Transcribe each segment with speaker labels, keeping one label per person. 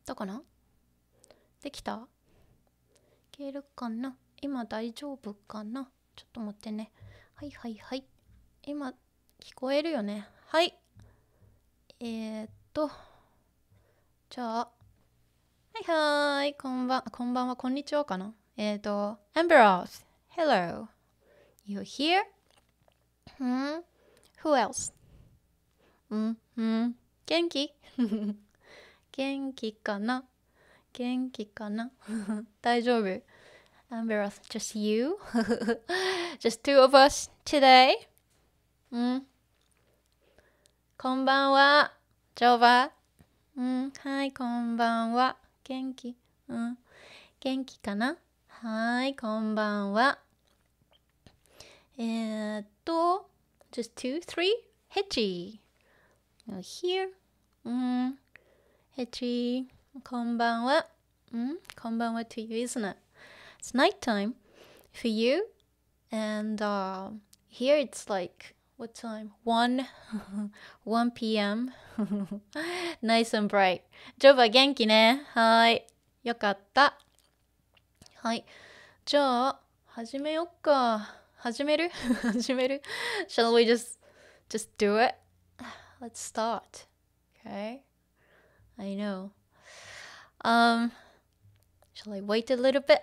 Speaker 1: どうかな？できた？いけるかな？今大丈夫かな？ちょっと待ってね。はいはいはい。今聞こえるよね。はい。じゃあ、はいはい、こんばんは、こんにちはかな。Amberos, hello. You here? Who else? 元気元気かな元気かな大丈夫 Amberos, just you? Just two of us today? こんばんは、ジョーバはい、こんばんは。元気元気かなはい、こんばんは。just two, three? Hechi. Here. Hechi. こんばんは。こんばんは to you, isn't it? It's nighttime for you. And here it's like, what time? 1 p.m. Nice and bright. ジョーバ元気ね。はい。よかった。はい。じゃあ、始めよっか。始めるShall we just do it? Let's start. Okay. I know. Shall I wait a little bit?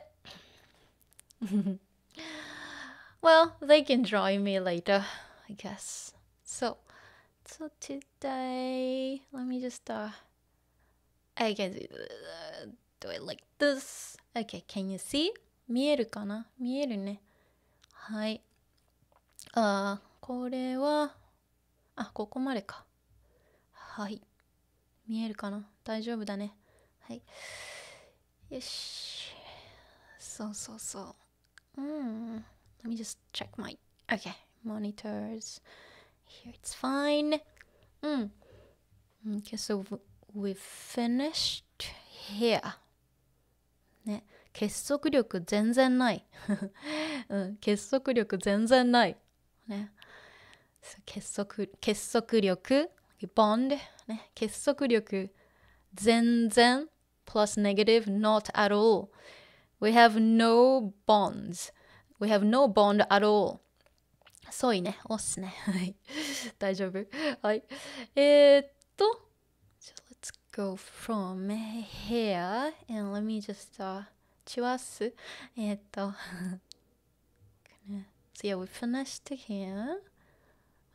Speaker 1: Well, they can join me later, I guess. So today, let me just I can do it like this. Okay, can you see? 見えるかな？見えるね。はい。これは、ここまでか。はい。見えるかな？大丈夫だね。はい。よし。そうそうそう。Let me just check my, okay, monitors. Here it's fine. Okay, so we've finished here. ね。結束力全然ない。結束力全然ない。ね。結束力 bond ね。結束力全然 plus negative not at all. We have no bonds. We have no bond at all. 遅いね。押すね。はい。大丈夫はい。So let's go from here and let me just So yeah, we finished here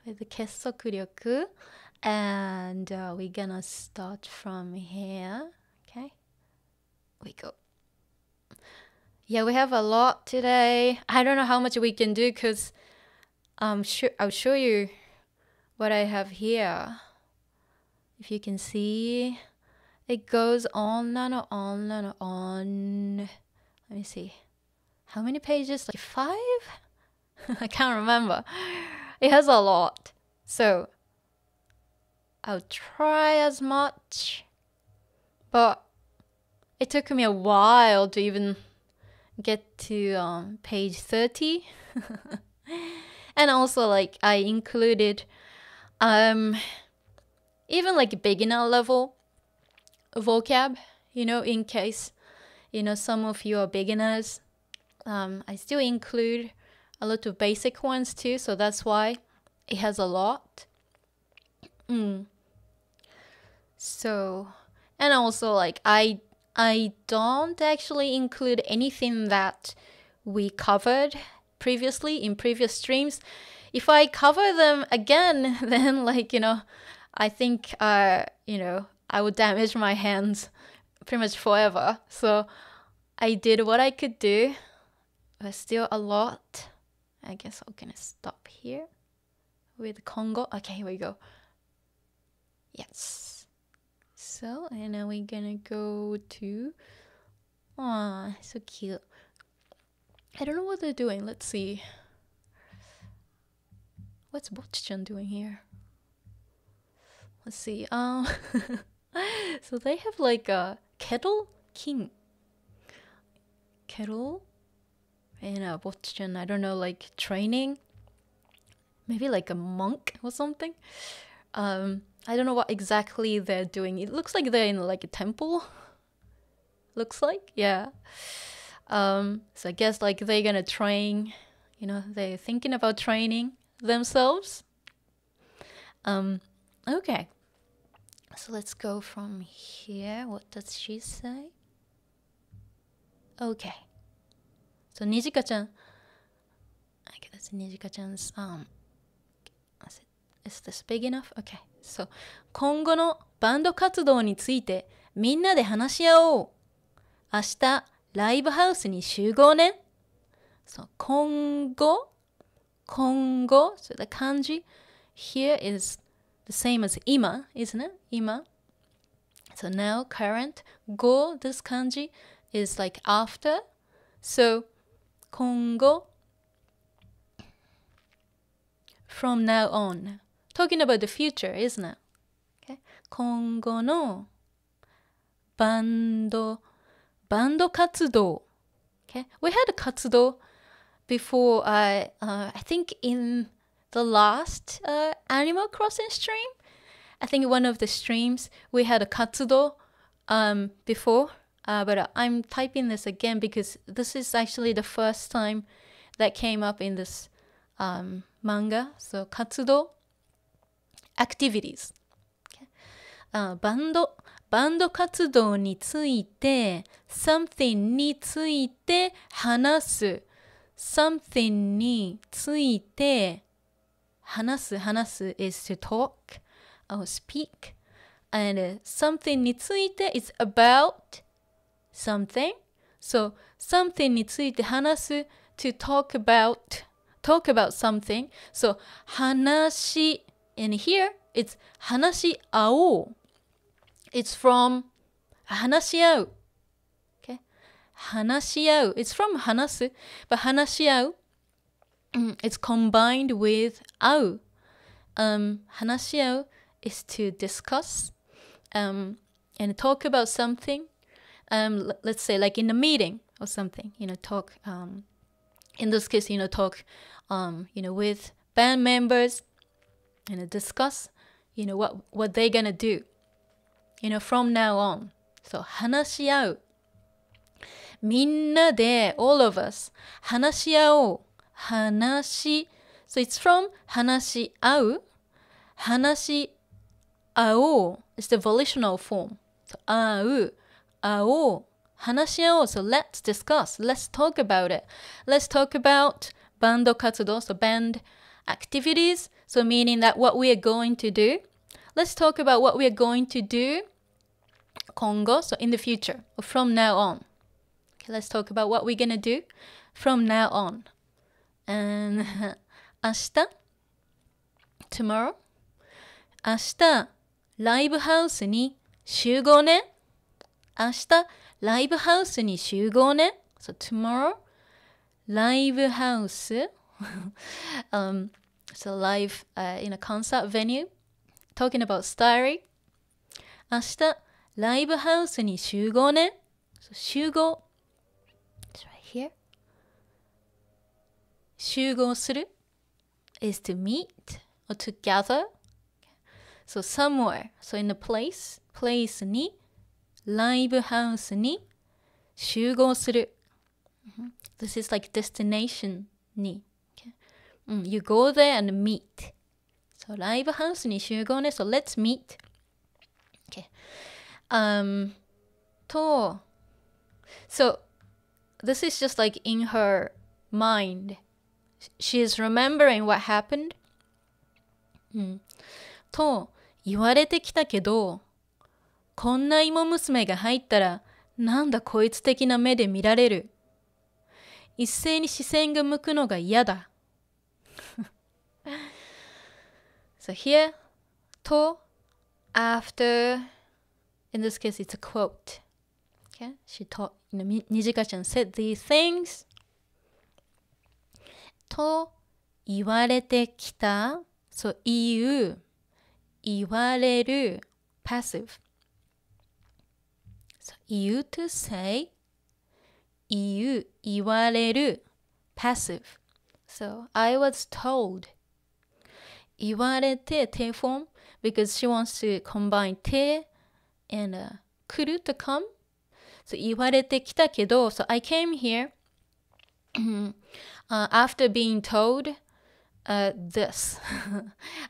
Speaker 1: with the 結束力 and we're gonna start from here. Okay, we go. Yeah, we have a lot today. I don't know how much we can do because I'll show you what I have here. If you can see, it goes on and on and on. Let me see. How many pages? Like 5? I can't remember. It has a lot. So I'll try as much. But it took me a while to even get to page 30. And also like I included even like beginner level vocab, in case some of you are beginners. I still include a lot of basic ones too, so that's why it has a lot. So, and also like I don't actually include anything that we covered previously in previous streams. If I cover them again, then like, I think, I would damage my hands pretty much forever. So I did what I could do, but still a lot. I guess I'm gonna stop here with Congo. Okay, here we go. Yes. So, and then we're gonna go to, so cute. I don't know what they're doing. Let's see. What's Bocchi doing here? Let's see. So they have like a kettle king. Kettle and Bocchi, I don't know, like training. Maybe like a monk or something. I don't know what exactly they're doing. It looks like they're in like a temple looks like. Yeah. So I guess like they're gonna train, they're thinking about training themselves. Okay. So let's go from here. What does she say? Okay. So Nijika-chan. Okay, that's Nijika-chan's is this big enough? Okay. So 今後のバンド活動についてみんなで話し合おう。明日ライブハウスに集合ね。So 今後 So the kanji here is the same as 今 isn't it? 今 So now current go, this kanji is like after. So 今後 from now on. Talking about the future, isn't it? Okay. 今後のバンド活動. Okay. We had a 活動 before I think in the last Animal Crossing stream. I think one of the streams we had a 活動 before. But I'm typing this again because this is actually the first time that came up in this manga. So 活動 activities. Okay. バンド活動について something について話す something について話す is to talk or speak and something について is about something. So something について話す to talk about something. So 話 and here it's 話し合おう. It's from 話し合う. Okay? 話し合う. It's from 話す, but 話し合う it's combined with 合う. 話し合う is to discuss and talk about something. Let's say like in a meeting or something, talk, in this case, talk, with band members and discuss, what they're gonna do, from now on. So 話し合う。みんなで all of us 話し合おう。話 So it's from 話し合う。話し合おう is the volitional form. So 合う。合おう。話し合おう。So let's discuss. Let's talk about it. Let's talk about バンド活動 So band activities. So meaning that what we are going to do. Let's talk about what we are going to do 今後 So in the future. Or from now on. Okay, let's talk about what we're gonna do from now on. And 明日 tomorrow 明日ライブハウスに集合ね。明日ライブハウスに集合ね。So tomorrow ライブハウスso live in a concert venue talking about styling 明日ライブハウスに集合ね。So 集合 It's right here 集合する is to meet or to gather. So somewhere, so in a place にライブハウスに集合する。This is like destination に。Okay? You go there and meet. So ライブハウスに集合ね。So let's meet. Okay. So this is just like in her mind. She is remembering what happened. と言われてきたけど、こんな芋娘が入ったらなんだこいつ的な目で見られる。一斉に視線が向くのが嫌だ。So here, と after, in this case it's a quote. Okay? She taught, Nijika-chan said these things. と言われてきた So 言う言われる passive. So 言う to say 言われる passive. So I was told 言われて te form because she wants to combine te and 来る to come. So 言われてきたけど、so I came here after being told this.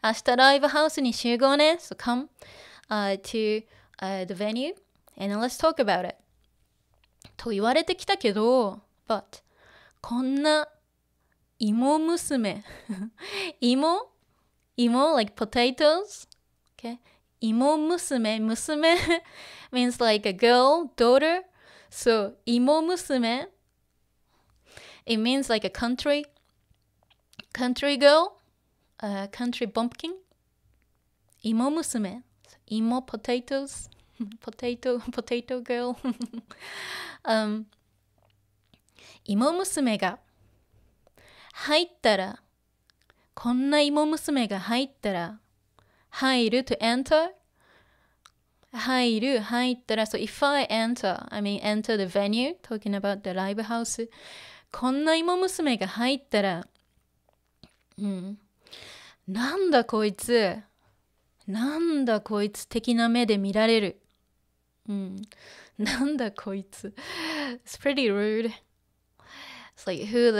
Speaker 1: 明日ライブハウスに集合ね。So come to the venue and let's talk about it. と言われてきたけど、but こんな芋娘芋 like potatoes. Okay. 芋娘 means like a girl, daughter. So 芋娘 it means like a country girl, country bumpkin. 芋娘 芋 potatoes potato girl. 芋娘が入ったら、こんな芋娘が入ったら、入る to enter, 入ったら、so if I enter, I mean enter the venue, talking about the live house, こんな芋娘が入ったら、なんだこいつ的な目で見られる。なんだこいつ。It's pretty rude. It's like, who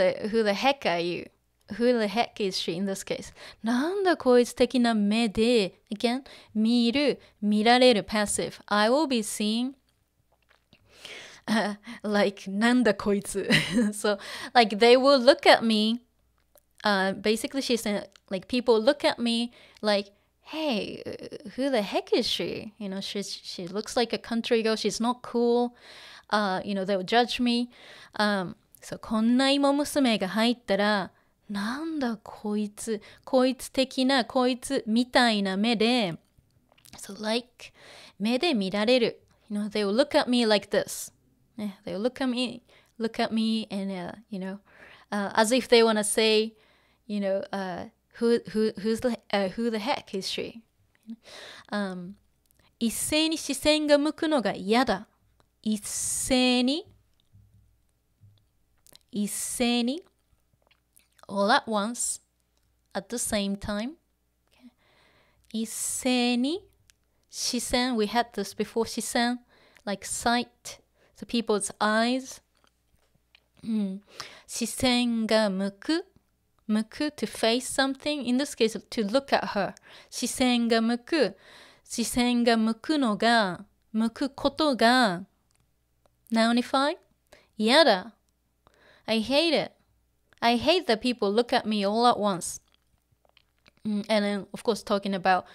Speaker 1: the heck are you? Who the heck is she in this case? なんだこいつ的な目で、again, 見られる passive. I will be seeing like, なんだこいつ。So, like, they will look at me. Basically, she's saying, like, people look at me like, hey, who the heck is she? You know, she looks like a country girl. She's not cool. You know, they'll judge me. So こんな芋娘が入ったら、なんだこいつ的な、こいつみたいな目で、so like 目で見られる。You know, they will look at me like this. They will look at me and, you know, as if they want to say, you know, who the heck is she? 一斉に視線が向くのが嫌だ。一斉に all at once at the same time. 一斉に視線 we had this before 視線 like sight, so people's eyes. 視線が向く to face something, in this case to look at her. 視線が向くのが向くことが nounify 嫌だ。I hate it. I hate that people look at me all at once. And then, of course, talking about,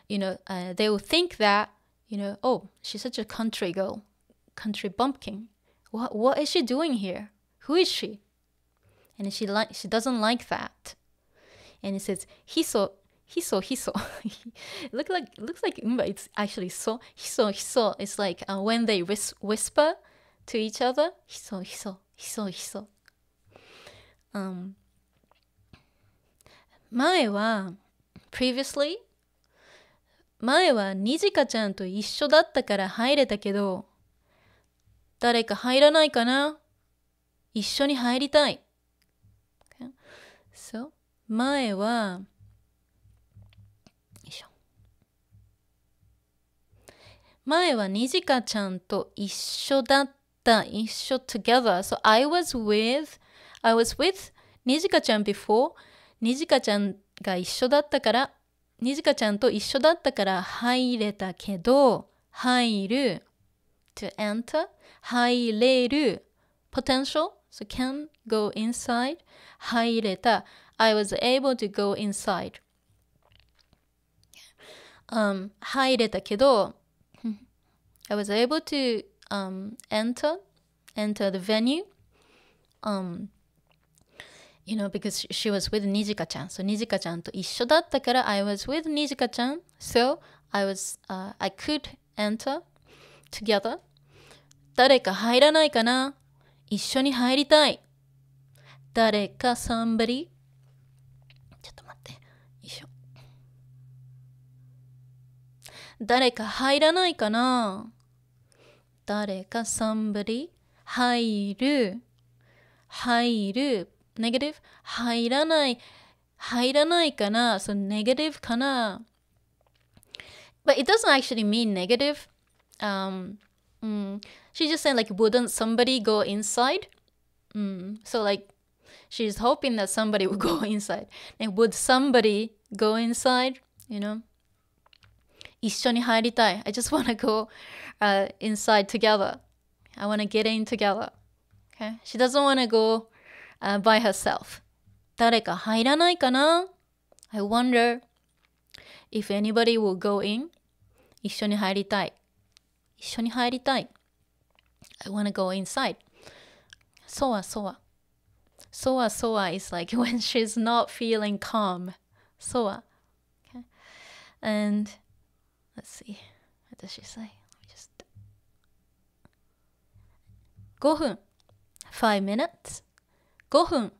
Speaker 1: you know, they will think that, you know, oh, she's such a country girl, country bumpkin. What is she doing here? Who is she? And she doesn't like that. And it says, hiso. looks like it's actually so. Hiso. It's like when they whisper to each other. Hiso. Previously 前はにじかちゃんと一緒だったから入れたけど、誰か入らないかな？一緒に入りたい。Okay. So 前はにじかちゃんと一緒だった。一緒 together. So I was with にじかちゃん before. にじかちゃんが一緒だったから、にじかちゃんと一緒だったから入れたけど、入る to enter 入れる potential, so can go inside 入れた I was able to go inside、入れたけど I was able to enter the venue, you know, because she was with Nijika-chan. So Nijika-chan と一緒だったから I was with Nijika-chan. So I could enter together. 誰か入らないかな？一緒に入りたい。誰か somebody。ちょっと待って。よいしょ。誰か入らないかな？誰か somebody 入る negative 入らないかな so negative かな but it doesn't actually mean negative、She just said like, wouldn't somebody go inside? So like, she's hoping that somebody would go inside. And would somebody go inside? You know, 一緒に入りたい. I just want to go inside together. I want to get in together. Okay? She doesn't want to go by herself. 誰か入らないかな? I wonder if anybody will go in. 一緒に入りたい. 一緒に入りたい. I want to go inside. そわそわ. そわそわ is like when she's not feeling calm. そわ. Okay? And let's see. What does she say? Let me just... 5分. 5 minutes. 5分.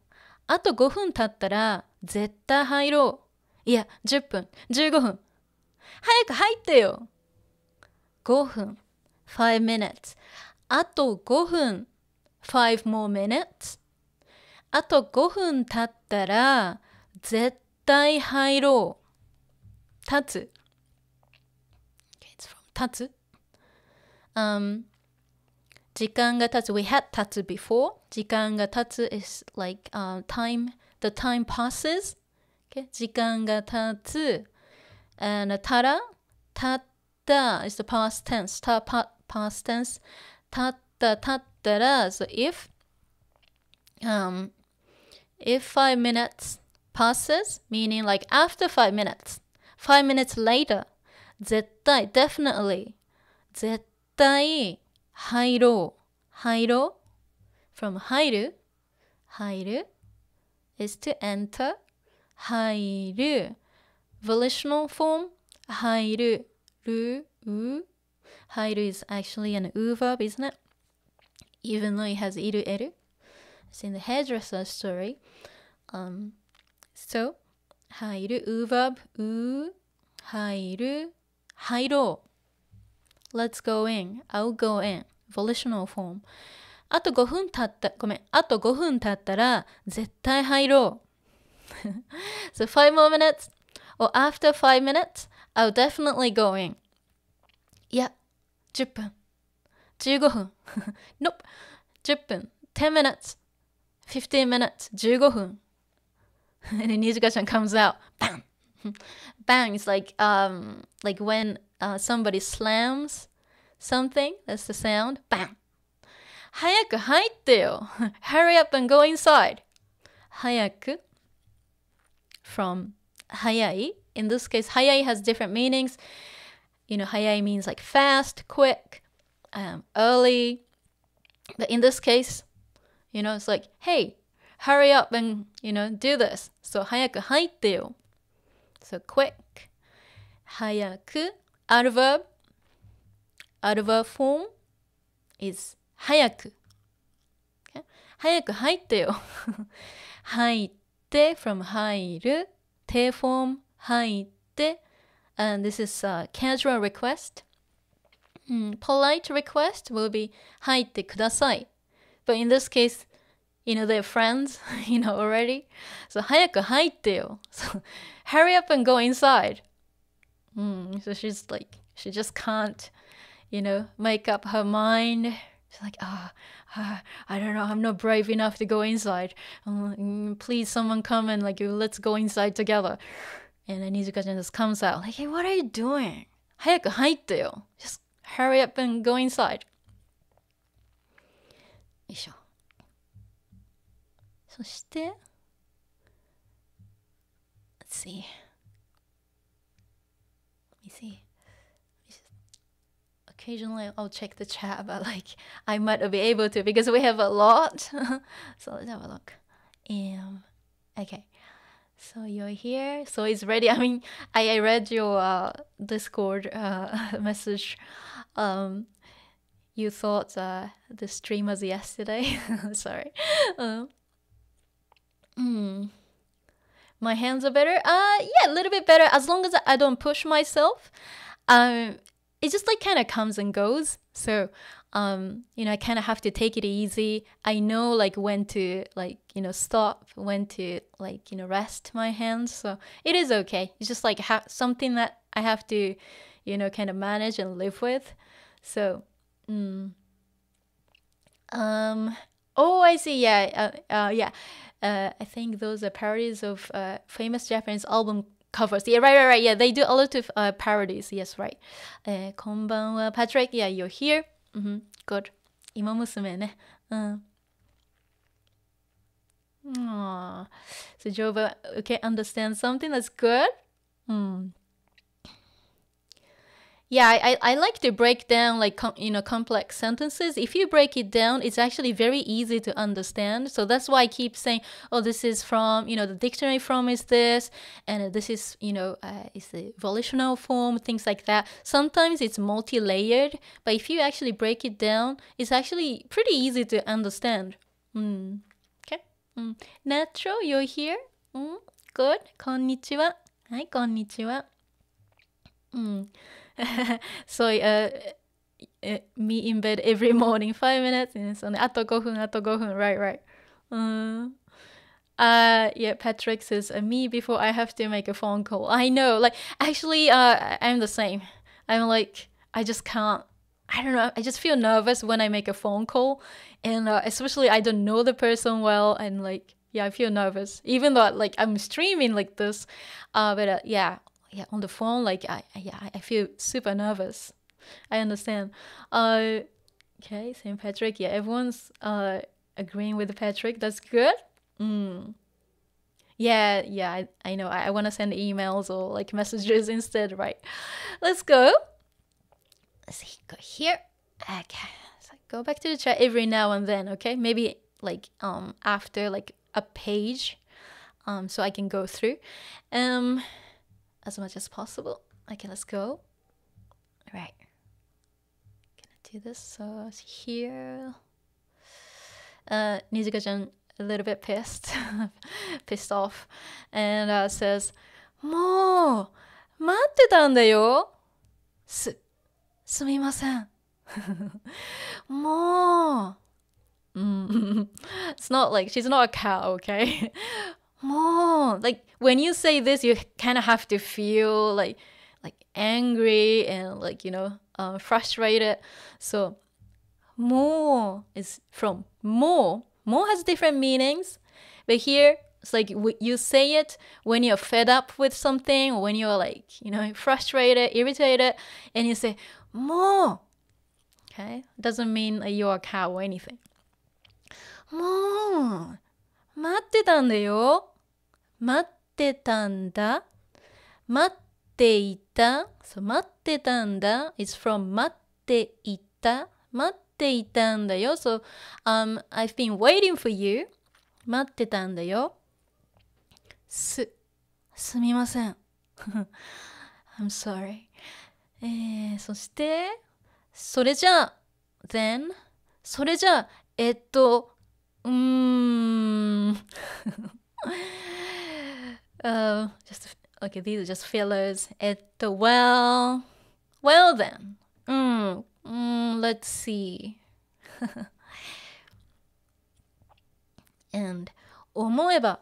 Speaker 1: あと5分経ったら絶対入ろう。いや、10分、15分。早く入ってよ。5分。5 minutes. あと5分。5 more minutes. あと5分経ったら絶対入ろう。立つ。Okay, it's from 立つ。時間が経つ。We had 立つ before. 時間が経つ is like time. The time passes. Okay. 時間が経つ。And たら、たった is the past tense. Past tense. たったたったら. So if 5 minutes passes, meaning like after 5 minutes, 5 minutes later, 絶対 definitely 絶対入ろう。入ろう from 入る is to enter 入る volitional form 入る入る is actually an verb, isn't it? Even though it has いる It's in the hairdresser story. So 入る verb 入る入ろう Let's go in. I'll go in. Volitional form. あと5分経ったあと5分経ったら絶対入ろう。So 5 more minutes or after 5 minutes, I'll definitely go in. いや、10分。15分。Nope. 10分。10 minutes. 15 minutes. 15分。And then Nijika-chan comes out. Bang! Bang is like when somebody slams something. That's the sound. Bang! 早く入ってよ. Hurry up and go inside. 早く from 早い. In this case, 早い has different meanings. You know, 早い means like fast, quick, early. But in this case, you know, it's like, hey, hurry up and, you know, do this. So 早く入ってよ. So quick. 早く outer verb. Outer verb form is 早く. Okay? 早く入ってよ. 入って from 入る. 手 form 入って. And this is a casual request. Polite request will be 入ってください. But in this case, you know, they're friends, you know, already. So 早く入ってよ. So hurry up and go inside. So she's like, she just can't, you know, make up her mind. She's like, I don't know, I'm not brave enough to go inside. Please, someone come and like, let's go inside together. And then Nijika-chan just comes out like, hey, what are you doing? 早く入ってよ. Just hurry up and go inside. よいしょ。そして、let's see. Let me see. Occasionally I'll check the chat, but like I might not be able to because we have a lot. So let's have a look. Okay. So you're here. So it's ready. I mean, I read your Discord message. You thought the stream was yesterday. Sorry. My hands are better. Yeah, a little bit better. As long as I don't push myself. It just like kind of comes and goes. So, you know, I kind of have to take it easy. I know like when to like, you know, stop, when to like, you know, rest my hands. So it is okay. It's just like something that I have to, you know, kind of manage and live with. So Oh, I see. Yeah. Yeah. I think those are parodies of famous Japanese album covers. Yeah, right. Yeah, they do a lot of parodies. Yes, right. こんばんは, Patrick. Yeah, you're here. Good. 芋娘ね。Aww. So Jova, okay, understand something. That's good. Yeah, I like to break down like complex sentences. If you break it down, it's actually very easy to understand. So that's why I keep saying, oh, this is from the dictionary form is this, and this is is the volitional form, things like that. Sometimes it's multi-layered, but if you actually break it down, it's actually pretty easy to understand. Okay. Natural, you're here. Good. こんにちは。はい、こんにちは。So me in bed every morning 5 minutes and so あと5分 right. Yeah, Patrick says me before I have to make a phone call. I know, like actually I'm the same. I'm like I just can't, I don't know, I just feel nervous when I make a phone call, and especially I don't know the person well, and like yeah, I feel nervous even though like I'm streaming like this, but yeah, on the phone, like I feel super nervous. I understand. Okay, St. Patrick. Yeah, everyone's agreeing with Patrick. That's good. Yeah. I know. I want to send emails or like messages instead, right? Let's go. Let's see. Go here. Okay. So go back to the chat every now and then. Okay, maybe like after like a page, so I can go through. As much as possible. Okay, let's go. All right. Gonna do this. So here. Nijika-chan a little bit pissed off, and says, もう待ってたんだよ。すみません。もう。It's not like she's not a cow, okay? More like when you say this, you kind of have to feel like angry and like frustrated. So more is from more. More has different meanings, but here it's like you say it when you're fed up with something, or when you're like frustrated, irritated, and you say more. Okay, doesn't mean you're a cow or anything. More. 待ってたんだよ。待ってたんだ。待っていた。So 待ってたんだ is from 待っていた。待っていたんだよ。So I've been waiting for you. 待ってたんだよ。すみません。I'm sorry. そしてそれじゃあ then それじゃあjust okay, these are just fillers. Well then. Let's see. And 思えば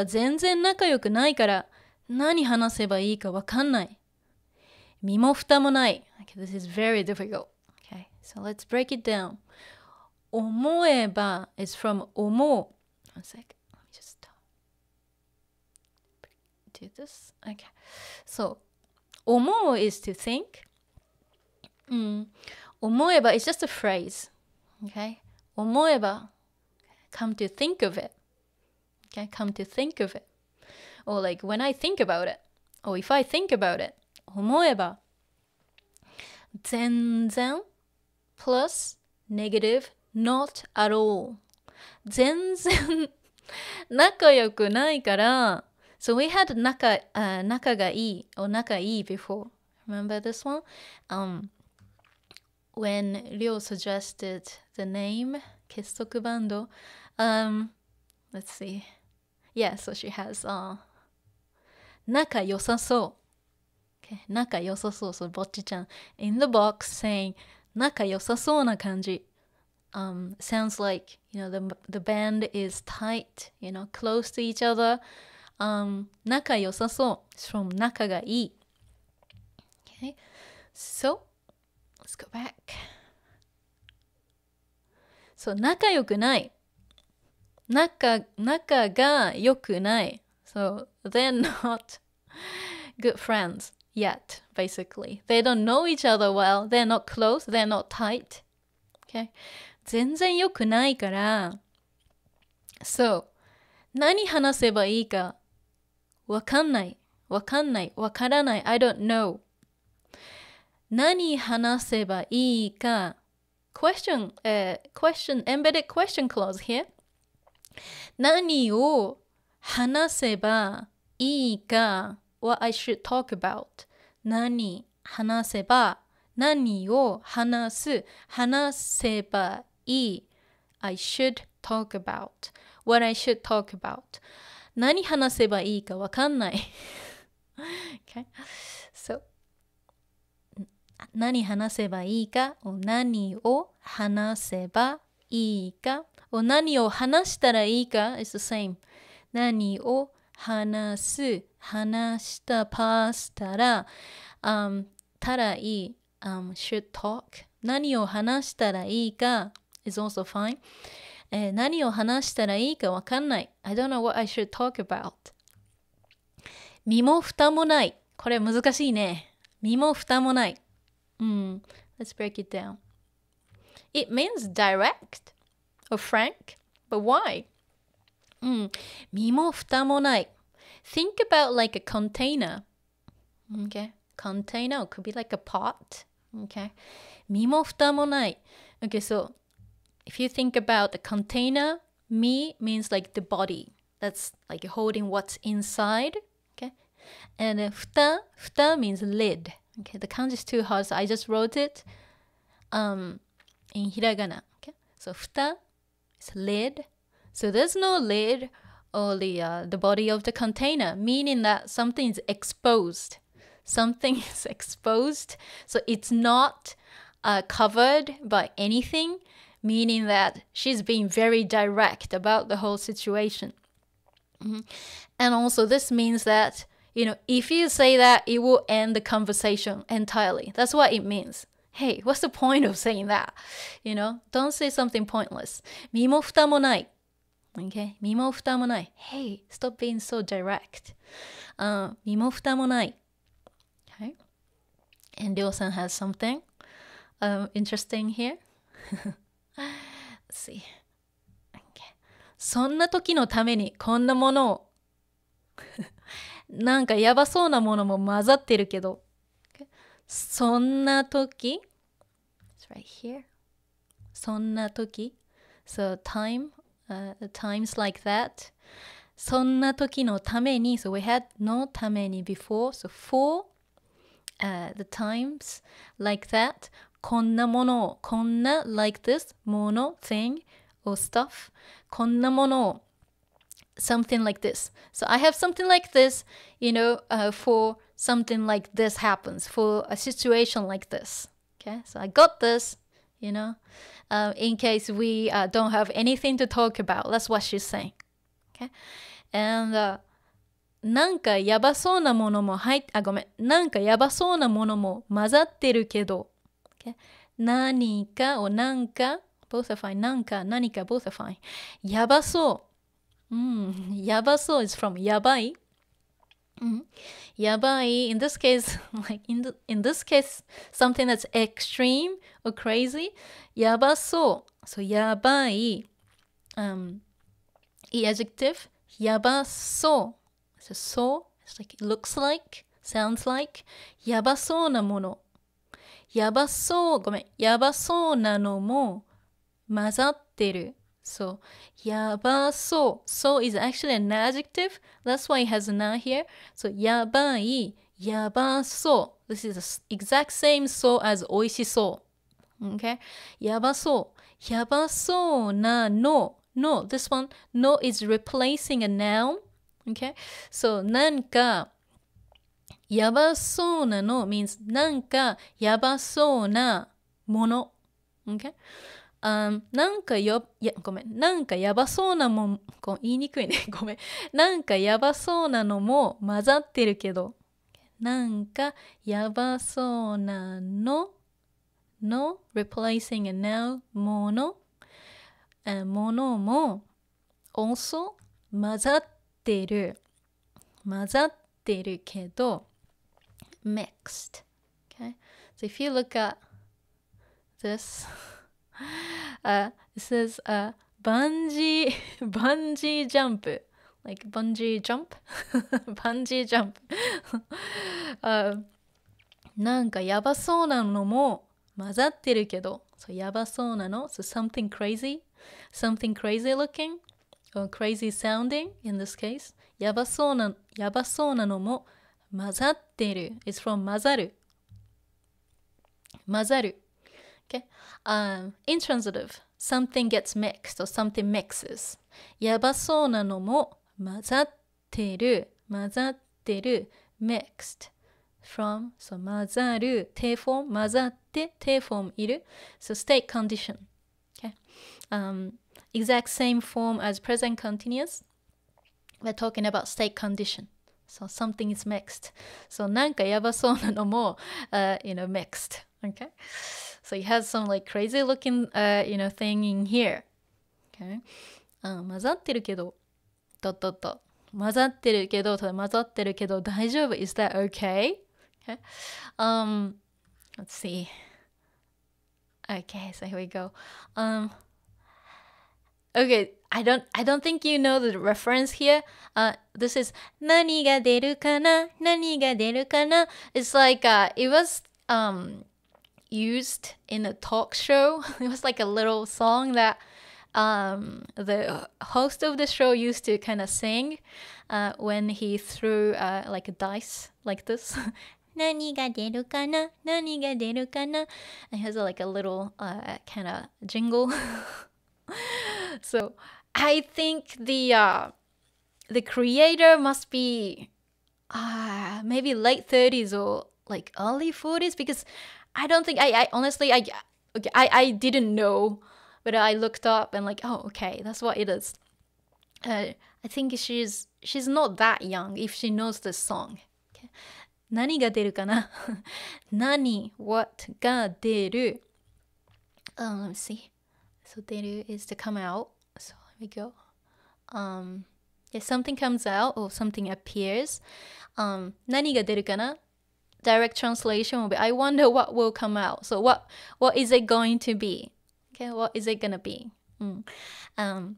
Speaker 1: 全然仲良くないから何話せばいいかわかんない。身も蓋もない。Okay, this is very difficult. Okay, so let's break it down. 思えば is from 思う。One sec. Let me just do this. Okay. So 思う is to think. 思えば is just a phrase. Okay. 思えば come to think of it. Okay. Come to think of it. Or like when I think about it. Or if I think about it. 思えば全然 plus negative not at all 全然仲良くないから so we had 仲がいい or 仲いい before. Remember this one? When Ryo suggested the name 結束バンド let's see. Yeah, so she has 仲良さそう。Okay, 仲良さそう。So Bocchi-chan in the box saying 仲良さそうな感じ。Sounds like the band is tight, close to each other. 仲良さそう is from 仲がいい。Okay, so let's Let's go back. So, 仲良くない。仲が良くない。So, they're not good friends yet, basically. They don't know each other well. They're not close. They're not tight. Okay? 全然良くないから、そう。何話せばいいかわかんない。わからない。I don't know. 何話せばいいか embedded question clause here. 何を話せばいいか what I should talk about. 何話せば何を話せばいい I should talk about. What I should talk about. 何話せばいいかわかんない。okay. So, 何話せばいいか、何を話せばいいか、何を話したらいいか is the same. 何を話したパスタら、たらいい、should talk. 何を話したらいいか is also fine. 何を話したらいいかわかんない。I don't know what I should talk about. 身も蓋もない。これ難しいね。身も蓋もない。Let's break it down. It means direct or frank, but why? 身も蓋もない。Think about like a container. Okay? Container could be like a pot. Okay? 身も蓋もない。Okay, so if you think about the container, me means like the body. That's like holding what's inside. Okay? And futa means lid. Okay, the kanji is too hard, so I just wrote it in hiragana. Okay? So futa is lid. So there's no lid or the body of the container, meaning that something is exposed. Something is exposed. So it's not covered by anything. Meaning that she's being very direct about the whole situation. And also this means that, if you say that, it will end the conversation entirely. That's what it means. Hey, what's the point of saying that? Don't say something pointless. 身も蓋もない. Okay? 身も蓋もない. Hey, stop being so direct. 身も蓋もない. Okay? And Ryo-san has something interesting here. Let's see. Okay. そんな時のためにこんなものをなんかやばそうなものも混ざってるけど、okay. そんな時 It's right here. そんな時 So times like that. そんな時のために So we had のために before. So for the times like that. こんなものを、こんな like this もの thing or stuff こんなものを something like this. So I have something like this, for something like this happens, for a situation like this. Okay, so I got this, in case we don't have anything to talk about. That's what she's saying. Okay, and なんかやばそうなものもなんかやばそうなものも混ざってるけどOkay. 何か or なんか both are fine. なんか何か both are fine. やばそう。やばそう is from やばい。やばい in this case like in this case something that's extreme or crazy. やばそう。So やばい。adjective やばそう。So so it's like it looks like, sounds like やばそうなもの。やばそうなのも混ざってる。So, やばそう。So is actually an adjective. That's why it has a na here. So, やばい、やばそう。This is the exact same so as おいしそう。Okay? やばそう。やばそうなの。No, this one, no is replacing a noun. Okay? So, なんか、やばそうなの means なんかやばそうなもの。Okay? なんかやばそうなもん、言いにくいね。ごめん。なんかやばそうなのも混ざってるけど。なんかやばそうなの no replacing a noun もの and ものも also 混ざってるけど mixed. Okay, so if you look at this, it says bungee jump, like bungee jump, bungee jump. なんかやばそうなのも混ざってるけど、so やばそうなの, so something crazy looking or crazy sounding in this case. やばそうなのも混ざってる is from 混ざる。Okay? Intransitive, something gets mixed or something mixes. やばそうなのも混ざってる mixed from, so 混ざる T form 混ざって T form いる so state condition. Okay? Exact same form as present continuous. We're talking about state condition. So something is mixed. So なんかやばそうなのもmixed. Okay? So you have some like crazy looking thing in here. Okay? 混ざってるけど混ざってるけど大丈夫 Is that okay? Okay. Let's see. Okay, so here we go. Okay, I don't think you know the reference here. This is 何が出るかな It's like it was used in a talk show. It was like a little song that the host of the show used to kind of sing when he threw like a dice like this. 何が出るかな And it has like a little kind of jingle. So I think the creator must be maybe late 30s or like early 40s because I don't think I honestly I didn't know, but I looked up and like, oh, okay, that's what it is. I think she's not that young if she knows this song. Okay. 何が出るかな何 what が出る let me see. So 出る is to come out. So here we go. If something comes out or something appears, 何が出るかな Direct translation will be, I wonder what will come out. So what is it going to be? Okay, what is it gonna be? And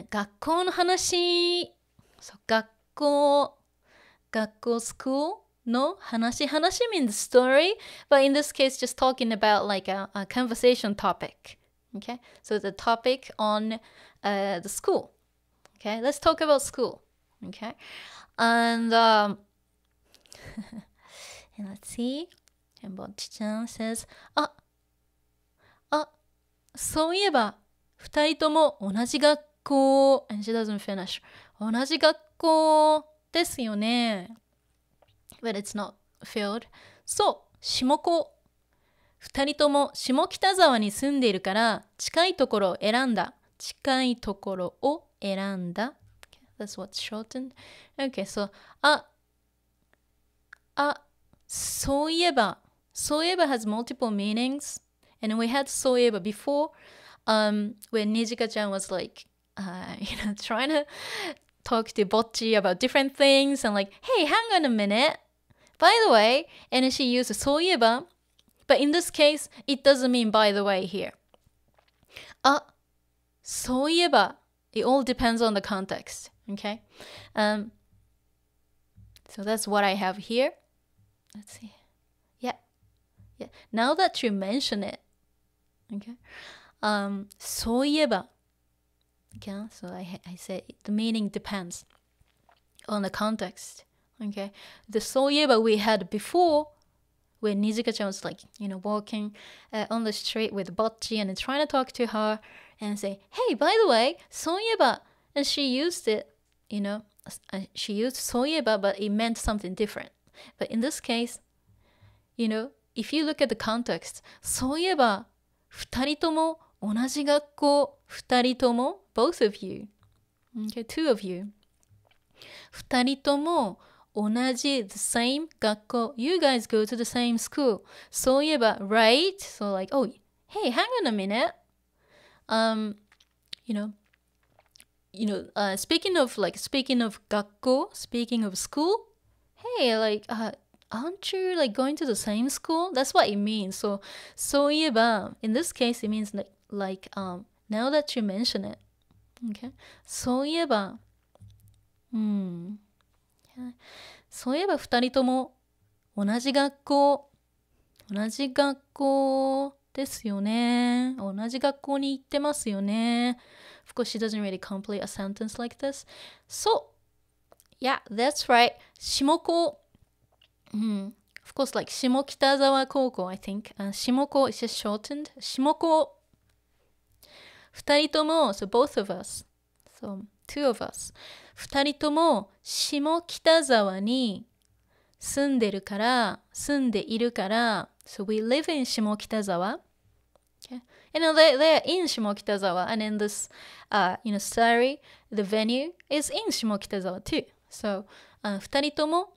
Speaker 1: 学校の話 So 学校 school の話 means story, but in this case just talking about like a conversation topic. Okay, so the topic on the school. Okay, let's talk about school. Okay, and and let's see. And Bocchi-chan says, そういえば二人とも同じ学校 and she doesn't finish 同じ学校ですよね but it's not filled そう下子二人とも下北沢に住んでいるから近いところを選んだ okay, that's what's shortened okay so そういえば has multiple meanings and we had そういえば before when Nijika-chan was like trying to talk to Bocchi about different things and like hey hang on a minute by the way and then she used そういえば but in this case it doesn't mean by the way here そういえば it all depends on the context okay so that's what I have here let's see yeah now that you mention it okay そういえば okay so I say the meaning depends on the context okay the そういえば we had before when Nijika-chan was like walking on the street with Bocchi and trying to talk to her and say hey by the way そういえば and she used it she used そういえば but it meant something different but in this case if you look at the context そういえば二人とも同じ学校二人とも both of you okay two of you 二人とも同じ the same 学校 you guys go to the same school そういえば right so like oh hey hang on a minute speaking of 学校 speaking of school hey like aren't you like going to the same school that's what it means so そういえば in this case it means now that you mention it okay そういえばそういえば2人とも同じ学校ですよね。同じ学校に行ってますよね。Of course, she doesn't really complete a sentence like this. So, yeah, that's right. 下高。Of course, like 下北沢高校, I think. 下高 is just shortened. 下高。2人とも, so both of us. So, two of us. 2人とも下北沢に住んでいるから so we live in 下北沢 okay? And they're in 下北沢 and in this sorry the venue is in 下北沢 too so 2人とも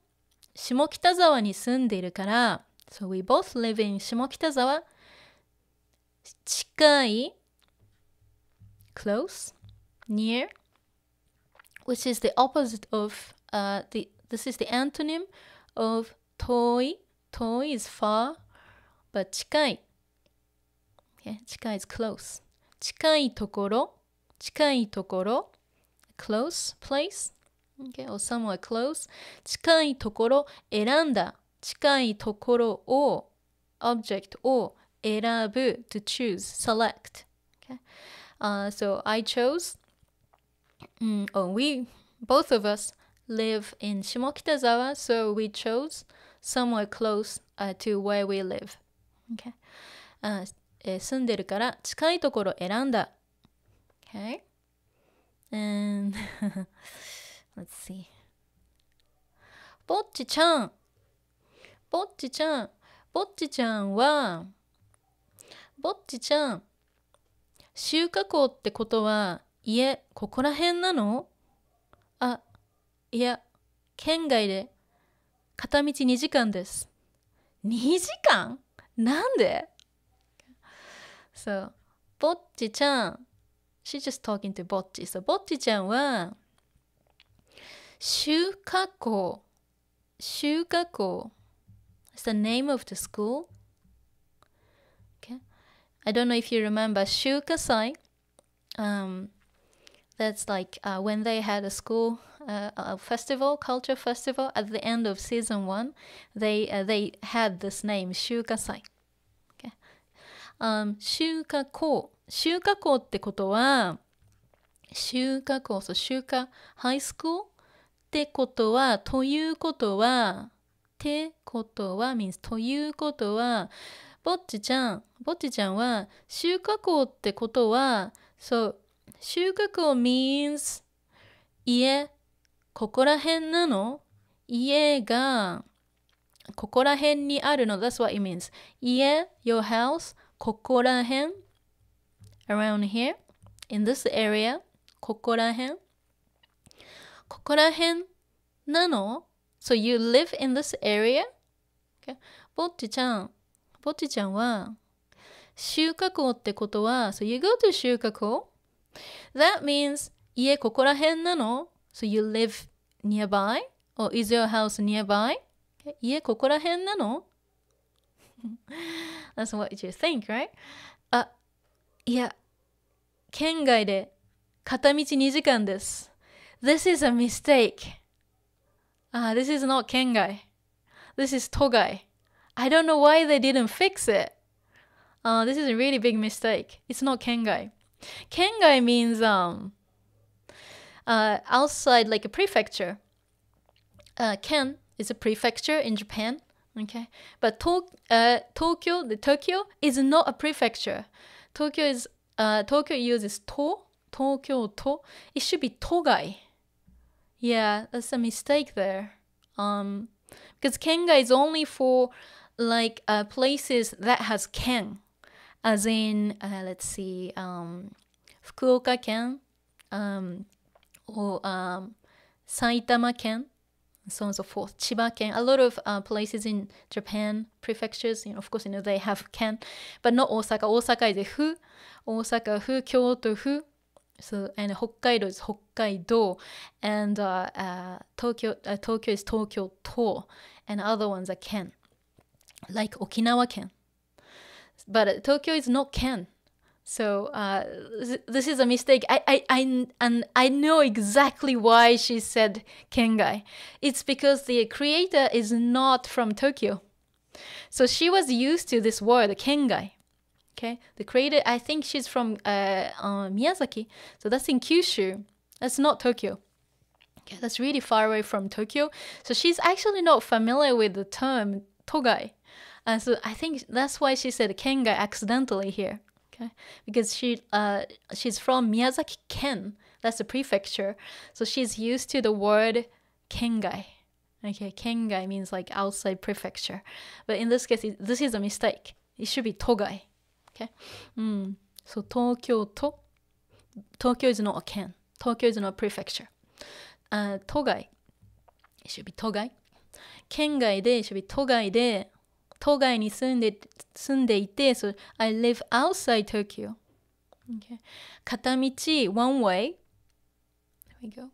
Speaker 1: 下北沢に住んでいるから so we both live in 下北沢近い close near which is the opposite of this is the antonym of 遠い is far but 近い okay? 近い is close 近いところ close place okay? or somewhere close 近いところ選んだ近いところを object を選ぶ to choose select okay? So I chose we both of us live in 下北沢 so we chose somewhere close to where we live okay? 住んでるから近いところ選んだ okay? And let's see ぼっちちゃん修華校ってことは家ここら辺なのいや県外で片道2時間です2時間なんで So ぼっちちゃん She's just talking to ぼっち So ぼっちちゃんは修華校 It's the name of the school okay? I don't know if you remember 修華祭That's like when they had a school festival, culture festival at the end of season 1, they had this name 修華祭 okay? 修華校ってことは修華校 so 修華 high school ってことはということは means ということはぼっちちゃんは修華校ってことは so 修華校 means 家ここら辺なの家がここら辺にあるの That's what it means 家 your house ここら辺 around here in this area ここら辺なの So you live in this area? Okay. ぼっちちゃんは修華校ってことは So you go to 修華校 That means 家ここら辺なの So you live nearby? Or is your house nearby? Okay. 家ここら辺なの That's what you think, right? いや県外で片道2時間です This is a mistake. This is not 県外 This is 都外 I don't know why they didn't fix it. This is a really big mistake. It's not 県外 県外 means outside like a prefecture. Ken is a prefecture in Japan. Okay, but Tokyo is not a prefecture. Tokyo uses to. It should be togai. Yeah, that's a mistake there. Because kenga is only for like places that has ken, as in let's see, Fukuoka ken, or Saitama ken. so on and so forth. Chiba-ken, a lot of places in Japan, prefectures, of course, they have ken, but not Osaka. Osaka is fu, Osaka fu, Kyoto fu. So, and Hokkaido is Hokkaido, and Tokyo is Tokyo to, and other ones are ken, like Okinawa ken. But Tokyo is not ken. So this is a mistake. I know exactly why she said kengai. It's because the creator is not from Tokyo. So she was used to this word, kengai. Okay, the creator, I think she's from Miyazaki. So that's in Kyushu. That's not Tokyo. Okay, that's really far away from Tokyo. So she's actually not familiar with the term togai. So I think that's why she said kengai accidentally here. Okay, because she's from Miyazaki Ken. That's the prefecture. So she's used to the word kengai. Okay, kengai means like outside prefecture. But in this case, this is a mistake. It should be togai. Okay. So Tokyo to. Tokyo is not a ken. Tokyo is not a prefecture. Togai. It should be togai. Kengai de, it should be togai de. Togai ni sunde ite. So I live outside Tokyo. Okay. Katamichi, one way. There we go.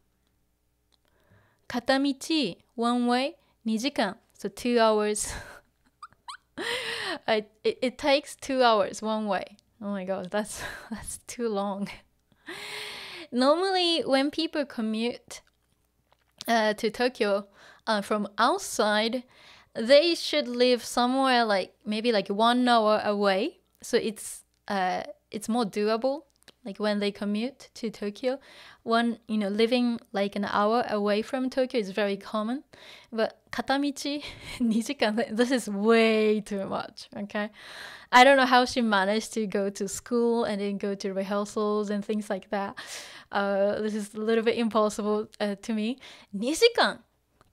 Speaker 1: Katamichi, one way. 2時間. So 2 hours. It takes 2 hours one way. Oh my god, that's too long. Normally, when people commute to Tokyo from outside, they should live somewhere like maybe like 1 hour away. So it's more doable. Like when they commute to Tokyo, living like an hour away from Tokyo is very common. But katamichi 2時間, this is way too much, okay? I don't know how she managed to go to school and then go to rehearsals and things like that. This is a little bit impossible to me. 2時間,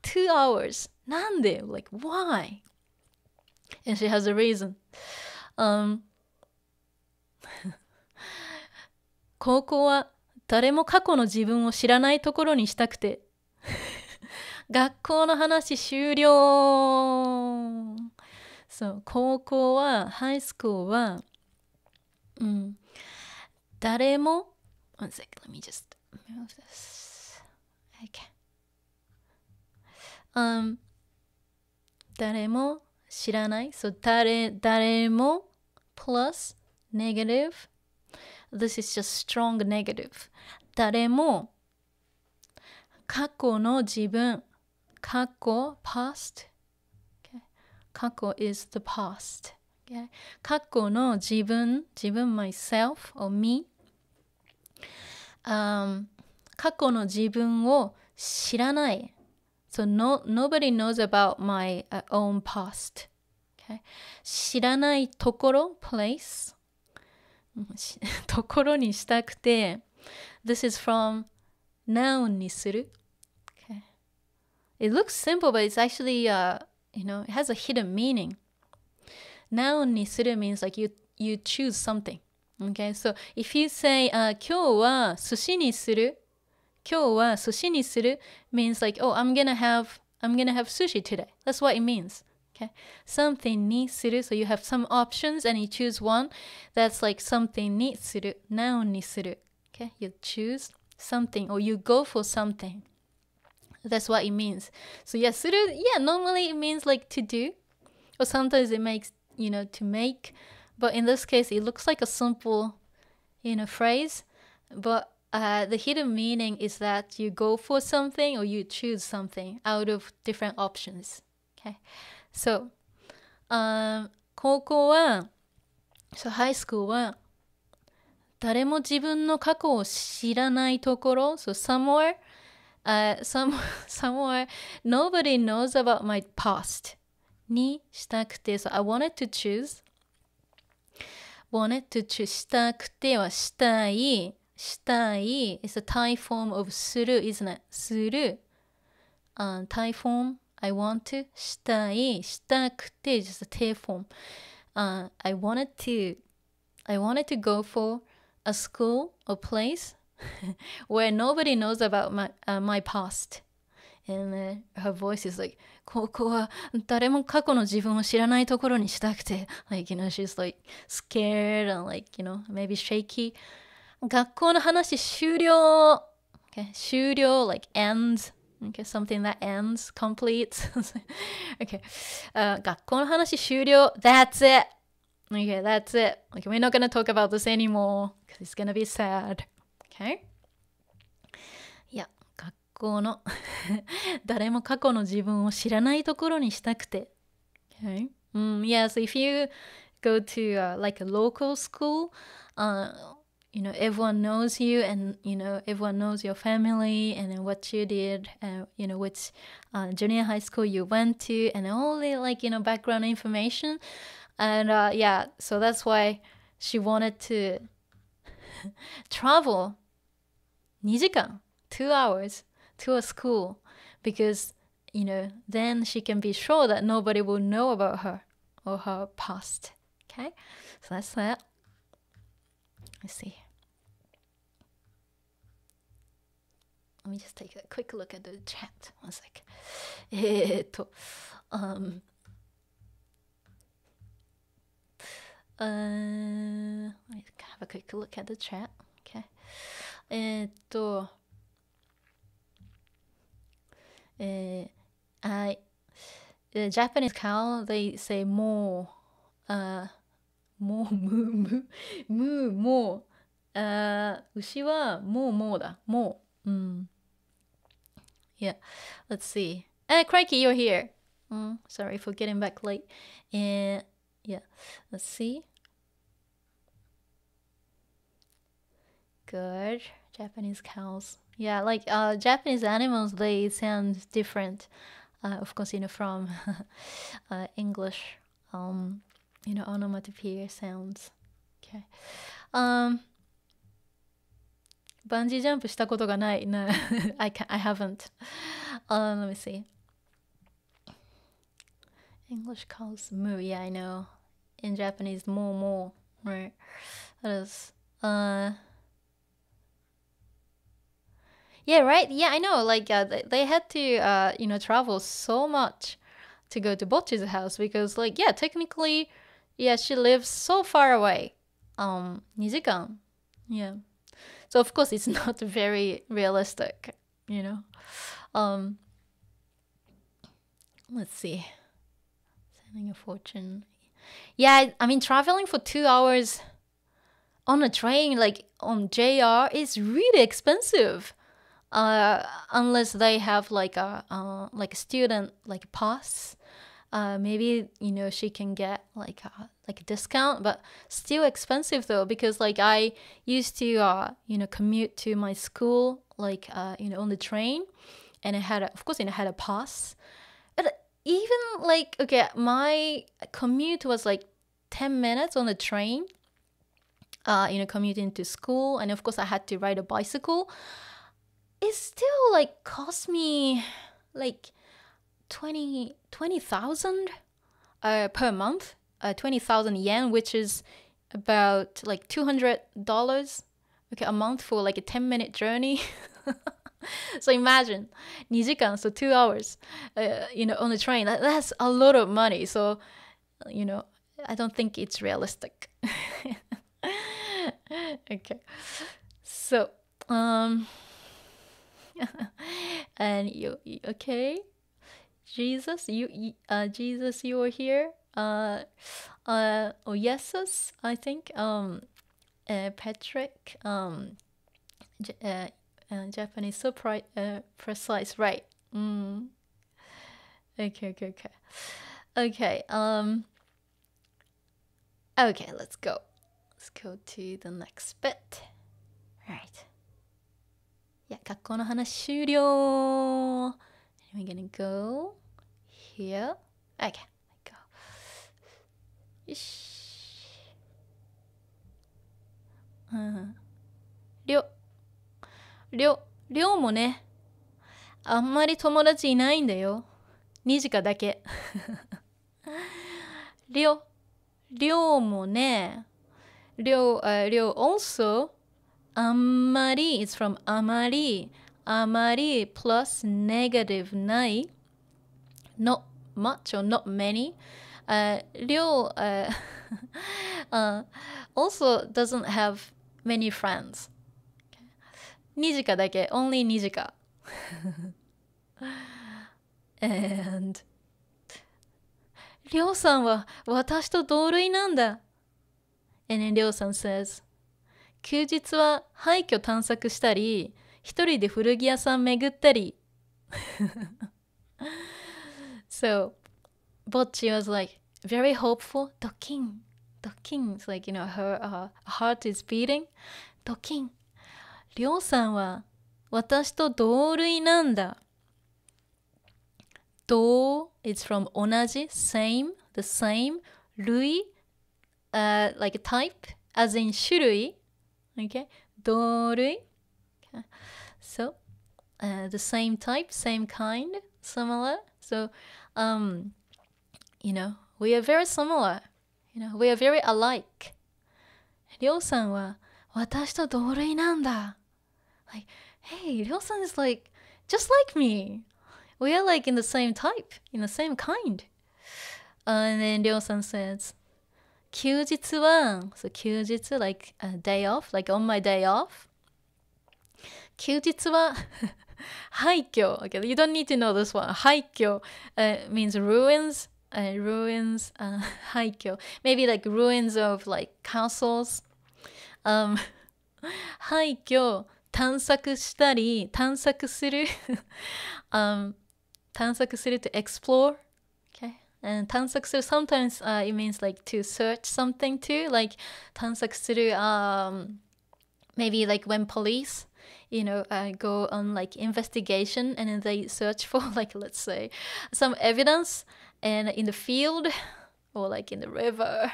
Speaker 1: 2 hours. なんで? Like, why? And she has a reason. 高校は誰も過去の自分を知らないところにしたくて学校の話終了。そう、高校は、ハイスクールは、誰も、one sec, let me just move this. Okay. 誰も知らない。So, 誰も plus negative. This is just strong negative. 誰も過去の自分、過去 past. Okay. 過去 is the past. Okay. 過去の自分 myself or me. 過去の自分を知らない。So nobody knows about my own past. Okay. 知らないところ place. ところにしたくて This is from noun にする Okay. It looks simple, but it's actually, it has a hidden meaning. Noun にする means like you choose something. Okay, so if you say, 今日は寿司にする 今日は寿司にする means like, oh, I'm gonna have sushi today. That's what it means. Okay, something にする so you have some options and you choose one that's like something にする noun にする Okay, you choose something or you go for something. That's what it means. So yeah, する yeah, normally it means like to do or sometimes it makes, to make, but in this case it looks like a simple, phrase, but the hidden meaning is that you go for something or you choose something out of different options. Okay. So, 高校は、so high school は、誰も自分の過去を知らないところ、so somewhere, somewhere nobody knows about my past にしたくて、so I wanted to choose したくてはしたい is a Thai form of する isn't it? する、Thai form I want to したくて just a te form. I wanted to go for a school or place where nobody knows about my past. And her voice is like, ここは誰も過去の自分を知らないところにしたくて like, you know, she's like scared and like, you know, maybe shaky. 学校の話終了 okay, 終了 like ends, okay, something that ends, complete. Okay, 学校の話終了 that's it. Okay, that's it. Like, we're not gonna talk about this anymore because it's gonna be sad. Okay? いや、学校の誰も過去の自分を知らないところにしたくて。Okay? Yeah, so if you go to like a local school, you know, everyone knows you and, you know, everyone knows your family and then what you did, you know, which junior high school you went to and all the, like, you know, background information. And yeah, so that's why she wanted to travel 2時間 2 hours to a school because, you know, then she can be sure that nobody will know about her or her past. Okay, so that's that. Let's see. Let me just take a quick look at the chat. One sec. Let's have a quick look at the chat. Okay. The Japanese cow, they say more, more, moo, more. 牛はmoreだ。more. Yeah. Let's see. Crikey, you're here. Sorry for getting back late. Yeah. Let's see. Good. Japanese cows. Yeah, like Japanese animals, they sound different. Of course, you know, from English, you know, onomatopoeia sounds. Okay. バンジージャンプしたことがない。No, I haven't. Let me see. English calls moo. Yeah, I know. In Japanese, more. Right. That is. Yeah, right. Yeah, I know. Like they had to, you know, travel so much to go to Bocchi's house because, like, yeah, technically, yeah, she lives so far away. 2時間. Yeah. So of course it's not very realistic, you know. Let's see. Sending a fortune. Yeah, I mean traveling for 2 hours on a train, like on JR, is really expensive. Unless they have like a student like pass. Maybe, you know, she can get like a discount, but still expensive though, because like I used to you know, commute to my school like you know, on the train, and it had of course, it had a pass. But even like, okay, my commute was like 10 minutes on the train, you know, commuting to school, and of course I had to ride a bicycle. It still like cost me like 20,000 per month, 20,000 yen, which is about like $200, okay, a month for like a 10-minute journey. So imagine 2時間, so 2 hours, you know, on the train. That's a lot of money. So, you know, I don't think it's realistic. Okay, so and you okay? Jesus, Jesus, you are here. Yesus, I think. Patrick. Japanese, so precise, right? Okay. Okay. Okay, let's go. Let's go to the next bit. Right. Yeah, 学校の話終了. We're gonna go here. Okay, go. よし。りょうもね、あんまり友達いないんだよ。にじかだけ。りょうもね、りょう also あんまり it's from あまりあまり plus negative ない not much or not many. Ryo also doesn't have many friends. Nijika だけ only Nijika. And りょうさんは私と同類なんだ。And then りょうさん says 休日は廃墟探索したり一人で古着屋さん巡ったりSo Bocchi was like very hopeful. Doking. It's like, her heart is beating. Doking. りょうさんは私と同類なんだ。同 is from 同じ same, the same. 類 like type, as in 種類 okay? 同類 okay. So the same type, same kind, similar. So we are very similar. We are very alike. りょうさんは私と同類なんだ。Like, hey, Ryo-san is like, just like me. We are like in the same type, in the same kind. And then Ryo-san says, 休日は, so 休日, like a day off, like on my day off. 休日は廃墟. Okay, you don't need to know this one. 廃墟means ruins. Ruins, 廃墟. Maybe like ruins of like castles. 廃墟探索したり探索する探索する to explore, okay? And 探索する sometimes it means like to search something too, like 探索するmaybe like when police go on like investigation and then they search for like let's say some evidence and in the field or like in the river.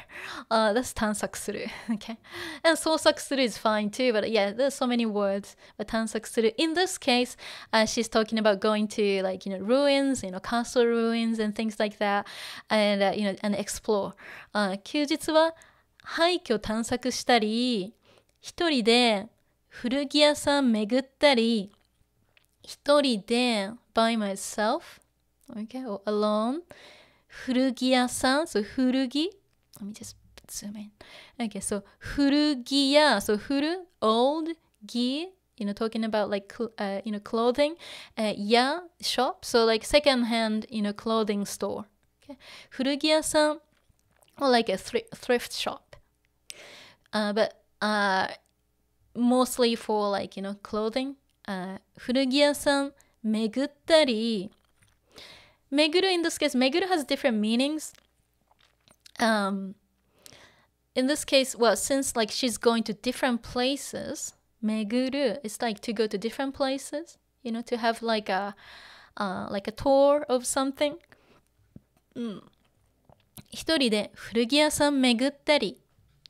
Speaker 1: That's 探索する okay? And 捜索する is fine too, but yeah, there's so many words. But 探索する in this case, she's talking about going to like ruins, castle ruins and things like that, and and explore. 休日は廃墟探索したり、一人で古着屋さん巡ったり、一人で by myself, okay, or alone. 古着屋さん so 古着 let me just zoom in okay so 古着屋 so 古 old 着 talking about like clothing yeah shop so like second hand clothing store okay 古着屋さん or like a thrift shop but mostly for like clothing 古着屋さん巡ったりMeguru in this case, Meguru has different meanings. In this case, well, since like she's going to different places, Meguru is like to go to different places, to have like a tour of something. 一人で古着屋さん巡ったり.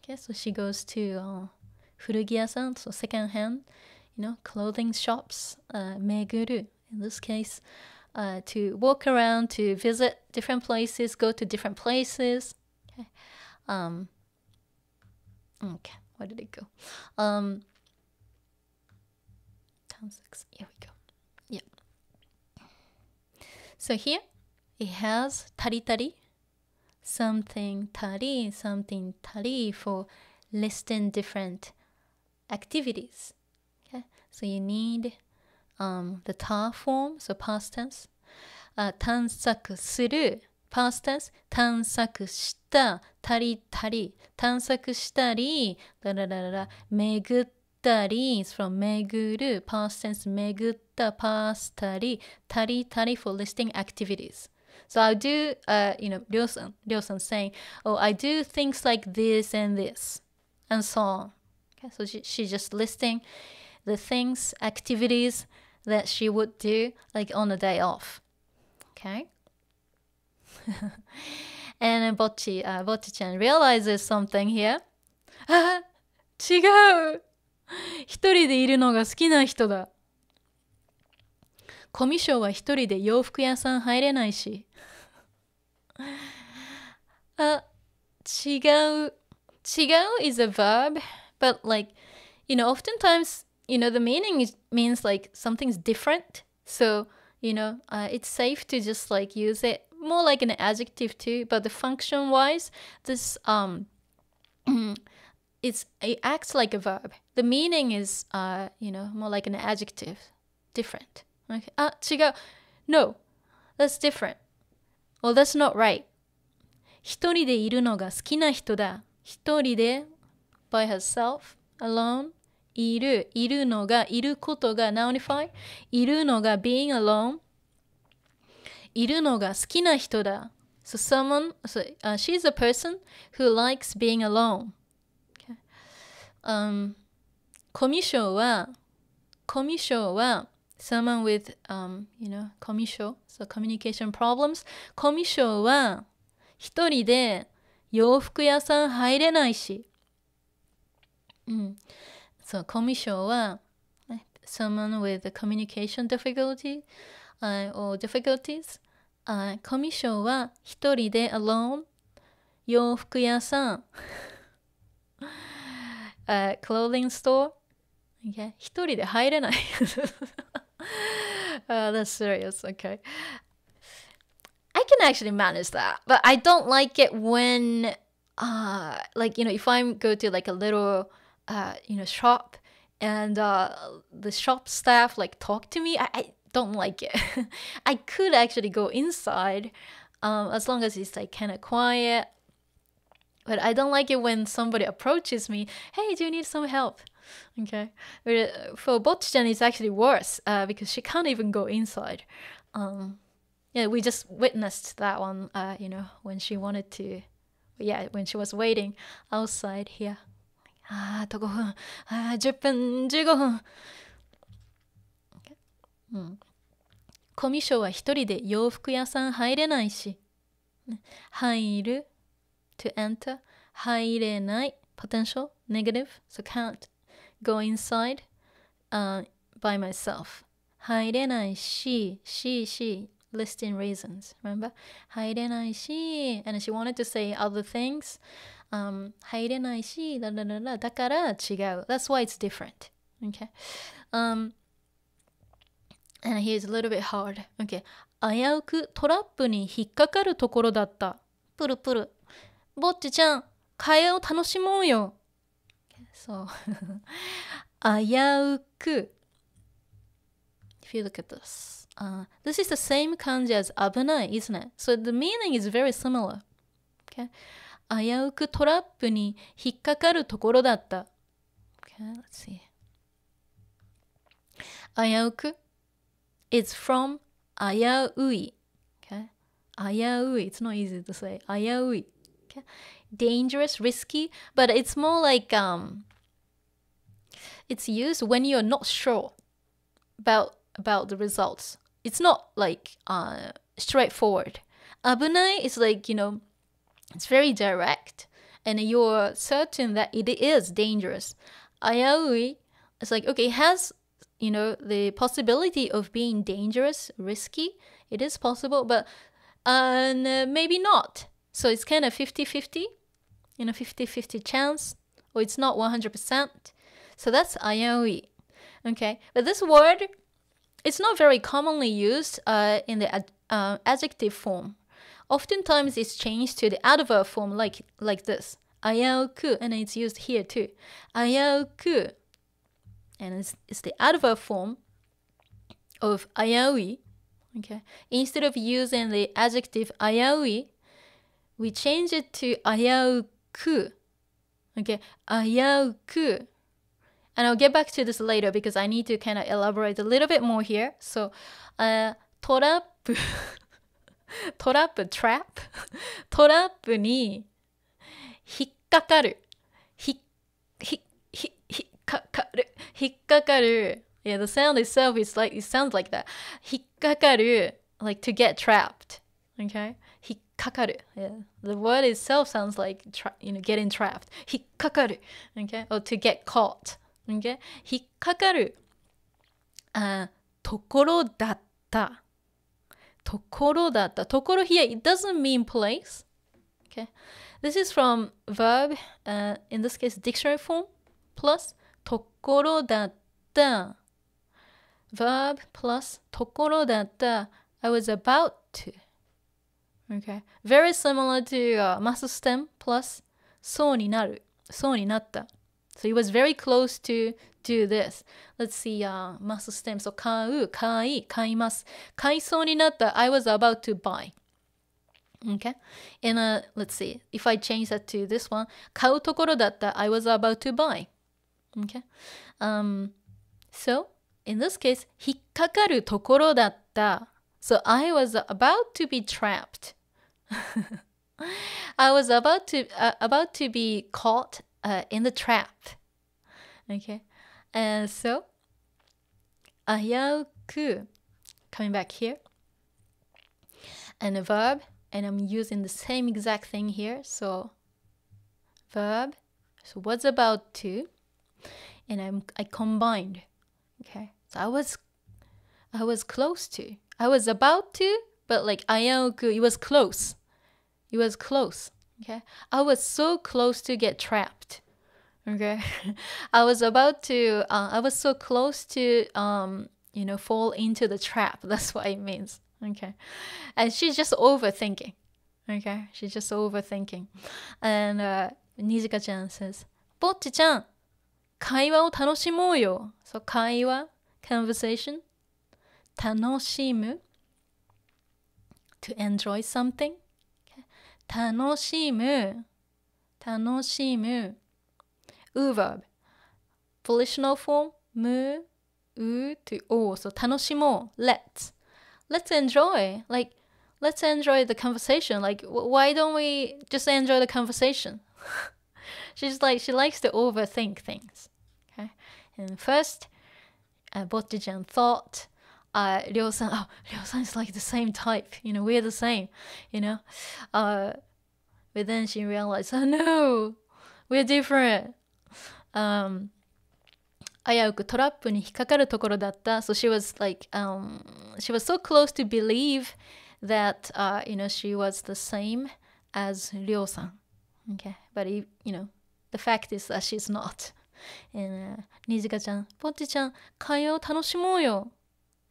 Speaker 1: Okay, so she goes to 古着屋さん, so second hand, clothing shops, 巡る. In this case, to walk around, to visit different places, go to different places. Okay, okay, where did it go? Here we go. Yeah. So here it has tari, something tari for listing different activities. Okay, so you need the ta form, so past tense. 探索する past tense. 探索したたり探索したり巡ったり is from 巡る past tense 巡ったパースたりfor listing activities. So I do, Ryo-san saying, oh, I do things like this and this, and so on. Okay, so she's just listing the things, activities that she would do like on a day off. Okay? And then Bocchi-chan realizes something here. 違う一人でいるのが好きな人だ。コミュ障は一人で洋服屋さん入れないし。違う is a verb, but like, oftentimes the meaning means like something's different. So, it's safe to just like use it more like an adjective too. But the function wise, this it acts like a verb. The meaning is more like an adjective. Different. Okay. 違う. No, that's different. Well, that's not right. 一人でいるのが好きな人だ。一人で by herself, alone. いるのが、いることが nounify. いるのが being alone. いるのが好きな人だ。So she's a person who likes being alone. Okay. コミュ障は someone with, コミュ障 so communication problems. コミュ障は一人で洋服屋さん入れないし。So コミュ障は someone with a communication difficulty or difficulties. コミュ障は一人で alone 洋服屋さんclothing store. Okay. 一人で入れない。That's serious. Okay. I can actually manage that, but I don't like it when, if I go to like a little, shop and the shop staff like talk to me, I don't like it. I could actually go inside as long as it's like kind of quiet. But I don't like it when somebody approaches me. Hey, do you need some help? Okay. But for Bocchi-chan, it's actually worse because she can't even go inside. We just witnessed that one, when she wanted to, when she was waiting outside here. あと5分、10分、15分。コミュ障は一人で洋服屋さん入れないし。入る to enter 入れない potential negative so can't go inside by myself 入れないし she listing reasons remember 入れないし and she wanted to say other things 入れないしだから違う that's why it's different okay and here's a little bit hard okay 危うくトラップに引っかかるところだったプルプルぼっちちゃん会話を楽しもうよ so 危うく if you look at this this is the same kanji as 危ない isn't it? So the meaning is very similar okay 危うくトラップに引っかかるところだった okay let's see 危うく it's from 危うい okay 危うい it's not easy to say 危うい okay dangerous risky but it's more like it's used when you're not sure about the results it's not like straightforward 危ない is like it's very direct and you're certain that it is dangerous 危うい it's like okay it has the possibility of being dangerous, risky. It is possible, but maybe not. So it's kind of 50-50, 50-50 chance, or it's not 100%. So that's ayaoi. Okay, but this word, it's not very commonly used in the adjective form. Oftentimes it's changed to the adverb form like this. Ayaoku, and it's used here too. Ayaoku. And it's the adverb form of ayaui. Okay. Instead of using the adjective ayaui, we change it to ayauku. Okay, ayauku. And I'll get back to this later because I need to kind of elaborate a little bit more here. So, torapu, trap, torapu ni hikkakaru. Hikkakaru. Yeah, the sound itself is like, it sounds like that. Hikkakaru, like to get trapped. Okay? Hikkakaru. Yeah. The word itself sounds like, getting trapped. Hikkakaru. Okay? Or to get caught. Okay? Hikkakaru. Tokoro datta. Tokoro datta. Tokoro here, it doesn't mean place. Okay? This is from verb, in this case, dictionary form, plus tokoro datta た verb plus ところだった I was about to. Okay. Very similar to must stem plus そうになるそうになった So he was very close to do this. Let's see, must stem. So 買う、買い、買います。買いそうになった I was about to buy. Okay. And let's see. If I change that to this one, 買うところだった I was about to buy. Okay. So in this case, 引っかかるところだった So I was about to be trapped. I was about to be caught in the trap. Okay. And so 危うく coming back here. And a verb. And I'm using the same exact thing here. So verb. So was about to. And I combined. Okay. So I was close to. I was about to, but like 危うく it was close. It was close. Okay. I was so close to get trapped. Okay. I was so close to fall into the trap. That's what it means. Okay. And she's just overthinking. Okay. She's just overthinking. And Nijika-chan says, ぼっちちゃん、会話を楽しもうよ. So 会話 conversation 楽しむ to enjoy something. Okay. 楽しむ verb volitional form む to o. So 楽しもう let's enjoy the conversation. Like why don't we just enjoy the conversation? She likes to overthink things. Okay. And first Bocchi-chan thought Ryо-san is like the same type, we're the same, but then she realized, oh no, we're different. 危うくトラップに引っかかるところだった So she was like she was so close to believe that she was the same as Ryo-san. Okay, but the fact is that she's not. And Nijika-chan, ぼっちちゃん、会話を楽しもうよ.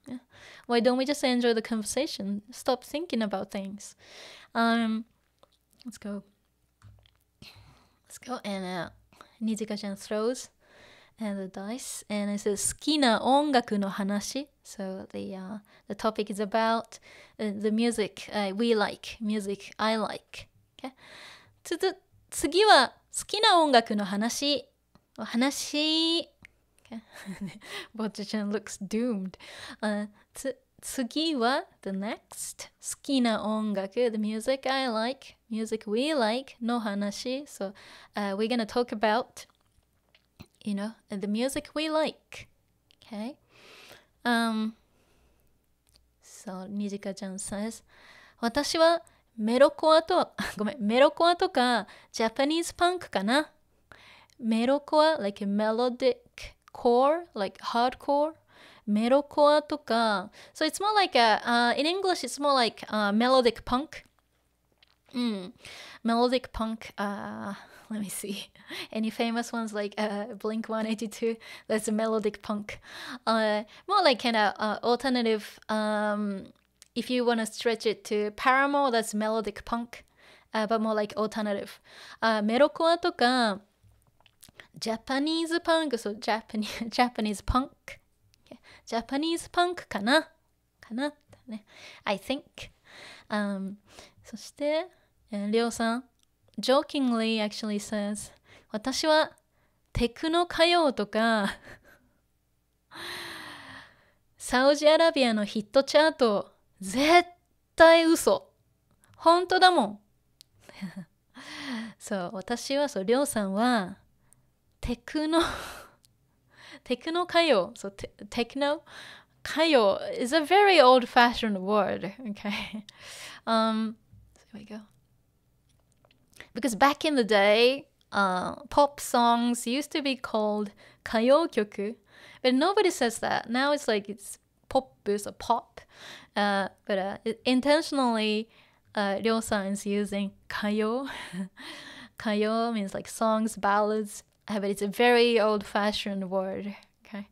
Speaker 1: Yeah. Why don't we just enjoy the conversation? Stop thinking about things. Let's go. And Nijika-chan throws the dice and it says 好きな音楽の話. So the topic is about the music we like, music I like. Okay. 次は好きな音楽の話. Okay. Bocchi-chan looks doomed. 次は the next 好きな音楽 the music I like, music we like の話. So we're gonna talk about the music we like. Okay. So Nijika-chan says 私はメロコアとかジャパニーズパンクかな。メロコア like melodic core, like hardcore. メロコアとか So it's more like in English it's more like melodic punk. Melodic punk. Let me see. Any famous ones like Blink 182? That's a melodic punk. More like kind of alternative. If you want to stretch it to Paramore, that's melodic punk. But more like alternative. メロコアとか Japanese punk. So Japanese punk. Okay. Japanese punk かな ね I think. そしてRyoさんjokingly actually says 私はテクノ歌謡とかサウジアラビアのヒットチャート絶対嘘本当だもんそう私はそうRyoさんはテクノ歌謡そうテクノ歌謡 is a very old-fashioned word. Okay. So here we go. Because back in the day, pop songs used to be called 歌謡曲, but nobody says that. Now it's like it's pop, so pop. But intentionally, Ryo-san is using 歌謡. 歌謡 means like songs, ballads, but it's a very old-fashioned word. Okay.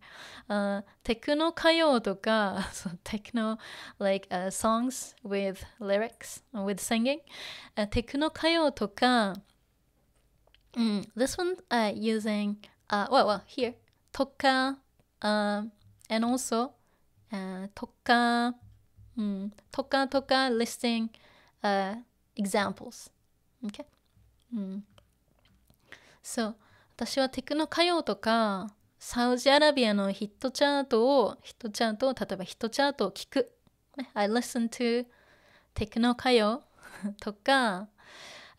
Speaker 1: Techno 歌謡とか so techno like songs with lyrics with singing. Techno 歌謡とか this one using well here とか and also とか とかとか listing examples. Okay. So 私はテクノ歌謡とかサウジアラビアのヒットチャートを例えばヒットチャートを聞く。I listen to テクノ歌謡とか、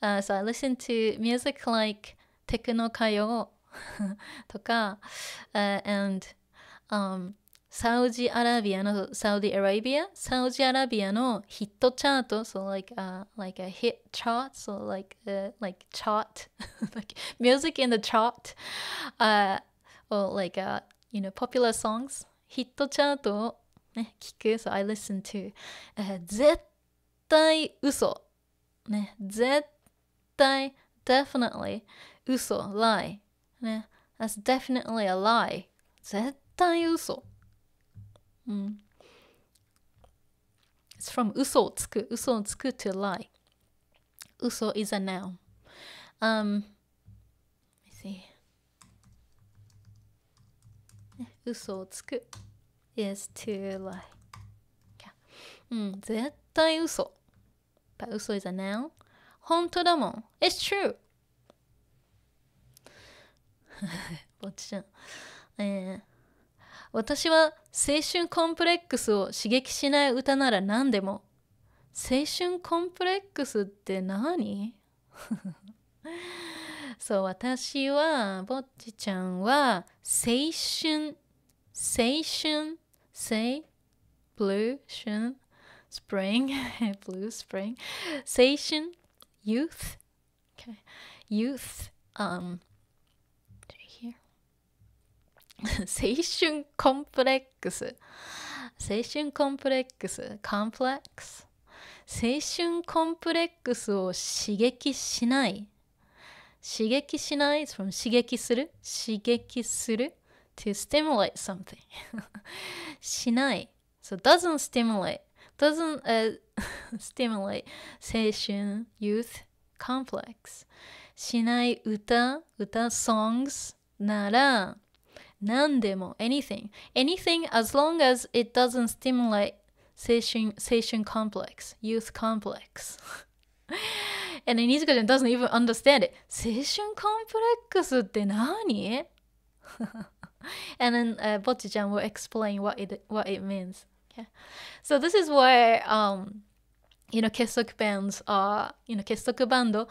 Speaker 1: so I listen to music like テクノ歌謡とか、andサウジアラビアのサウジアラビアのヒットチャート so like a hit chart so like chart like music in the chart or like popular songs ヒットチャートをね聞く so I listen to 絶対嘘ね絶対 definitely 嘘 lie ね that's definitely a lie 絶対嘘It's from 嘘をつく to lie 嘘 is a noun let me see 嘘をつく is to lie 絶対嘘 but 嘘 is a noun 本当だもん It's true ぼっちちゃん私は青春コンプレックスを刺激しない歌なら何でも。青春コンプレックスって何そう、私は、ぼっちちゃんは、say, blue, spring, blue, spring, 青春 youth, okay, youth,青春コンプレックス complex 青春コンプレックスを刺激しないis from 刺激する to stimulate something しない so doesn't stimulate 青春 youth complex しない歌 songs なら何でも anything as long as it doesn't stimulate 青春 complex youth complex and then Nijika doesn't even understand it 青春コンプレックスって何and then Bocchi-chan will explain what it means okay? So this is where結束 bands are 結束バンド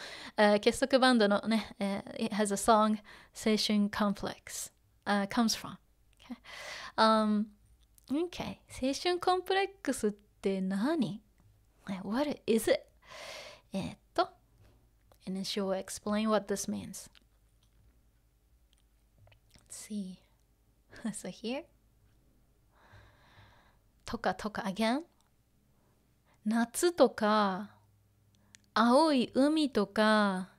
Speaker 1: のねit has a song 青春 complex comes from. Okay. 青春コンプレックスって何 What is it? and then she will explain what this means. Let's see. So here. とか again. 夏とか青い海とか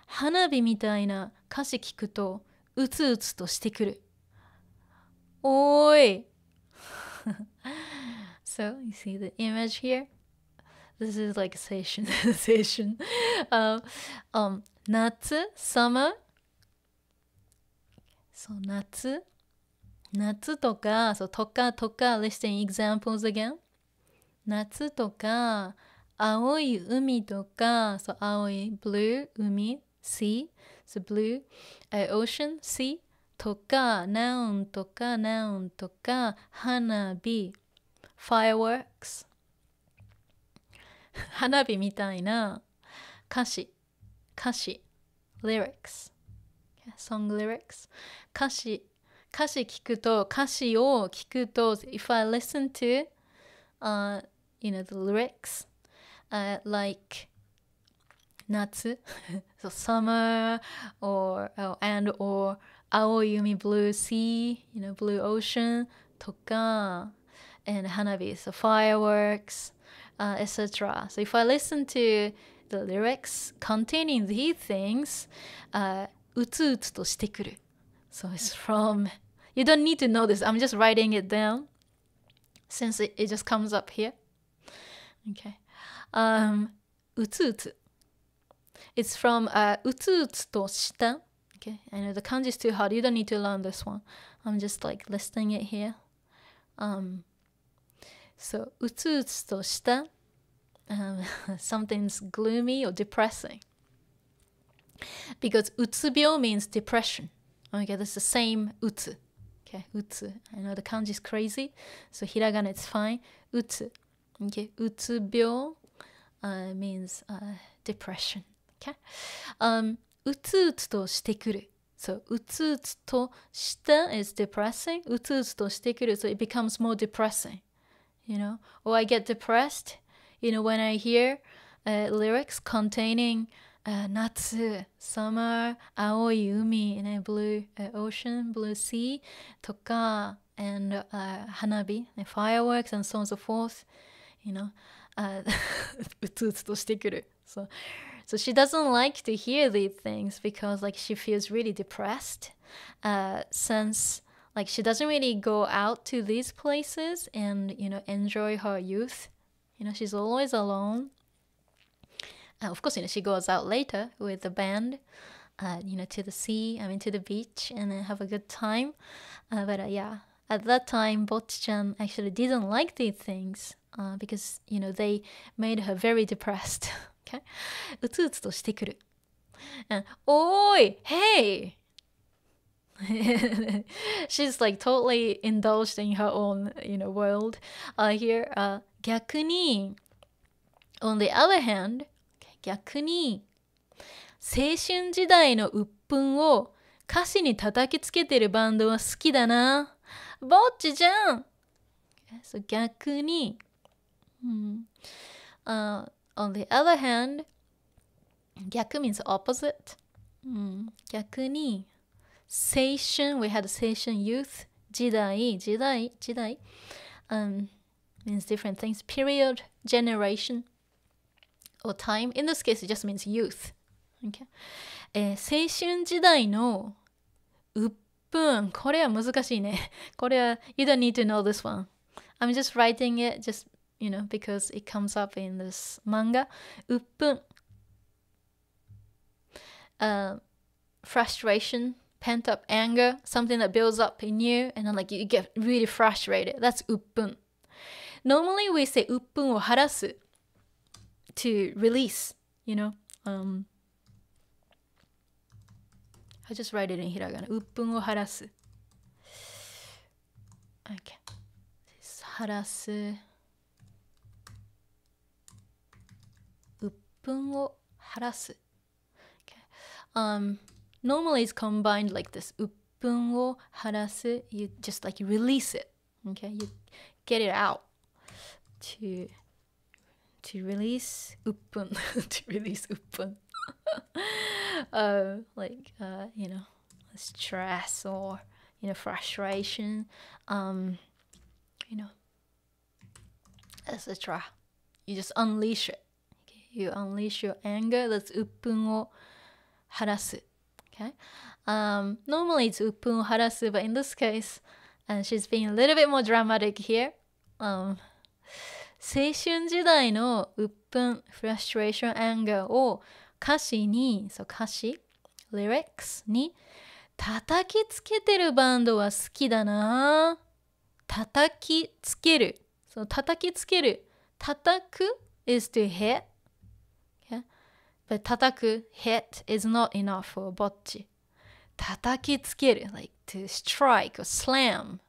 Speaker 1: 花火みたいな歌詞聞くとうつうつとしてくる。おーい。So, you see the image here? This is like 青春。夏 summer. So, 夏とか、so, とか、listing examples again. 夏とか、青い海とか、so, 青い blue 海 sea. So blue, ocean, sea とか、noun とか、花火 fireworks 花火みたいな歌詞 lyrics song lyrics 歌詞を聞くと if I listen to the lyrics like 夏 so summer or 青い海 blue sea blue ocean とか and 花火 so fireworks etc. So if I listen to the lyrics containing these things うつうつとしてくる so it's from You don't need to know this. I'm just writing it down since it just comes up here. Okay. Utsutsu. It's from utsutsu to shita. Okay. I know the kanji is too hard. You don't need to learn this one. I'm just like listing it here. So utsutsu to shita. Something's gloomy or depressing. Because utsubyo means depression. Okay, that's the same utsu. Okay, utsu. I know the kanji is crazy, so hiragana it's fine. Utsu. Okay, utsubyo means depression. Okay, utsutsu to shitekuru. So utsutsu to shita is depressing. Utsutsu to shitekuru, so it becomes more depressing. You know, or I get depressed. You know, when I hear lyrics containing natsu, summer, aoi umi, blue ocean, blue sea, toka, and hanabi, and fireworks, and so on and so forth. You know, utsutsu to shitekuru. So she doesn't like to hear these things because like she feels really depressed, since like she doesn't really go out to these places and enjoy her youth. She's always alone. Of course, she goes out later with the band, to the sea, to the beach, and have a good time. But yeah, at that time, Bocchi-chan actually didn't like these things because, they made her very depressed. Okay? Utsutsu to shitekuru. And, oi! Hey! She's like totally indulged in her own, world. Here, 逆に on the other hand, 逆に青春時代の鬱憤を歌詞に叩きつけてるバンドは好きだな。ぼっちじゃん。So 逆に、on the other hand, 逆 means opposite. 逆に青春 we had 青春 youth 時代 means different things. Period, generation, or time. In this case, it just means youth. Okay. 青春時代の鬱憤。これは難しいね。これは you don't need to know this one. I'm just writing it just, because it comes up in this manga. 鬱憤. Frustration, pent-up anger, something that builds up in you, and then like you get really frustrated. That's 鬱憤. Normally we say 鬱憤を晴らす to release, I'll just write it in hiragana. 鬱憤を晴らす. Okay. 晴らす。鬱憤を晴らす. Okay. Normally it's combined like this. 鬱憤を晴らす. You just like release it. Okay. You get it out. To release 鬱憤 to release 鬱憤stress or frustration, etc. You just unleash it. Okay? You unleash your anger. That's 鬱憤を晴らす. Okay. Normally it's 鬱憤を晴らす, but in this case, and she's being a little bit more dramatic here. 青春時代の鬱憤 frustration, anger を歌詞に、歌詞 lyrics に叩きつけてるバンドは好きだな。叩きつける。叩きつける。叩く is to hit. Okay? But 叩く hit is not enough for Bocchi. 叩きつける like to strike or slam.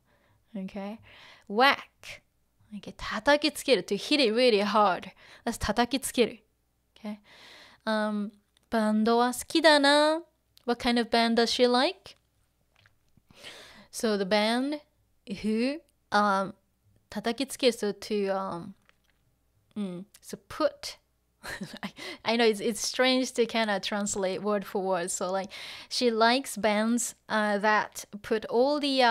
Speaker 1: Okay? Whack. Okay, 叩きつける to hit it really hard. That's 叩きつける. Okay. バンドは好きだな. What kind of band does she like? So the band who 叩きつける so to so put I know it's strange to kind of translate word for word. So like she likes bands that put all the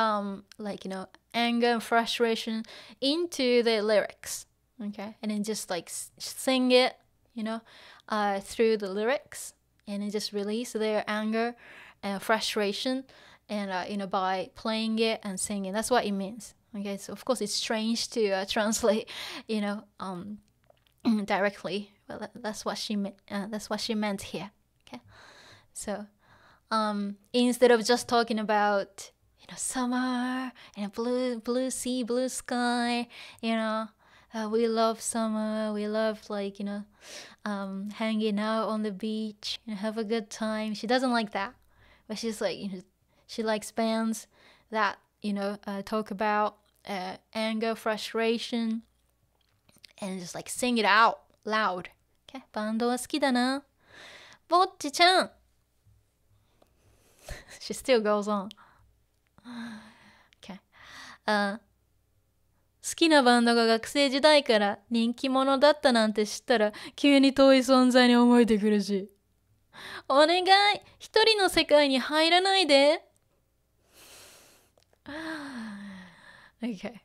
Speaker 1: anger and frustration into the lyrics, okay, and then just like sing it, through the lyrics, and then just release their anger and frustration and by playing it and singing. That's what it means. Okay, so of course it's strange to translate, directly, but that's what she meant here. Okay, so instead of just talking about summer and blue sea, blue sky, we love summer, we love hanging out on the beach, have a good time. She doesn't like that, but she's like, she likes bands that talk about anger, frustration, and just like sing it out loud. Okay, バンドは好きだな。ぼっちちゃん。She still goes on. Okay. 好きなバンドが学生時代から人気者だったなんて知ったら急に遠い存在に思えてくるし。お願い、一人の世界に入らないで。Okay.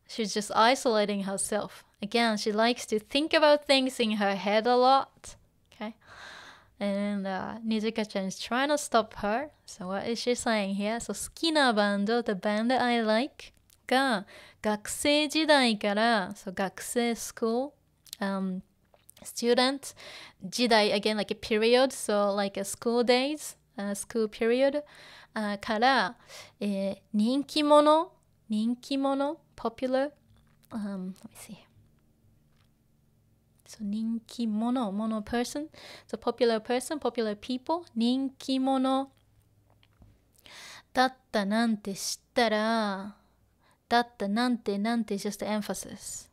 Speaker 1: She's just isolating herself. Again, she likes to think about things in her head a lot. Okay. And Nijika-chan is trying to stop her. So what is she saying here? So 好きなバンド, the band that I like, が学生時代から、so 学生 school, student, 時代 again like a period, so like a school days, school period, から、人気者 popular, let me see. So 人気者 mono person, so popular person, popular people, 人気者だったなんて知ったら、だったなんて is just the emphasis.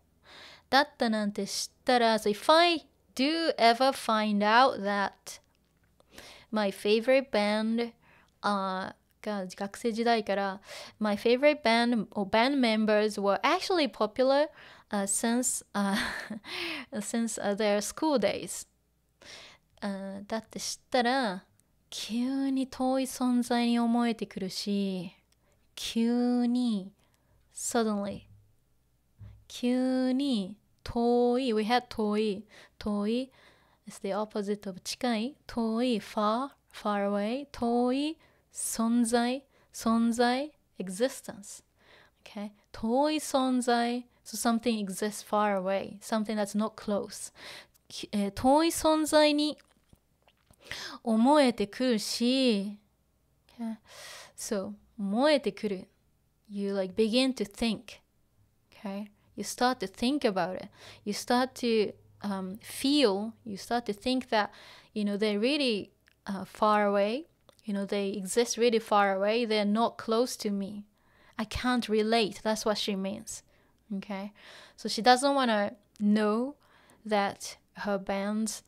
Speaker 1: だったなんて知ったら、so if I do ever find out that my favorite band が学生時代から my favorite band or band members were actually popular since their school days. だって知ったら急に遠い存在に思えてくるし、急に suddenly 急に遠い we had 遠い is the opposite of 近い遠い far away 遠い存在 existence. Okay, 遠い存在 so something exists far away, something that's not close. 遠い存在に思えてくるし、okay. So 思えてくる you like begin to think, okay, you start to think about it, you start to feel, you start to think that they're really far away, they exist really far away, they're not close to me, I can't relate. That's what she means. Okay, so she doesn't want to know that her bands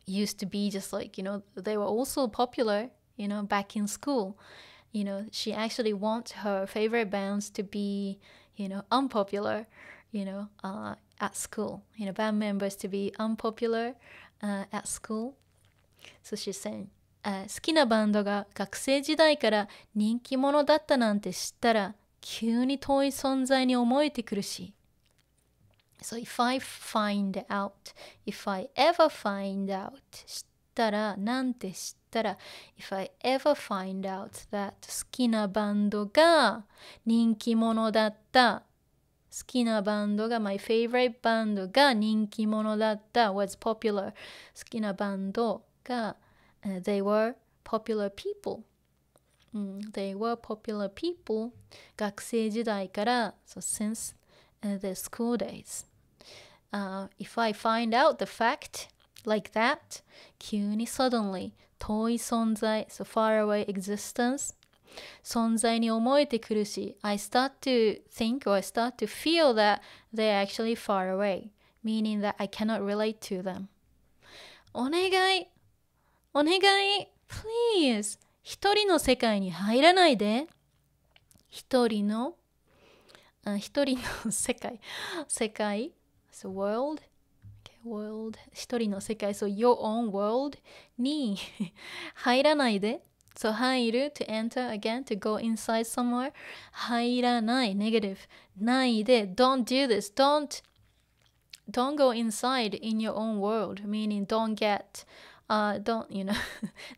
Speaker 1: used to be just like they were also popular back in school. She actually wants her favorite bands to be unpopular at school, band members to be unpopular at school. So she's saying 好きなバンドが学生時代から人気者だったなんて知ったら急に遠い存在に思えてくるし。So if I ever find out 知ったらなんて知ったら if I ever find out that 好きなバンドが人気者だった好きなバンドが my favorite バンドが人気者だった was popular 好きなバンドがthey were popular people. They were popular people 学生時代から so since the school days. If I find out the fact like that 急に suddenly 遠い存在 so far away existence 存在に思えてくるし I start to think or I start to feel that they're actually far away, meaning that I cannot relate to them. お願いplease 一人の世界に入らないで一人の世界 so world, okay, world 一人の世界 so your own world に入らないで so 入る to enter again to go inside somewhere 入らない negative ないで don't do this don't go inside in your own world, meaning don't get don't,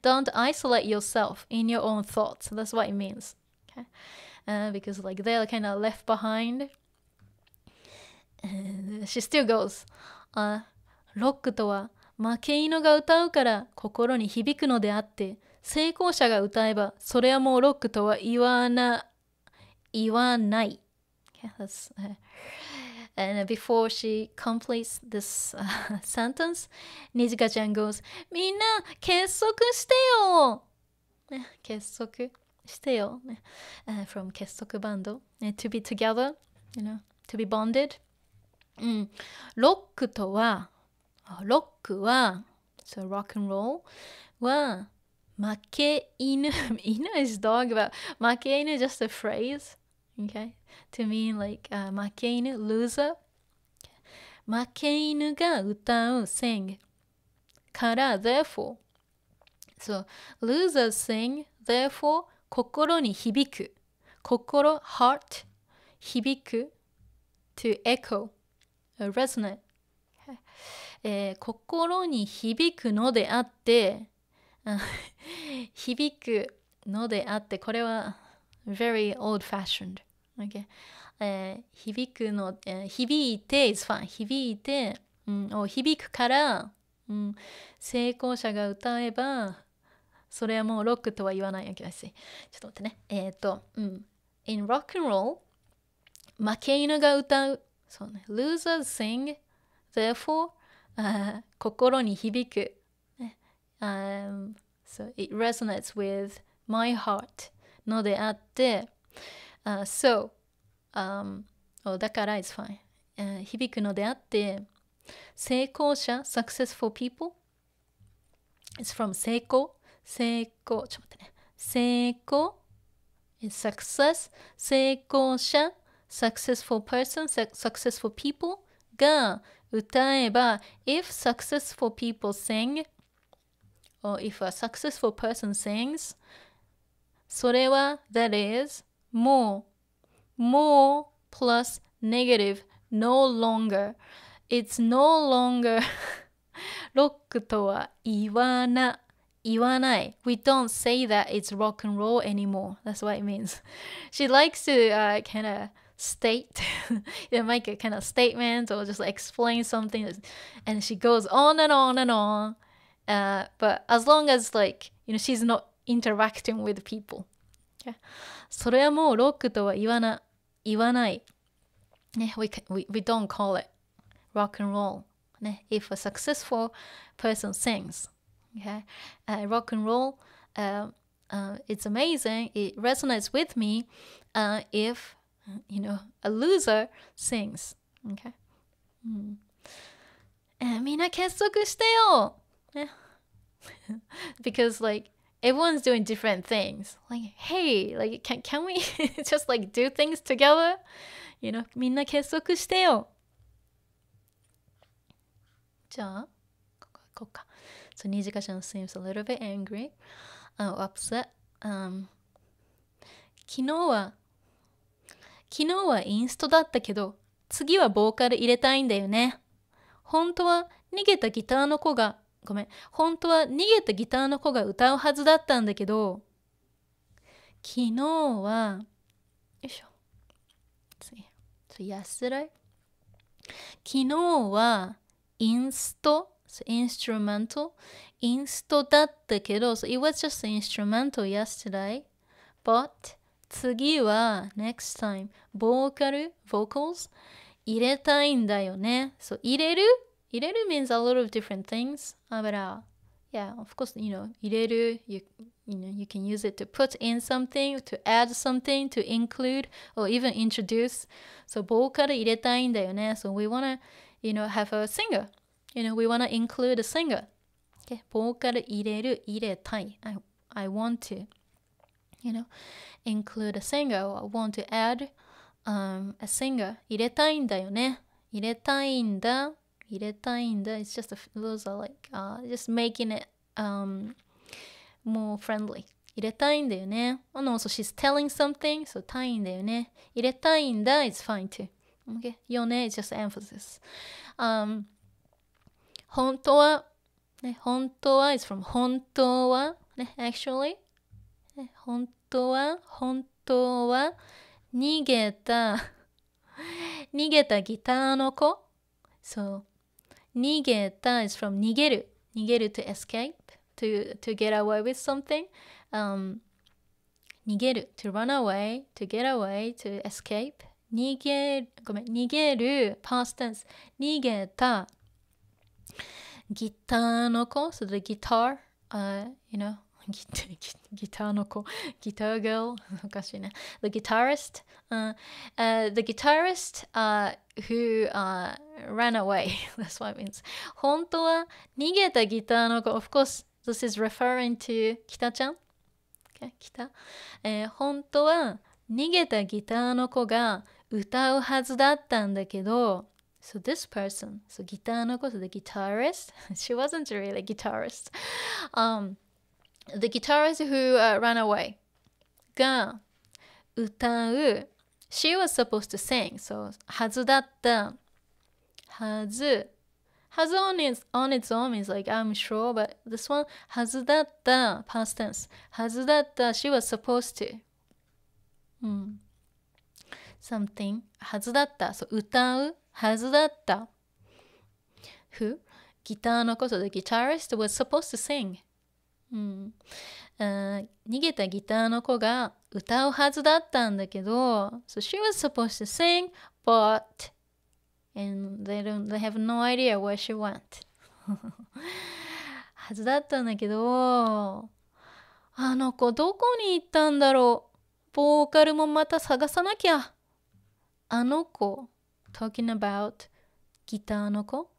Speaker 1: don't isolate yourself in your own thoughts. That's what it means. Okay? Because like they're kind of left behind. She still goes, ロックとは負け犬が歌うから心に響くのであって、成功者が歌えばそれはもうロックとは言わない。Okay, that's, and before she completes this sentence, Nijika-chan goes, みんな結束してよ、結束してよ、from 結束バンド、to be together, to be bonded. ロックとは、ロックは、so rock and roll は、負け犬、犬 is dog, but 負け犬 just a phrase, okay, to mean like 負け犬 loser. 負け犬が歌う sing から therefore, so losers sing, therefore 心に響く、心 heart 響く to echo, resonate,心に響くのであって響くのであって、これは very old fashioned, okay? 響くの、響いて is fine, 響いて、響くから、成功者が歌えばそれはもうロックとは言わない。ちょっと待ってね。in rock and roll 負け犬が歌う、そうね、losers sing, therefore、心に響く、so it resonates with my heart のであって、so、だから it's fine、響くのであって、成功者 successful people it's from 成功、ちょっと待ってね、成功 is success、成功者 successful person, successful people が歌えば、if successful people sing or if a successful person sings, それは that is more plus negative, no longer, it's no longer ロックとは言わない。 We don't say that it's rock and roll anymore. That's what it means. She likes to kind of state make a kind of statement or just explain something, and she goes on and on and on, but as long as like she's not interacting with people, okay? それはもうロックとは言わない、ね、we don't call it rock and roll, ね、if a successful person sings, okay? Rock and roll, it's amazing, it resonates with me, if a loser sings, okay? みんな結束してよ、ね、because like everyone's doing different things, like hey, like can we just like do things together, みんな結束してよ。じゃあこうか。So Nijika-chan seems a little bit angry, upset. 昨日はインストだったけど、次はボーカル入れたいんだよね。本当は逃げたギターの子が歌うはずだったんだけど、昨日は、よいしょ。So yesterday? 昨日はインスト、instrumental、インストだったけど、so it was just instrumental yesterday, but次は next time ボーカル vocals 入れたいんだよね。So 入れる means a lot of different things, but yeah, of course, 入れる you can use it to put in something, to add something, to include or even introduce. So ボーカル入れたいんだよね。So we want to have a singer, we want to include a singer, okay? ボーカル入れたい I want to include a singer, or I want to add a singer. 入れたいんだよね。入れたいんだ。It's just those are like just making it more friendly. 入れたいんだよね。And also she's telling something, so たいんだよね。入れたいんだ it's fine too. Okay? よね it's just emphasis. 本当はね、本当は is from 本当は、ね、actually、ね、本当は逃げたギターの子。そう。逃げた is from 逃げる to escape, to get away with something. 逃げる to run away, to get away, to escape. 逃げる past tense. 逃げたギターの子。So the guitar, you know, ギターの子、ギター girl おかしいね。The guitarist, the guitarist who ran away. That's what it means. 本当は逃げたギターの子。Of course, this is referring to 北ちゃん。Okay, 北。本当は逃げたギターの子が歌うはずだったんだけど、So this person, so ギターの子、so the guitarist, she wasn't really a guitarist. The guitarist who ran away が歌う She was supposed to sing, so はずだったはず on its own means like I'm sure, but this one はずだった past tense はずだった She was supposed to something はずだった、so 歌うはずだった Who? ギターの子、so the guitarist was supposed to sing逃げたギターの子が歌うはずだったんだけど So she was supposed to sing, but and they have no idea where she went はずだったんだけどあの子どこに行ったんだろうボーカルもまた探さなきゃあの子 talking about ギターの子、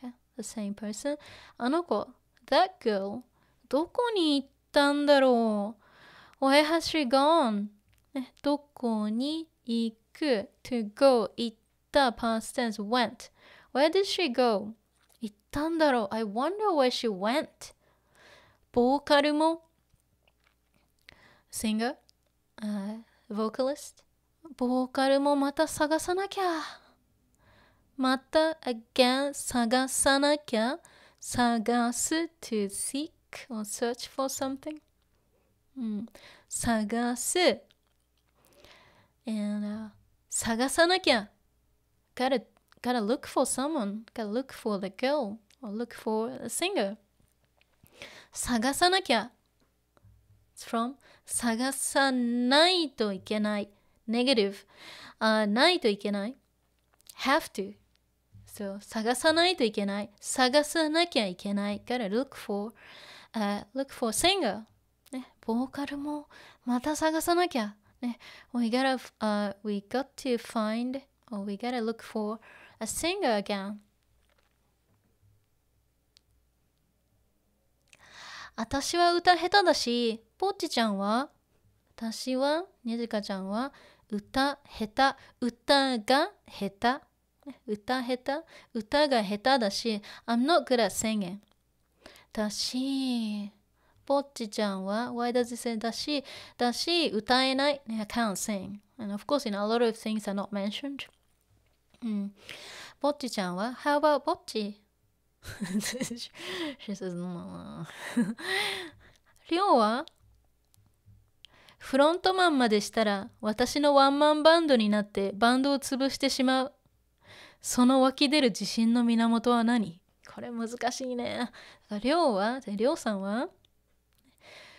Speaker 1: okay? The same person あの子 that girlどこに行ったんだろう Where has she gone? どこに行く to go 行った past tense went Where did she go? 行ったんだろう I wonder where she went ボーカルも singer、vocalist ボーカルもまた探さなきゃまた again 探さなきゃ探す to seek or search for something 探す and 探さなきゃ gotta look for someone gotta look for the girl or look for a singer 探さなきゃ it's from 探さないといけない negative、ないといけない have to so 探さないといけない探さなきゃいけない gotta look for singer ね、ボーカルもまた探さなきゃ、ね、we got to find or we gotta look for a singer again 私は歌下手だしポッチちゃんは私はねじかちゃんは歌下手歌が下手歌が下手だし I'm not good at singing だしポッチちゃんは Why does it say だし歌えない I can't sing and of course a lot of things are not mentioned ポッチちゃんは How about ポッチShe says no りょうはフロントマンまでしたら私のワンマンバンドになってバンドを潰してしまうその湧き出る自信の源は何これ難しいね。りょうさんは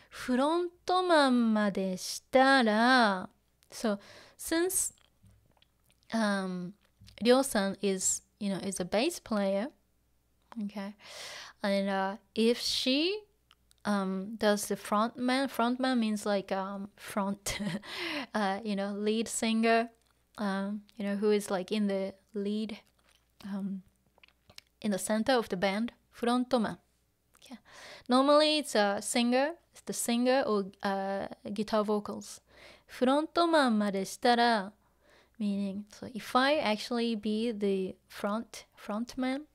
Speaker 1: フロントマンまでしたら So since りょうさん is a bass player okay and if she does the frontman means like front lead singer who is like in the lead in the center of the band frontman okay. Normally it's a singer it's the singer or guitar vocals フロントマンまでしたら meaning so if I actually be the frontman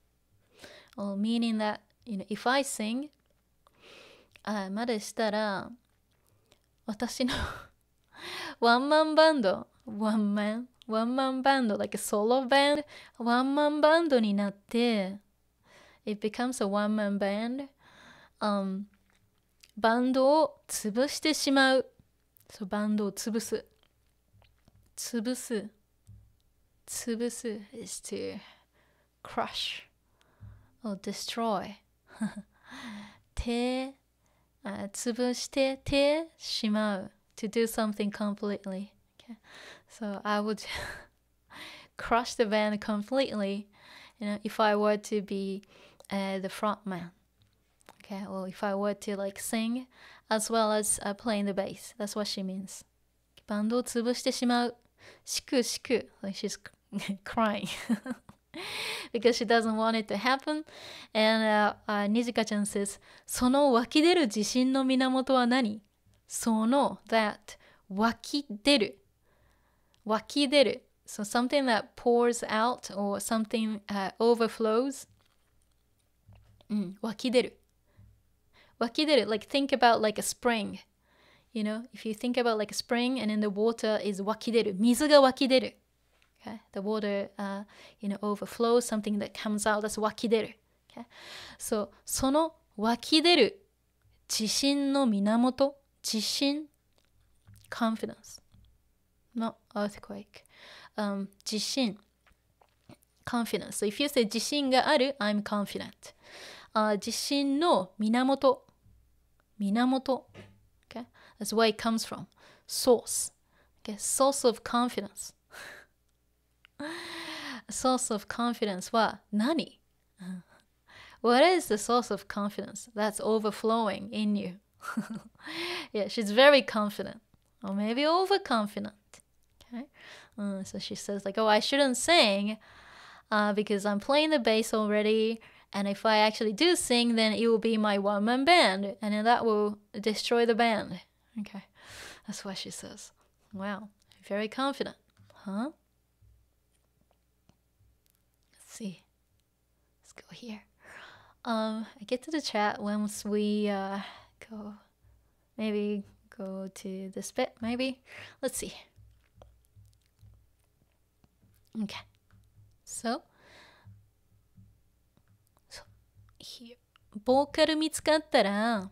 Speaker 1: or meaning that if I sing までしたら私のワンマンバンド like a solo band ワンマンバンドになって it becomes a one-man band. バンドを潰してしまう。そう、バンドを潰す。潰す。潰す is to crush or destroy. 潰しててしまう to do something completely. Okay? So I would crush the band completely, if I were to be the front man. Okay, well, if I were to like sing as well as playing the bass, that's what she means. バンドを潰してしまう。しくしく like she's crying because she doesn't want it to happen. And Nijika-chan says, その湧き出る自信の源は何？その that 湧き出る。湧き出る。So something that pours out or something overflows. 湧き出る。湧き出る like think about like a spring. If you think about like a spring and then the water is 湧き出る。水が湧き出る。Okay? The water, overflows, something that comes out, that's 湧き出る。Okay? So, その湧き出る自信の源、自信 confidence, not earthquake. 自信 confidence. So if you say 自信がある I'm confident. 自信の源 okay? That's where it comes from. Source. Okay? Source of confidence. Source of confidence は何? What is the source of confidence that's overflowing in you? Yeah, she's very confident. Or maybe overconfident. Okay? So she says like, oh, I shouldn't sing because I'm playing the bass already. And if I actually do sing, then it will be my one-man band. And then that will destroy the band. Okay. That's what she says. Wow. Very confident. Huh? Let's see. Let's go here. I get to the chat once we go. Maybe go to this bit, maybe. Let's see. Okay. So here. ボーカル見つかったら、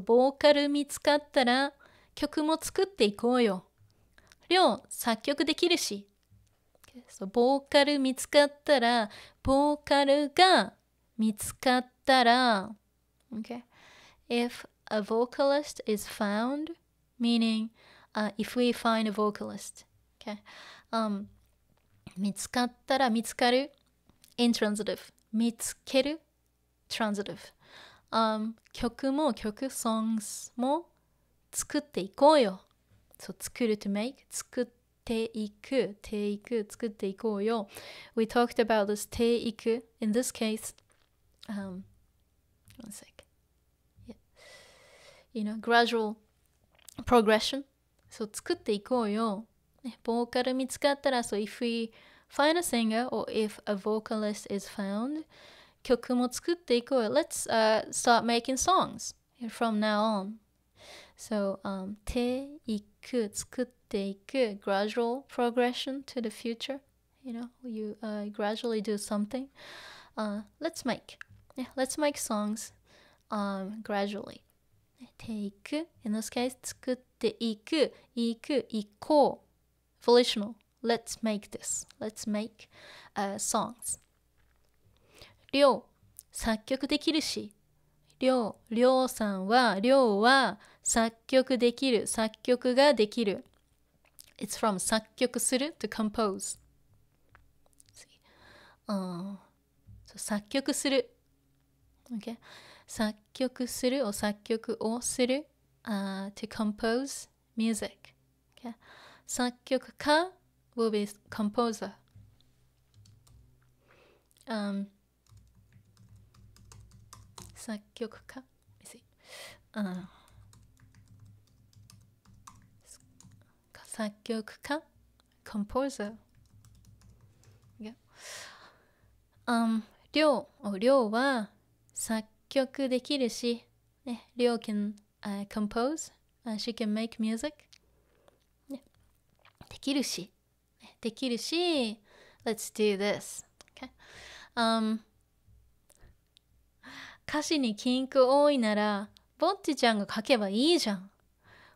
Speaker 1: ボーカル見つかったら曲も作っていこうよ。りょう作曲できるし。ボーカル見つかったら、ボーカルが見つかったら、okay? If a vocalist is found, meaning if we find a vocalist, okay? 見つかったら見つかる intransitive 見つける transitive、曲 songs も作っていこうよ。そう、作る to make 作っていく作っていこうよ。We talked about this ていく in this case. One sec. Yeah. Gradual progression. そう、作っていこうよ。ボーカル見つかったら、so if we find a singer or if a vocalist is found, 曲も作っていこうよ。Let's start making songs from now on. So, ていく、作っていく gradual progression to the future. You gradually do something. Let's make songs gradually. ていく in this case 作っていく、いこう volitional. Let's make this. Let's make songs. りょう作曲できるし、りょうさんは作曲できる、作曲ができる。It's from 作曲する to compose. 作曲する。Okay? 作曲する or 作曲をする、to compose music. Okay? 作曲家 will be composer. 作曲家 作曲家 composer. Yeah. りょうは作曲できるし、りょう can compose, she can make music. できるし、let's do this. Okay? 歌詞に禁句多いなら、ぼっちちゃんが書けばいいじゃん。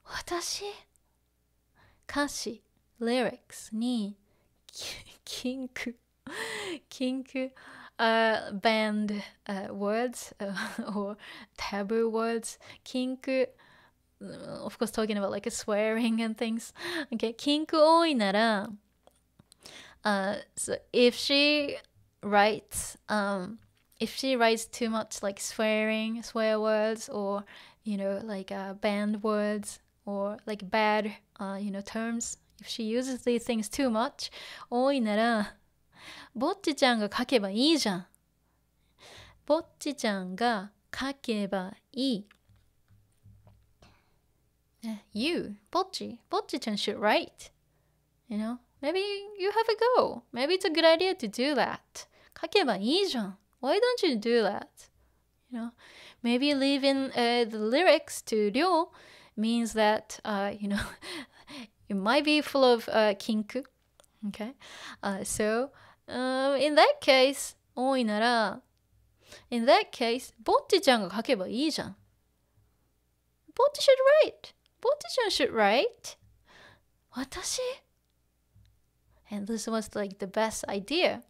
Speaker 1: 私歌詞 lyrics に禁句banned words or taboo words 禁句 of course talking about like swearing and things. Okay, 禁句多いならso if she writes too much like swear words or like banned words or like bad terms, if she uses these things too much 多いならぼっちちゃんが書けばいいじゃん。ぼっちちゃんが書けばいい。You, ぼっちちゃん should write. Maybe you have a go. Maybe it's a good idea to do that. 書けばいいじゃん。Why don't you do that? Maybe leaving the lyrics to Ryo means that, it might be full of kinku. Okay? So, in that case, 多いなら、in that case, ぼっちちゃんが書けばいいじゃん。ぼっち should write. ぼっちちゃん should write. 私 And this was like the best idea.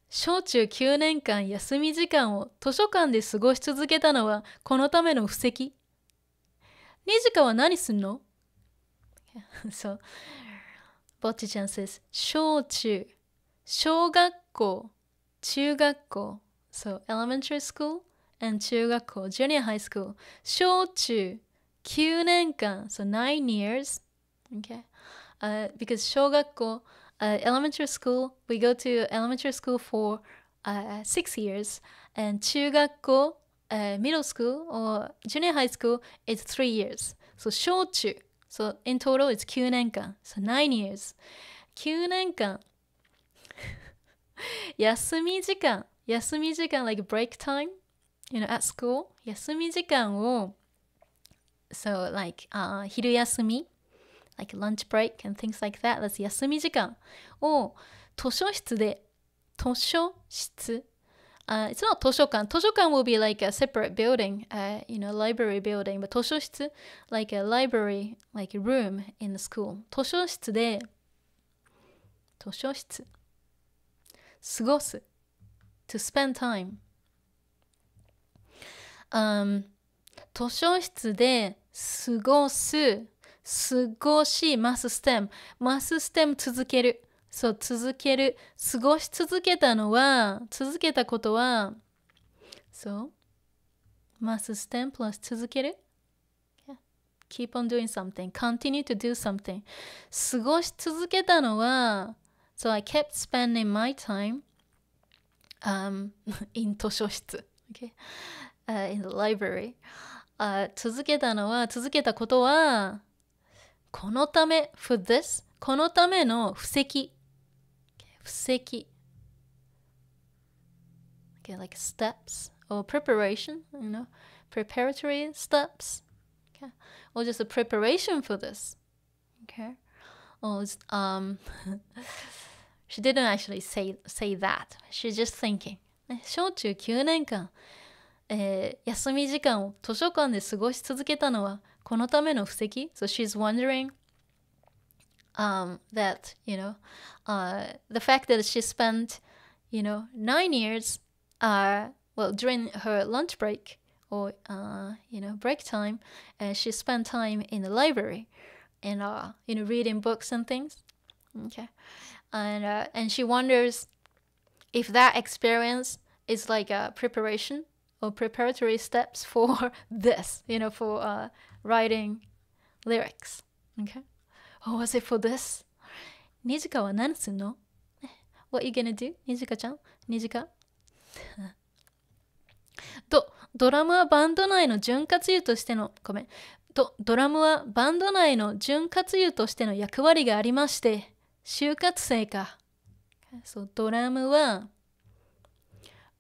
Speaker 1: 小中9年間休み時間を図書館で過ごし続けたのはこのための布石。ニジカは何すんの？So, ぼっちちゃん says 小中、小学校、中学校。So, elementary school and 中学校、junior high school. 小中、9年間。So, 9 years. Okay. Because 小学校elementary school, we go to elementary school for 6 years, and 中学校 middle school or junior high school is 3 years. So 小中 so in total it's 9年間 so 9 years 9年間休み時間 like break time at school 休み時間を so like 昼休みlike lunch break and things like that. That's 休み時間を図書室で図書室 it's not 図書館 図書館 will be like a separate building library building but 図書室 like a library like a room in the school 図書室で図書室過ごす to spend time 図書室で過ごす過ごしマスステム続けるそう続ける過ごし続けたことはそうマスステム plus 続ける、yeah. keep on doing something continue to do something 過ごし続けたのは so I kept spending my time in 図書室、okay? in the library、続けたことはこのため for this このための布石 okay, like steps or preparation preparatory steps okay or just a preparation for this okay or she didn't actually say that she's just thinking 小中9年間、休み時間を図書館で過ごし続けたのはこのための布石 so she's wondering that the fact that she spent 9 years well during her lunch break or break time she spent time in the library and reading books and things okay and she wonders if that experience is like a preparation or preparatory steps for this for writing lyrics. Okay. Oh, was it for this? Nijika は何すんの What you gonna do? Nijika ちゃん Nijika? ドラムはバンド内の潤滑油としてのドラムはバンド内の潤滑油としての役割がありまして就活生か、そうドラムは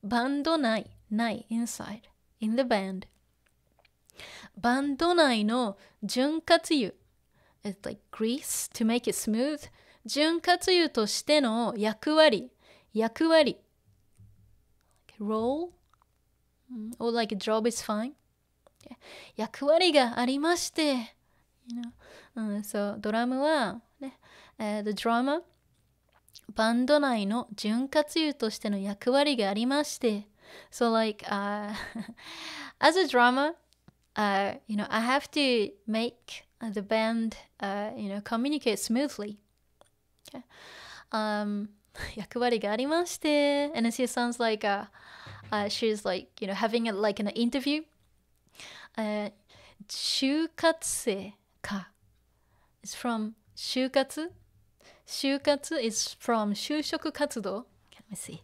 Speaker 1: バンド内inside in the bandバンド内の潤滑油 it's like grease to make it smooth 潤滑油としての役割 role or like a job is fine 役割がありまして、そうドラムは、ねthe drummer バンド内の潤滑油としての役割がありまして、so like as a drummer I have to make the band communicate smoothly. Okay. 役割がありまして and she sounds like she's like having like an interview. 就活生か is from 就活 就活 is from 就職活動 Let me see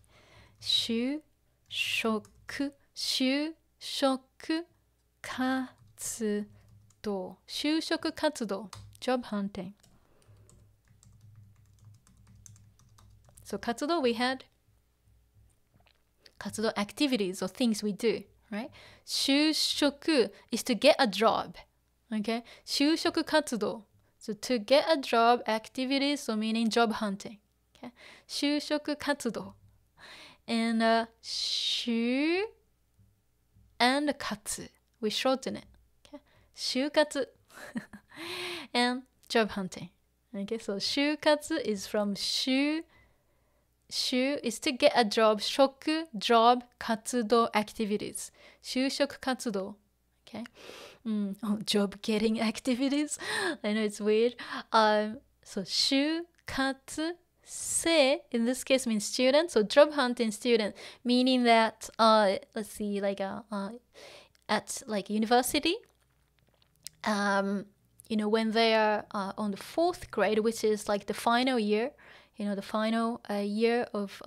Speaker 1: 就職活動就職活動 job hunting. So 活動 we had 活動 activities or things we do, right? 就職 is to get a job, okay? 就職活動 so to get a job activities so meaning job hunting, okay? 就職活動 and 就 and 活 we shorten it, okay? 就活and job hunting, okay? So 就活 is from 就 is to get a job 職 job 活動 activities 就職活動 okay job getting activities I know it's weird so 就活生 in this case means student so job hunting student meaning that let's see like at like university when they are on the 4th grade which is like the final year the final year of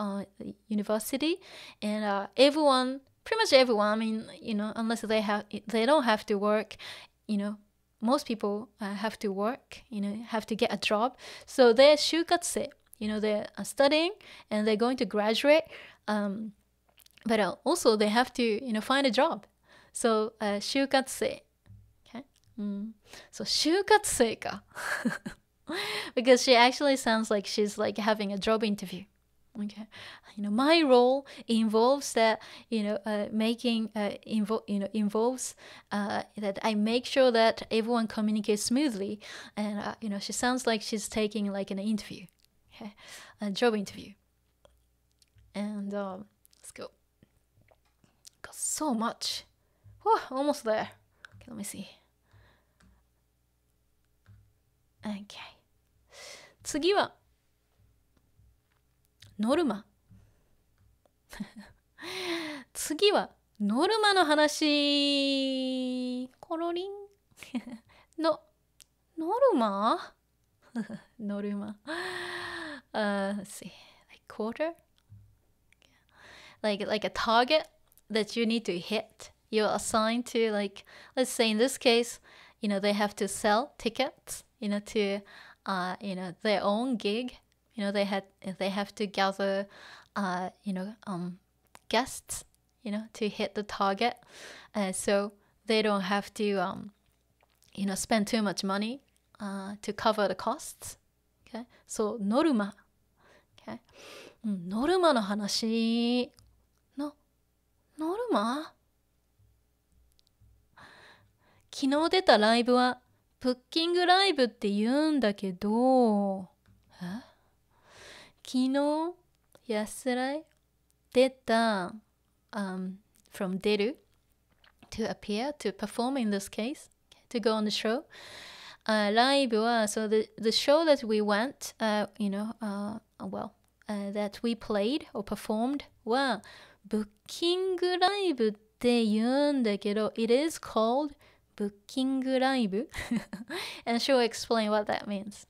Speaker 1: university and everyone pretty much everyone I mean unless they don't have to work most people have to work have to get a job so they're 就活生they're studying and they're going to graduate but also they have to find a job so 就活生 okay so 就活生かbecause she actually sounds like she's like having a job interview. Okay, my role involves that involves that I make sure that everyone communicates smoothly, and she sounds like she's taking like an interview, okay, a job interview. And let's go. Got so much. Whew, almost there. Okay, let me see. Okay. 次はノルマ次はノルマの話コロリンノルマノルマlet's see like quota like a target that you need to hit you're assigned to like let's say in this case they have to sell tickets to their own gig they have to gather guests to hit the target so they don't have to spend too much money to cover the costs okay so ノルマ okay ノルマの話ノルマ昨日出たライブはブッキングライブって言うんだけど昨日 yesterday 出たfrom 出る to appear to perform in this case to go on the showライブは so the show that we went that we played or performed はブッキングライブって言うんだけど it is called ブッキングライブ and she'll explain what that means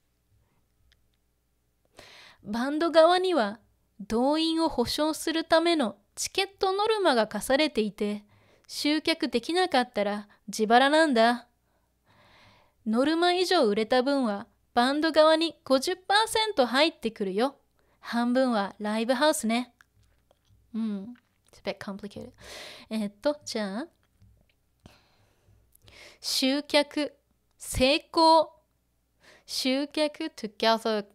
Speaker 1: バンド側には動員を保証するためのチケットノルマが課されていて集客できなかったら自腹なんだノルマ以上売れた分はバンド側に 50% 入ってくるよ半分はライブハウスねIt's a bit complicated じゃあ集客成功集客 to gather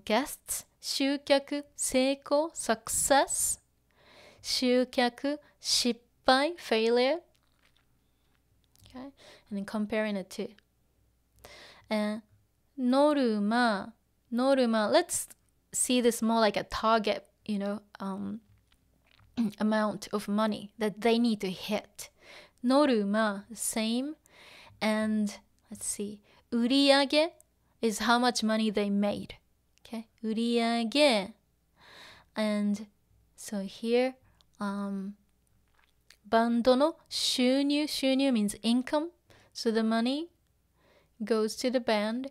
Speaker 1: guests. 集客成功 success. 集客失敗 failure. Okay, and then comparing the two. And ノルマ let's see this more like a target, amount of money that they need to hit. ノルマ same. And let's see, 売上 is how much money they made. Okay, 売上 and so here バンドの収入 means income, so the money goes to the band.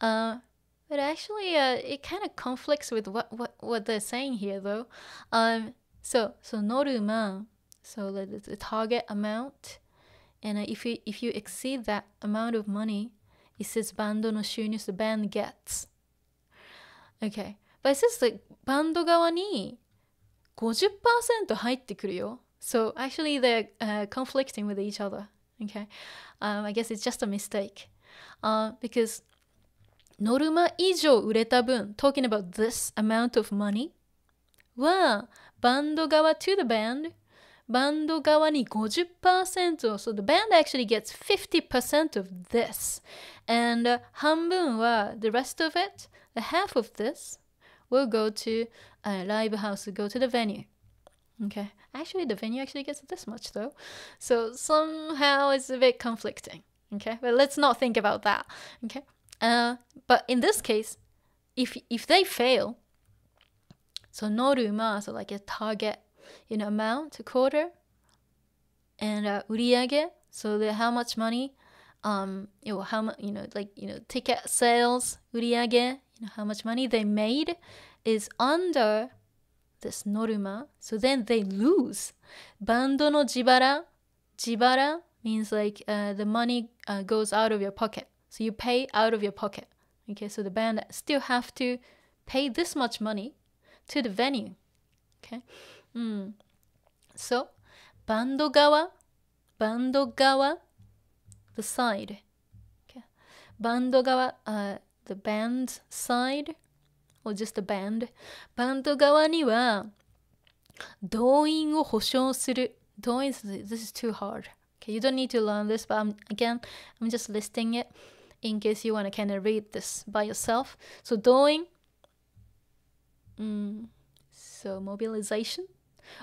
Speaker 1: But actually it kind of conflicts with what they're saying here though. So ノルマ so the target amount, and if you exceed that amount of money, it says バンドの収入 the band gets. Okay, but it says like バンド側に 50% 入ってくるよ. So actually they're conflicting with each other. Okay, I guess it's just a mistake. Because ノルマ以上売れた分 talking about this amount of money はバンド側 to the band バンド側に 50% so the band actually gets 50% of this, and 半分は the rest of it, the half of this will go to a live house, go to the venue. Okay, actually the venue actually gets this much though, so somehow it's a bit conflicting. Okay, but let's not think about that. Okay, but in this case, if they fail, so ノルマ so like a target amount, a quarter, and 売上 so how much money, how much ticket sales 売上 how much money they made is under this ノルマ, so then they lose. バンドの自腹 means like the money goes out of your pocket, so you pay out of your pocket. Okay, so the band still have to pay this much money to the venue. Okay, so バンド側 the side. Okay, バンド側 the band's side or just the band. バンド側には動員を保証する。動員 this is too hard. Okay, you don't need to learn this, but I'm just listing it in case you want to kind of read this by yourself. So 動員 so mobilization,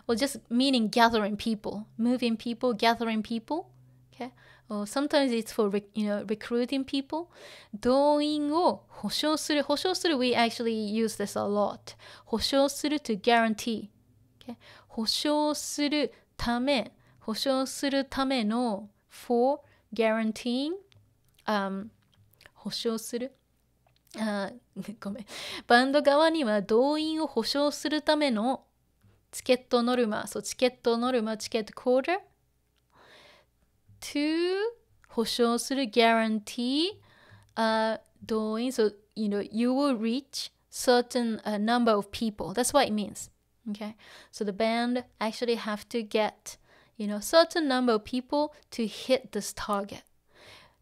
Speaker 1: or just meaning gathering people, moving people, gathering people. Okay, or sometimes it's for recruiting people. 動員を保証する we actually use this a lot. 保証する to guarantee. Okay, 保証するための for guaranteeing. 保証するごめん。バンド側には動員を保証するためのチケットノルマ、チケットノルマ、チケットコーダ to 保証する guarantee 動員 so you will reach certain number of people. That's what it means. Okay, so the band actually have to get certain number of people to hit this target.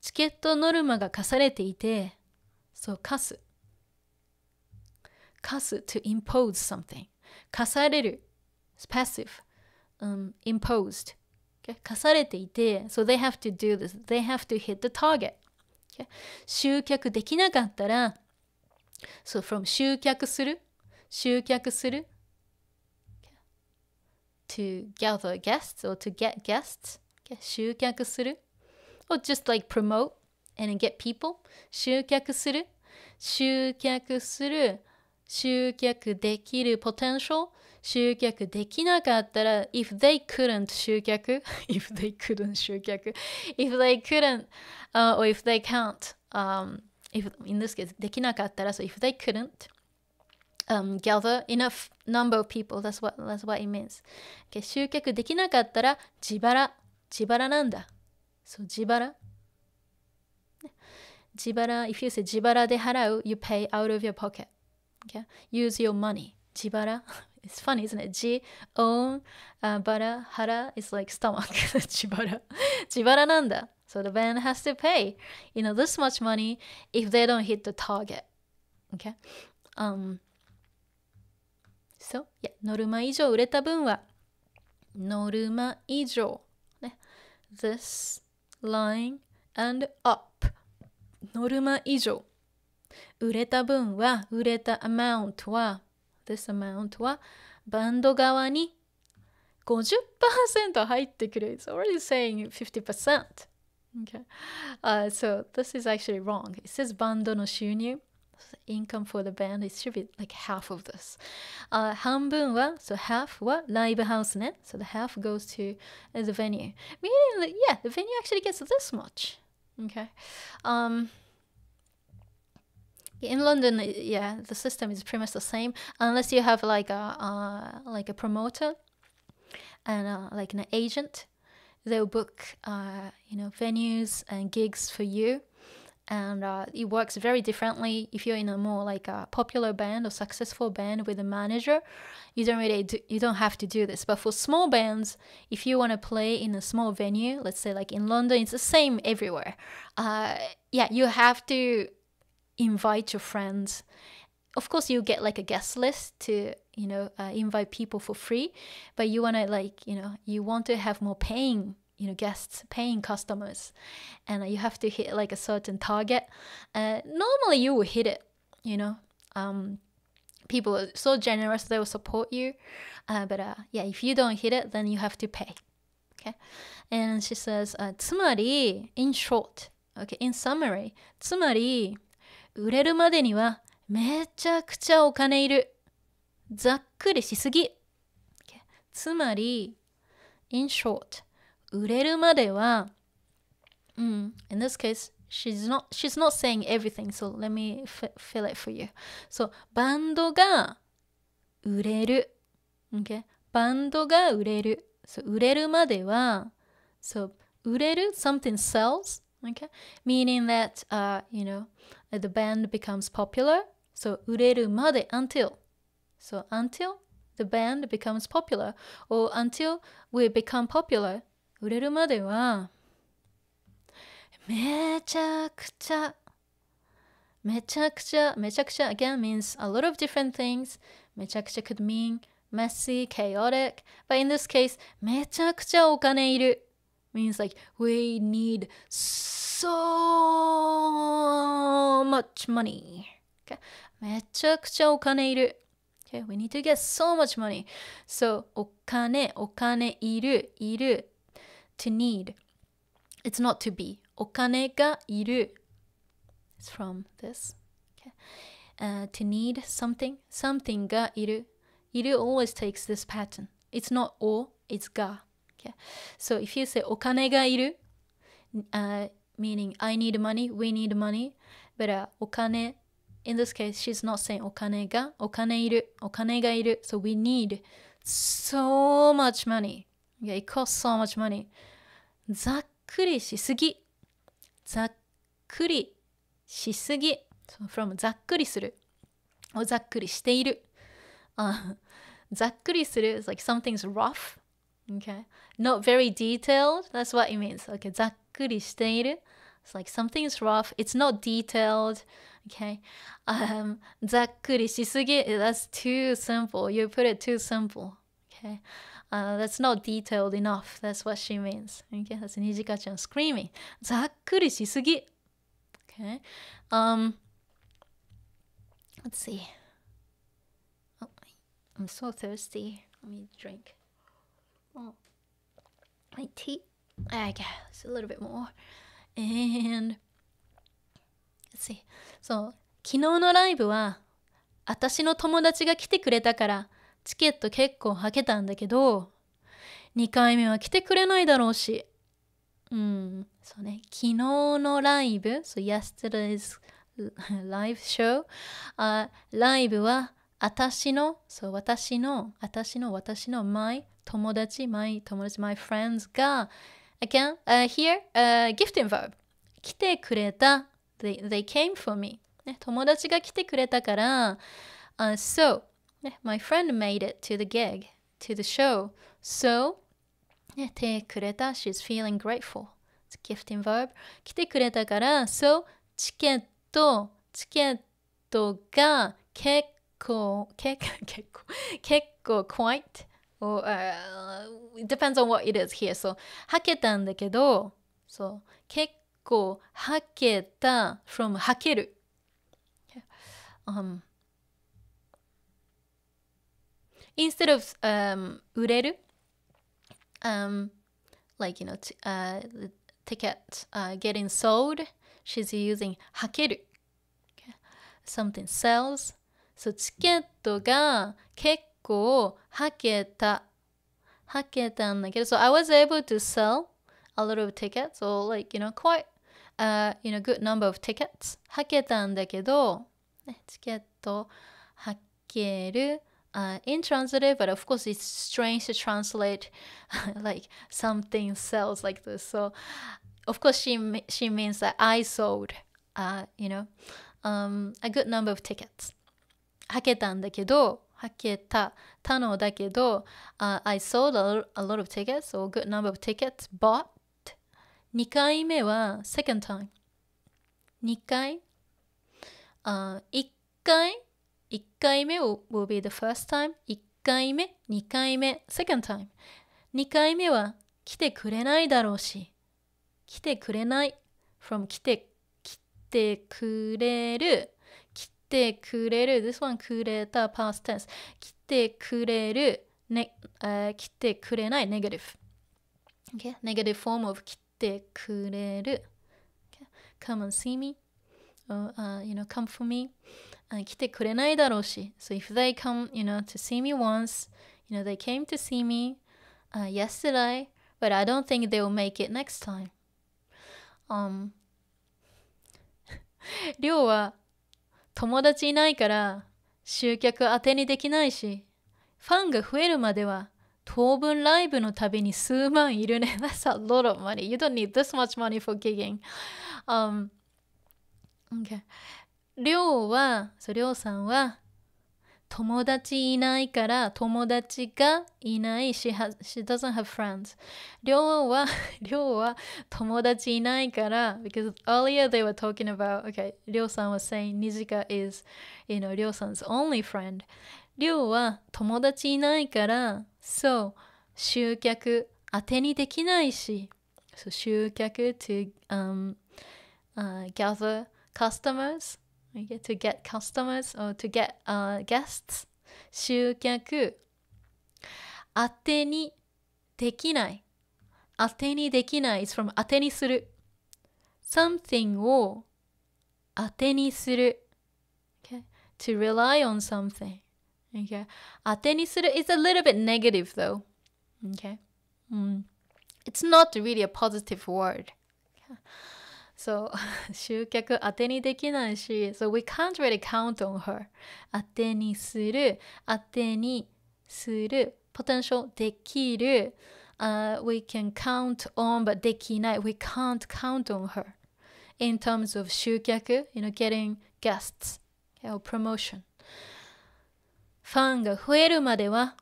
Speaker 1: チケットノルマが課されていて、そう課す to impose something. 課される passive, imposed. Okay? 課されていて、so they have to do this. They have to hit the target. Okay? 集客できなかったら、so from 集客する to gather guests or to get guests. Okay? 集客する or just like promote and get people. 集客する集客できる potential. 集客できなかったら if they couldn't 集客 if they couldn't 集客 if they couldn't or if they can't if in this case できなかったら so if they couldn't gather enough number of people, that's what it means. Okay, 集客できなかったら自腹なんだ。そう、自腹 if you say 自腹で払う you pay out of your pocket. Okay, use your money. 自腹 It's funny, isn't it? Ji, own, bara, hara is like stomach. Jibara. Jibara nanda. So the band has to pay, this much money if they don't hit the target. Okay? So, yeah, ノルマ以上売れた分は、ノルマ以上。ね、this line and up。ノルマ以上。売れた分は、売れた amount は、this amount は、バンド側に 50% 入ってくる。It's already saying 50%. Okay. So this is actually wrong. It says バンドの収入。Income for the band, it should be like half of this. 半分は、so half はライブハウスね。So the half goes to the venue. Meaning that, yeah, the venue actually gets this much. Okay. In London, yeah, the system is pretty much the same. Unless you have like a promoter and like an agent. They'll book, venues and gigs for you. And it works very differently. If you're in a more like a popular band or successful band with a manager, you don't have to do this. But for small bands, if you want to play in a small venue, let's say like in London, it's the same everywhere. You have to invite your friends. Of course, you get like a guest list to invite people for free, but you want to you want to have more paying guests, paying customers, and you have to hit like a certain target. Normally you will hit it, people are so generous, they will support you, but if you don't hit it, then you have to pay. Okay. And she says, つまり in short, okay, in summary, つまり売れるまでにはめちゃくちゃお金いる。ざっくりしすぎ。Okay. つまり in short, 売れるまでは、in this case, she's not saying everything, so let me fill it for you. So, バンドが売れる。Okay? バンドが売れる。So, 売れるまでは、so, 売れる something sells, okay? Meaning that, the band becomes popular. So, 売れるまで until. So, until the band becomes popular, or until we become popular, 売れるまではめちゃくちゃ again means a lot of different things. めちゃくちゃ could mean messy, chaotic, but in this case めちゃくちゃお金いる means like we need so much money. Okay? めちゃくちゃお金いる. Okay? We need to get so much money. So お金いる to need. It's not to be. お金がいる. It's from this. Okay. To need something. Something がいる. いる always takes this pattern. It's not or, it's が. Okay. So if you say お金がいる, meaning I need money, we need money. But お金, in this case, she's not saying お金がいる. So we need so much money. Yeah, it costs so much money. ざっくりしすぎ. ざっくりしすぎ. So from ざっくりする or ざっくりしている. ざっくりする is like something's rough. Okay. Not very detailed. That's what it means. Okay. ざっくりしている. It's like something's rough. It's not detailed. Okay. ざっくりしすぎ. That's too simple. You put it too simple. Okay. That's not detailed enough. That's what she means. Okay, that's Nijika-chan screaming. ざっくりしすぎ. Okay. Let's see. Oh, I'm so thirsty. Let me drink. Oh, my tea. I guess a little bit more. And let's see. So, 昨日のライブは私の友達が来てくれたからチケット結構はけたんだけど、2回目は来てくれないだろうし。そうね。昨日のライブ、so yesterday's live show、ライブは私の my 友達 my friends が again, here, gifting verb 来てくれた they came for me、ね、友達が来てくれたから、so My friend made it to the gig, to the show. So, 来てくれた she's feeling grateful. It's a gifting verb. 来てくれたから so チケットが結構 quite or it depends on what it is here. So はけたんだけど so 結構はけた from はける、instead of 売れる、like you know the ticket getting sold, she's using はける、something sells. So チケットが結構はけたんだけど so I was able to sell a lot of tickets or like you know quite you know good number of tickets はけたんだけど、チケットはけるin transitive, but of course it's strange to translate like something sells like this. So of course she means that I sold you know a good number of tickets. はけたんだけど、はけたのだけど、I sold a lot of tickets or a good number of tickets, but 2回目は second time. 2回、1回目 will be the first time. 1回目、2回目、second time. 2回目は来てくれないだろうし、来てくれない from 来てくれる、来てくれる this one くれた past tense 来てくれる、ね来てくれない negative. Okay? Negative form of 来てくれる、okay? Come and see me or you know come for me. 来てくれないだろうし so if they come you know to see me once you know they came to see me yesterday but I don't think they will make it next time. りょうは友達いないから集客当てにできないしファンが増えるまでは当分ライブのたびに数万いるね。That's a lot of money. You don't need this much money for gigging. Okay. りょうさんは友達いないから友達がいない she doesn't have friends. りょうは友達いないから because earlier they were talking about okay りょうさん was saying Nijika is you know りょうさん's only friend. りょうは友達いないからそう集客当てにできないし so 集客 to gather customers okay, to get customers or to get guests 集客当てにできないis from 当てにする something を当てにする okay? to rely on something okay? 当てにする is a little bit negative though okay? It's not really a positive word okay? So 集客当てにできないし so we can't really count on her 当てにする potential できる、we can count on but できない we can't count on her in terms of 集客 you know getting guests or promotion ファンが増えるまでは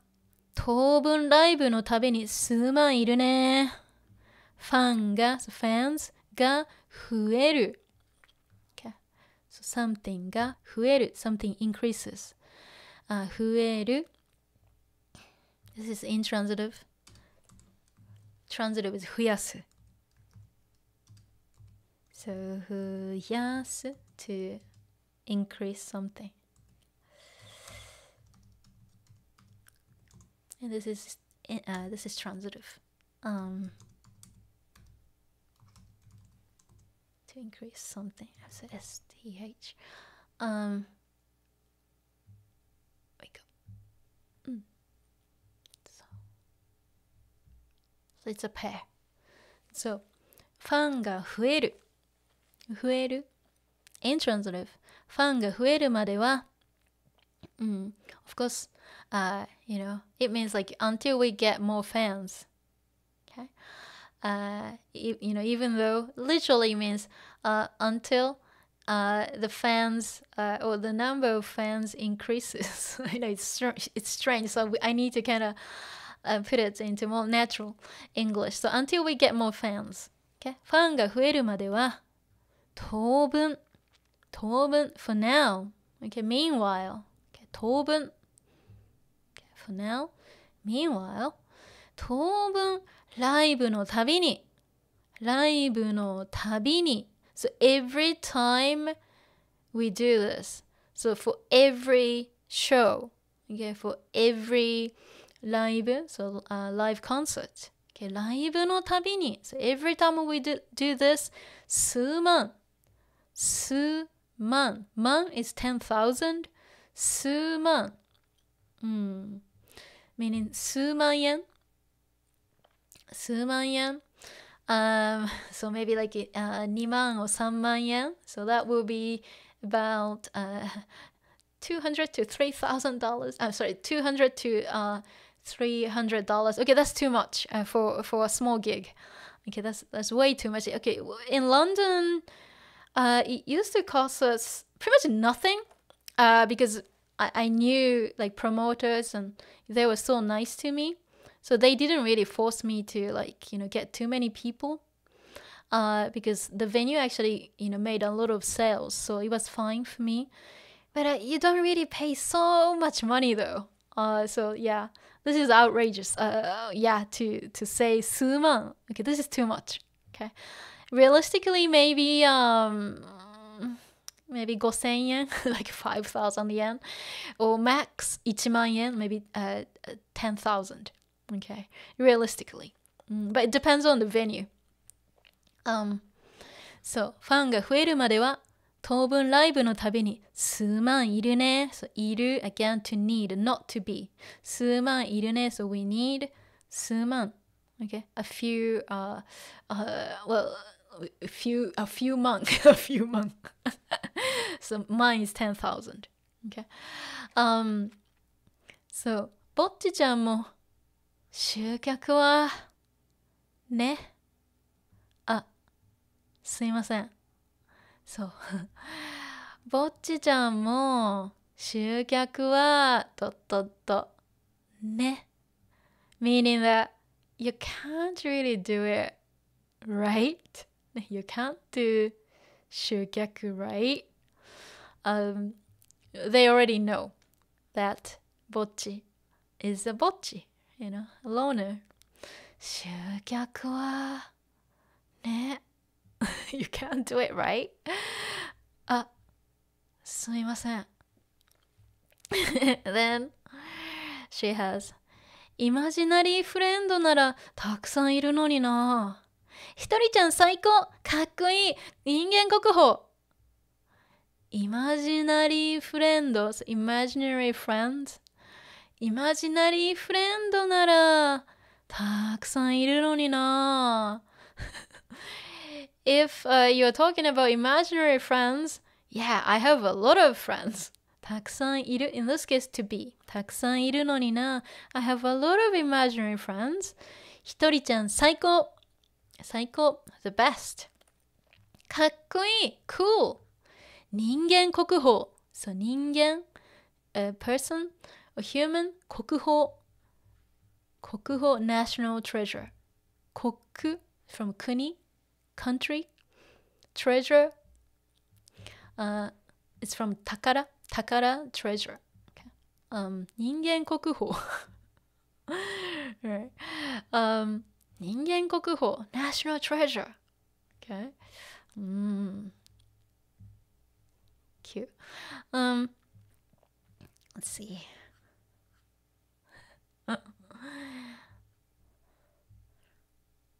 Speaker 1: 当分ライブのたびに数万いるねファンが fans が増える、okay. so something が増える something increases、増える this is intransitive transitive is 増やす so 増やす to increase something and this is transitive to increase something so STH wake up so it's a pair so ファンが増えるintransitive ファンが増えるまではof course you know it means like until we get more fans okay you know even though literally means until the fans or the number of fans increases. I know it's strange, so I need to kind of put it into more natural English. So until we get more fans, okay? ファンが増えるまでは当分 for now, okay? Meanwhile, okay? 当分 okay? For now, meanwhile, 当分ライブのたびに So every time we do this, so for every show, okay, for every live, so live concert, okay, ライブのたびに so every time we do this, 数万 man is 10,000, 数万 meaning 数万円 so maybe like 2万 or 3万円 so that will be about $200 to $3,000. I'm sorry, $200 to $300. Okay, that's too much for a small gig. Okay, that's way too much. Okay, in London, it used to cost us pretty much nothing because I knew like promoters and they were so nice to me. So they didn't really force me to like, get too many people because the venue actually, made a lot of sales. So it was fine for me. But you don't really pay so much money though. So yeah, this is outrageous. To say 数万. Okay, this is too much. Okay. Realistically, maybe 5,000 yen, like 5,000 yen. Or max 1万円, maybe 10,000. Okay, realistically. But it depends on the venue. So, ファンが増えるまでは当分ライブのたびに数万いるね。So, いる again to need, not to be. 数万いるね. So we need 数万. Okay, a few monk. A few monk. So mine is 10,000. Okay. So, ぼっちちゃんも集客はね。すいません。そう。ぼっちちゃんも集客はね。Meaning that you can't really do it right. You can't do 集客 right. They already know that Bocchi is a Bocchi, a loner. 集客はね。You can't do it right. すいません。Then she has イマジナリーフレンドならたくさんいるのにな。ひとりちゃん最高、かっこいい、人間国宝。イマジナリーフレンド、imaginary friends。イマジナリーフレンドならたくさんいるのにな。If you're talking about imaginary friends, yeah, I have a lot of friends. たくさんいる in this case to be. たくさんいるのにな。I have a lot of imaginary friends. ひとりちゃん最高。最高。The best. かっこいい。Cool. 人間国宝。So 人間 a person, a human, 国宝。国宝 national treasure. 国 from 国 country, treasure, it's from takara, treasure. Okay. 人間国宝。Right. 人間国宝 national treasure. Okay. Cute. Let's see.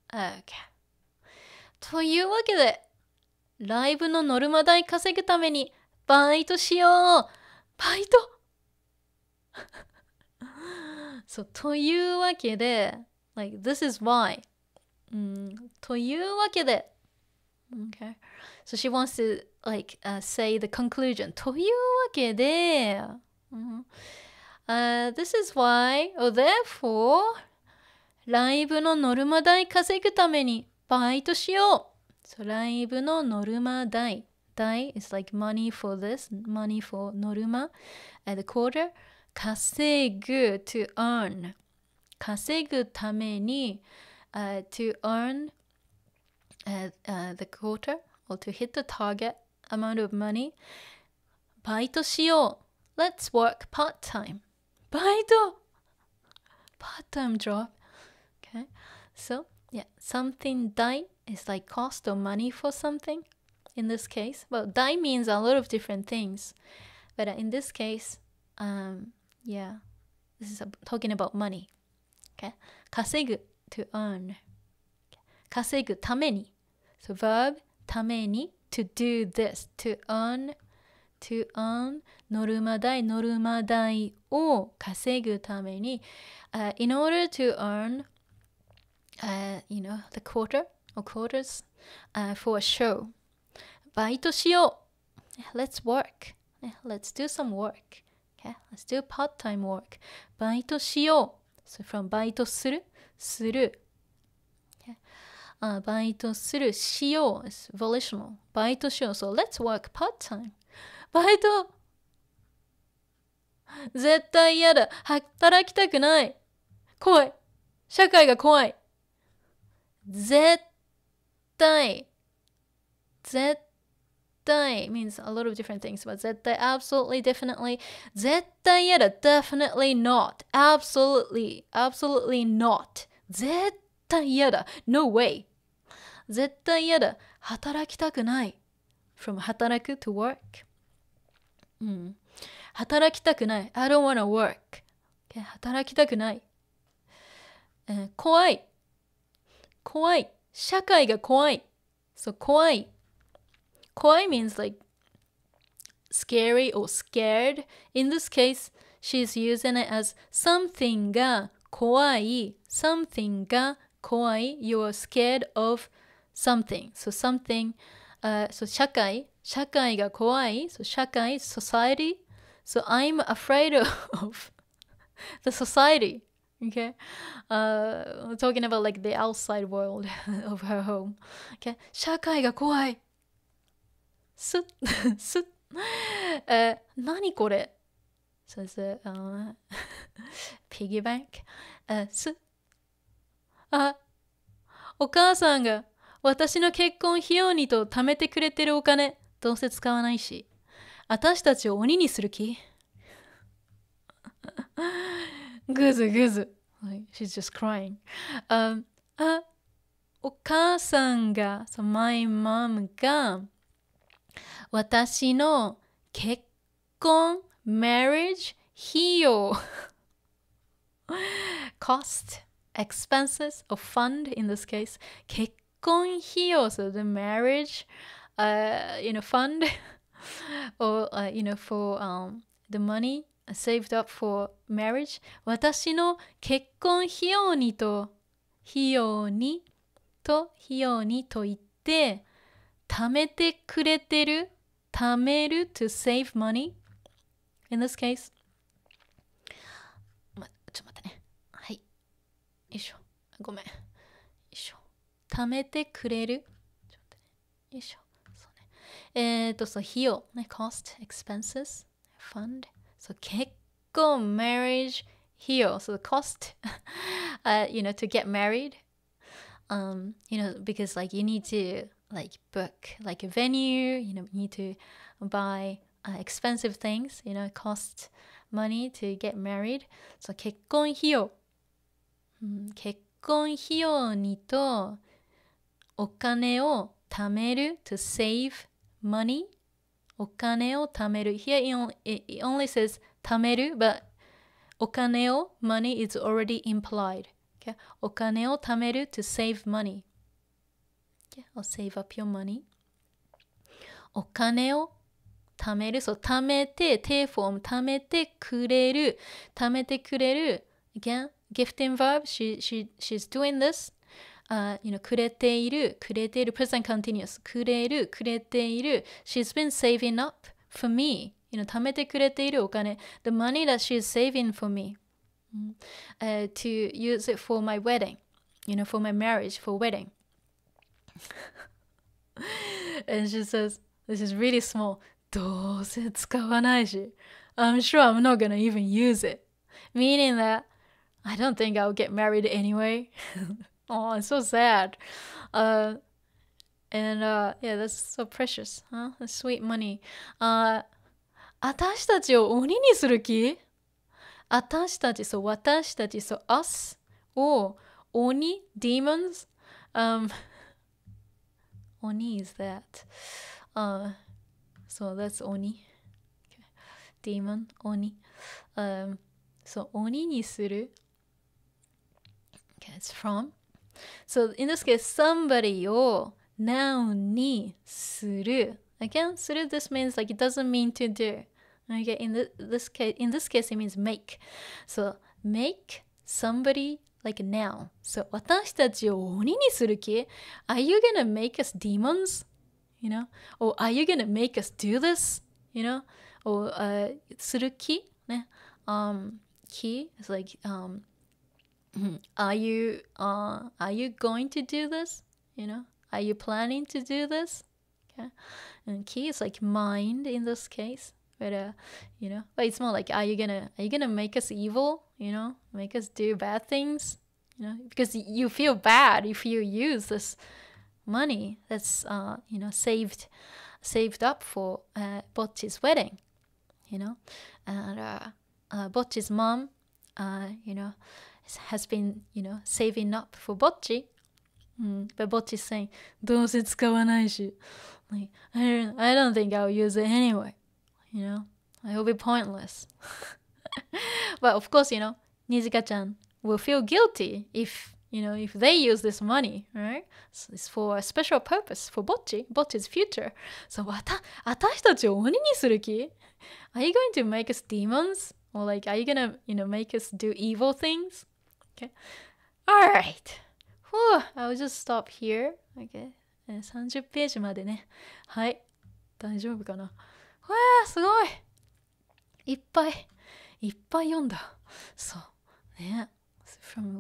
Speaker 1: Okay. というわけで、ライブのノルマ代稼ぐためにバイトしよう。バイトそう、というわけで、like, this is why. というわけで。Okay. So she wants to, like, say the conclusion. というわけで。This is why, or therefore, ライブのノルマ代稼ぐためにバイトしよう。So, ライブのノルマ代。dai is like money for this, money for noruma, and the quota, 稼ぐ to earn, 稼ぐために、to earn the quota or to hit the target amount of money, バイトしよう let's work part-time, バイト part-time job. Okay, so yeah, something dai is like cost or money for something. In this case, well, dai means a lot of different things, but in this case, yeah, this is talking about money. Okay, 稼ぐ to earn, 稼ぐために, so verb ために to do this, to earn ノルマ代を稼ぐために、in order to earn the quota or quotas for a show. バイトしよう let's work, let's do some work, okay? Let's do part-time work. バイトしよう so from バイトする okay? バイトするしよう is volitional. バイトしよう so let's work part-time. バイト絶対嫌だ働きたくない怖い社会が怖い絶対 means a lot of different things, but 絶対 absolutely, definitely 絶対嫌だ definitely not, absolutely not 絶対嫌だ no way 絶対嫌だ働きたくない from 働く to work、働きたくない I don't wanna work、働きたくない、怖い社会が怖い so 怖い means like scary or scared. In this case, she's using it as something が怖い something が怖い you're scared of something. So something, so 社会が怖い so 社会 society. So I'm afraid of the society. Okay, we're talking about like the outside world of her home. Okay, 社会が怖いすっ何これ So it's a piggy bank. すお母さんが私の結婚費用にと貯めてくれてるお金どうせ使わないし私たちを鬼にする気ぐずぐず like, she's just crying. お母さんが so my mom が私の結婚 marriage 費用cost expenses or fund in this case 結婚費用 so the marriage fund or for the money saved up for marriage 私の結婚費用にと言って貯めてくれてる貯める to save money in this case ちょっと待ってねはいよいしょごめんよいしょ貯めてくれるちょっと待ってねよいしょそうねそう費用ね cost expenses fund so 結婚 marriage 費用 so the cost to get married because like you need to like book like a venue, you need to buy expensive things, cost money to get married. So 結婚費用、結婚費用にとお金を貯める to save money お金を貯める here it only says 貯める but お金を money is already implied. Okay? お金を貯める to save money. Okay? Or save up your money. お金を貯める。そう、貯めて、手フォーム、貯めてくれる。貯めてくれる。Again, gifting verb. She's doing this. くれている。くれている。present continuous. くれる。くれている。She's been saving up for me. 貯めてくれているお金。The money that she's saving for me.To use it for my wedding, for my marriage, for wedding. And she says, This is really small. どうせ使わないし I'm sure I'm not gonna even use it. Meaning that I don't think I'll get married anyway. Oh, it's so sad. Yeah, that's so precious, huh? That's sweet money. 私たちを鬼にする気？私たち、そう、私たち、そう、us を鬼、demons? Oni is that. So that's Oni. Okay. Demon, Oni. So Oni ni suru. Okay, it's from. So in this case, somebody o noun ni suru. Again, suru, this means like it doesn't mean to do. Okay, in this case, it means make. So make somebody like a noun. So 私たちを鬼にする気? Are you gonna make us demons? You know? Or are you gonna make us do this? You know? Or する気? ね。気 is like are you going to do this? You know? Are you planning to do this? Okay. And ki is like mind in this case. But you know, but it's more like are you gonna make us evil, you know, make us do bad things, you know, because you feel bad if you use this money that's you know, saved up for Bocchi's wedding, you know. And Bocchi's mom you know, has been, you know, saving up for Bocchi. But Bocchi's saying どうせ使わないし like I don't think I'll use it anyway. You know, it will be pointless. But of course, you know, Nijika-chan will feel guilty if, you know, if they use this money, right? So it's for a special purpose for Bocchi's future. So, 私たちを鬼にする気? Are you going to make us demons? Or like, are you gonna, you know, make us do evil things? Okay. All right. Whew, I'll just stop here. Okay. 30ページまでね。はい。大丈夫かな？わあ、すごいいっぱい読んだ。そうね。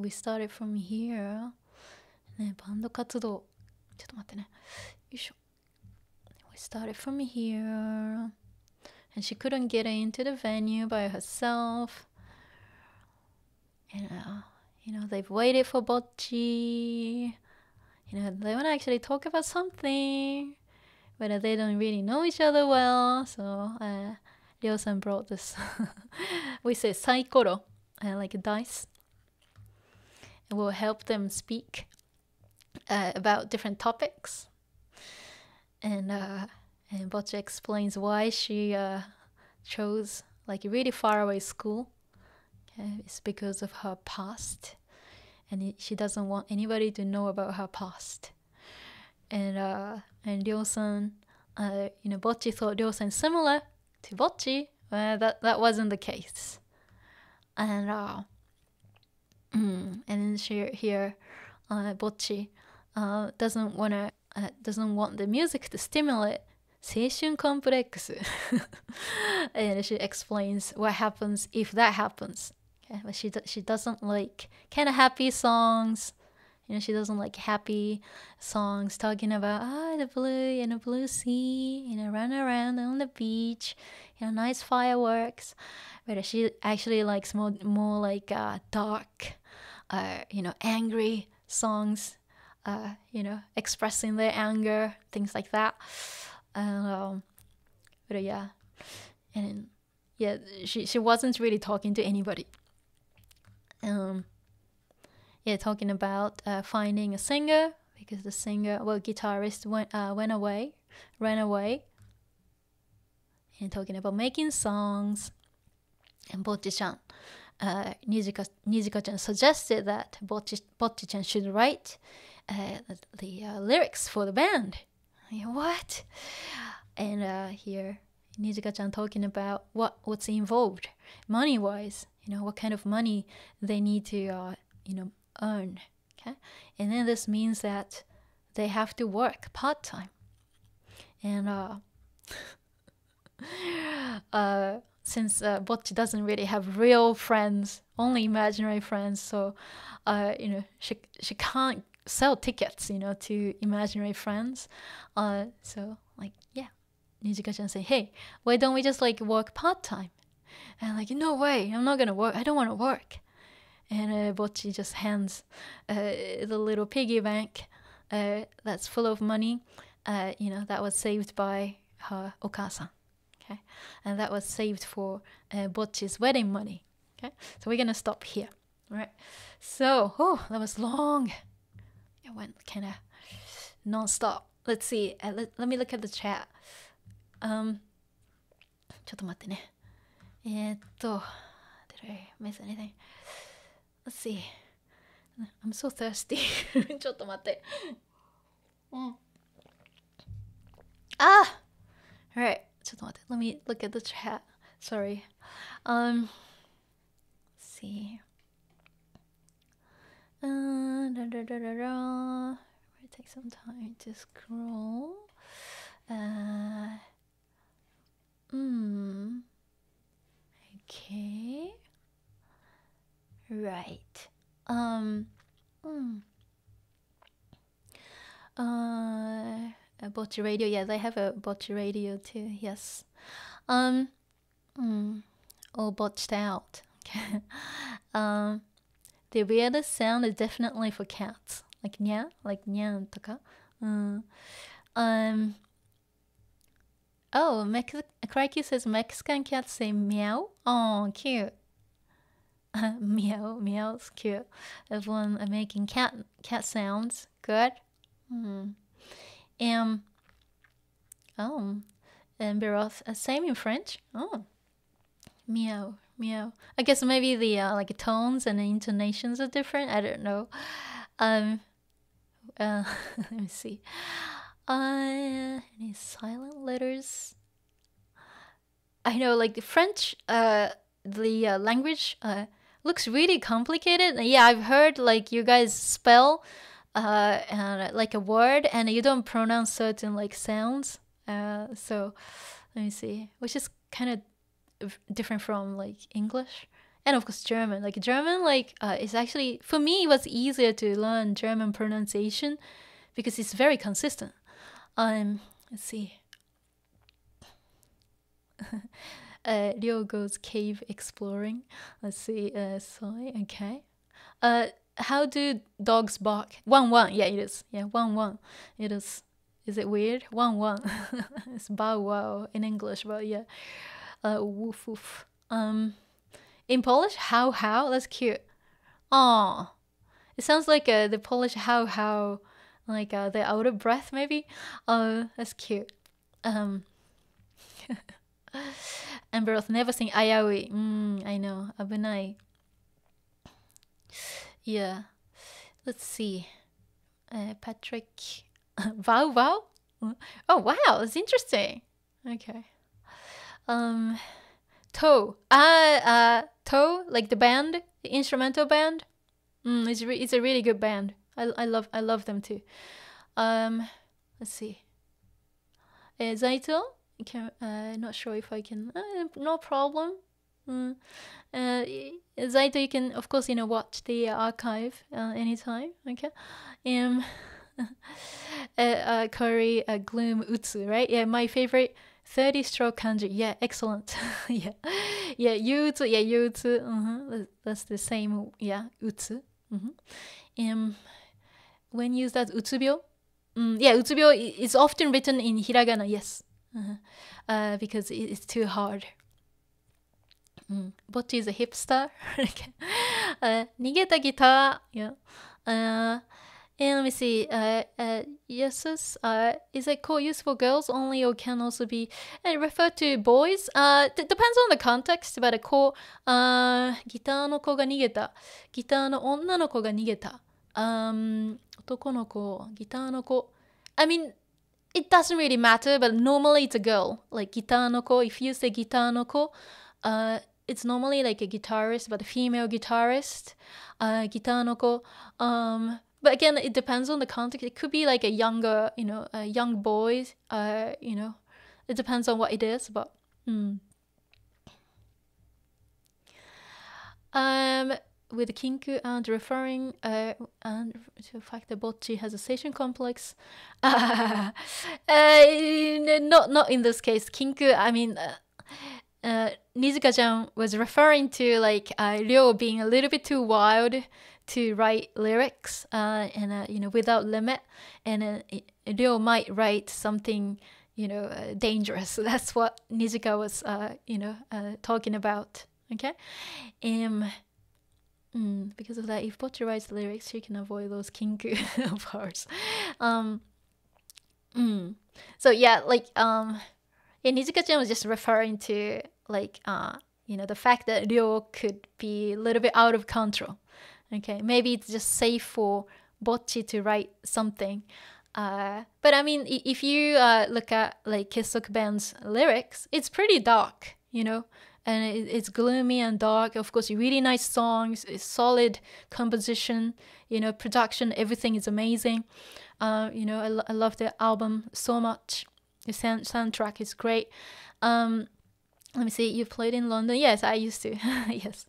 Speaker 1: We started from here. ね、バンド活動。ちょっと待ってね。よいしょ。We started from here. And she couldn't get into the venue by herself. And, you know, they've waited for Bocchi. You know, they want to actually talk about something. But they don't really know each other well. So, Ryo-san brought this. We say saikoro, like a dice. It will help them speak about different topics. And Bocchi explains why she chose like a really far away school. It's because of her past. And she doesn't want anybody to know about her past. And Ryo-san, you know, Bocchi thought Ryo-san similar to Bocchi. That wasn't the case. And then here, Bocchi doesn't want the music to stimulate 青春コンプレックス and she explains what happens if that happens. Okay? But she doesn't like kind of happy songs. You know, she doesn't like happy songs talking about the blue and the blue sea, you know, run around on the beach, you know, nice fireworks. But she actually likes more like dark, you know, angry songs, you know, expressing their anger, things like that. But yeah, and yeah, she wasn't really talking to anybody. Yeah, talking about finding a singer because the singer, well, guitarist ran away, and talking about making songs. And Bocchi-chan, Nijika-chan suggested that Bocchi-chan should write the lyrics for the band. What? And here Nijika-chan talking about what's involved money-wise. You know, what kind of money they need to you know, earn. Okay, and then this means that they have to work part-time. And since Bocchi doesn't really have real friends, only imaginary friends, so you know, she can't sell tickets, you know, to imaginary friends. So like, yeah, Nijika-chan say, hey, why don't we just like work part-time? And I'm like, no way, I'm not gonna work. I don't want to work. And Bocchi just hands the little piggy bank that's full of money, that was saved by her okasan. Okay, and that was saved for Bocchi's wedding money. Okay, so we're gonna stop here. All right. So, that was long. It went kind of non-stop. Let's see. Let me look at the chat. ちょっと待ってね。did I miss anything? Let's see. I'm so thirsty. ちょっと待って。Alright. ちょっと待って。Let me look at the chat. Sorry. Let's see. Take some time to scroll. Okay. Right. A Bocchi radio. Yeah, they have a Bocchi radio too. Yes. All botched out. Okay. The weirdest sound is definitely for cats. Like nya, like nyan toka. Crikey says Mexican cats say meow. Oh, cute. Meow's cute. Everyone making cat sounds. Good. And Beroth, same in French. Oh, meow. I guess maybe the like tones and the intonations are different. I don't know. Let me see. Any silent letters? I know, like the French, the language looks really complicated. Yeah, I've heard like you guys spell like a word and you don't pronounce certain like sounds. So let me see, which is kind of different from like English. And of course German. Like German, is actually, for me, it was easier to learn German pronunciation because it's very consistent. Let's see. Ryо goes cave exploring. Let's see. Sorry. Okay. How do dogs bark? 1-1. Yeah, it is. Yeah, 1-1. It is. Is it weird? 1-1. It's bow wow in English, but yeah. Woof woof. In Polish, how? That's cute. Aww. It sounds like the Polish how, like the out of breath maybe. That's cute. Amberoth never sing ayawi. I know. Abunai. Yeah. Let's see. Patrick. Wow. Oh wow, that's interesting. Okay. Toe. Toe, like the band, the instrumental band. It's a really good band. I love them too. Let's see. Zaito. Not sure if I can. No problem. Zaito, you can of course watch the archive anytime. Okay. Curry gloom utsu, right? Yeah, my favorite 30-stroke kanji. Yeah, excellent. yeah, utsu. Yeah, utsu. That's the same. Yeah, utsu. When used as utsubyo. Yeah, utsubyo is often written in hiragana. Yes, because it's too hard. Bocchi is a hipster. Nigeta guitar. Yeah. And let me see. Yesus, is it ko used for girls only or can also be referred to boys? Depends on the context. But ko, ギターの子が逃げた。ギターの女の子が逃げた。男の子、ギターの子。I mean, it doesn't really matter, but normally it's a girl. Like ギターの子, if you say ギターの子, it's normally like a guitarist, but a female guitarist. ギターの子. But again, it depends on the context. It could be like a younger, a young boy. It depends on what it is. But with kinku and referring and to the fact that Bocchi has a station complex. Not in this case. Kinku, I mean, Nijika-chan was referring to like Ryo being a little bit too wild to write lyrics and without limit, and Ryo might write something dangerous. So that's what Nijika was talking about. Okay, because of that, if Bocchi writes lyrics, she can avoid those kinku parts. So yeah, like Nijika-chan was just referring to like the fact that Ryo could be a little bit out of control. Okay, maybe it's just safe for Bocchi to write something. But I mean, if you look at like Kessoku Band's lyrics, it's pretty dark, and it's gloomy and dark. Of course, really nice songs, it's solid composition, production, everything is amazing. I love the album so much. The soundtrack is great. Let me see, you played in London? Yes, I used to. Yes.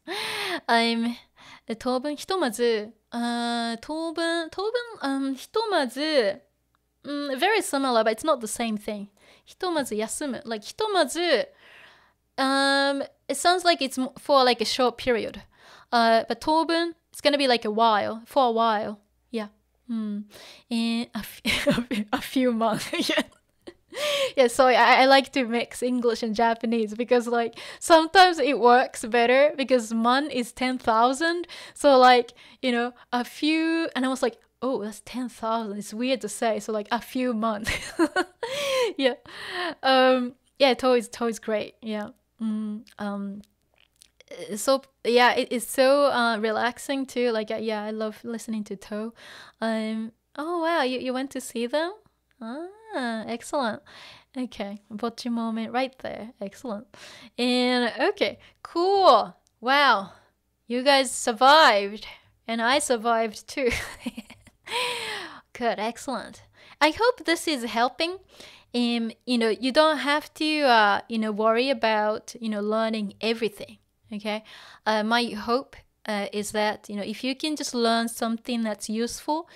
Speaker 1: 当分ひとまずひとまず very similar, but it's not the same thing. ひとまず休む like ひとまず it sounds like it's for like a short period, but 当分 it's gonna be like for a while, yeah. In a few months. Yeah. Yeah, so I like to mix English and Japanese because like sometimes it works better because month is 10,000. So like, a few, and I was like, oh, that's 10,000. It's weird to say. So like a few months. Yeah. Yeah, Toe is great. Yeah. So yeah, it is so relaxing too. Like yeah, I love listening to Toe. Oh wow, you went to see them? Excellent. Okay, Bocchi moment right there. Excellent. And okay, cool. Wow, you guys survived, and I survived too. Good, excellent. I hope this is helping. You don't have to worry about learning everything. Okay, my hope is that if you can just learn something that's useful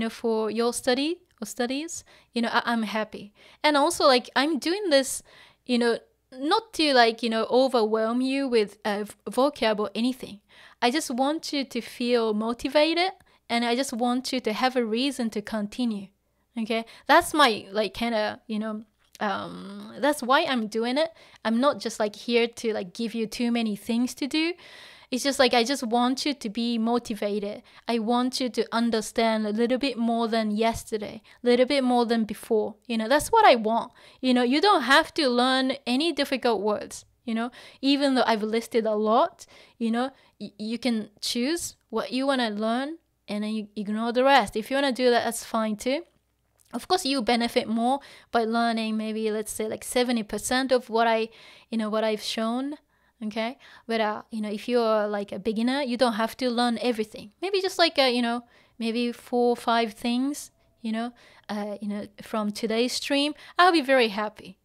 Speaker 1: for your studies, I'm happy. And also like I'm doing this not to like overwhelm you with vocab or anything. I just want you to feel motivated, and I just want you to have a reason to continue. Okay, that's my like kind of that's why I'm doing it. I'm not just like here to like give you too many things to do. It's just like I just want you to be motivated. I want you to understand a little bit more than yesterday, a little bit more than before. That's what I want. You don't have to learn any difficult words. Even though I've listed a lot, you can choose what you want to learn and then you ignore the rest. If you want to do that, that's fine too. Of course, you benefit more by learning maybe, let's say, like 70% of what I've shown. Okay, but if you're like a beginner, you don't have to learn everything. Maybe just like maybe 4 or 5 things. From today's stream, I'll be very happy.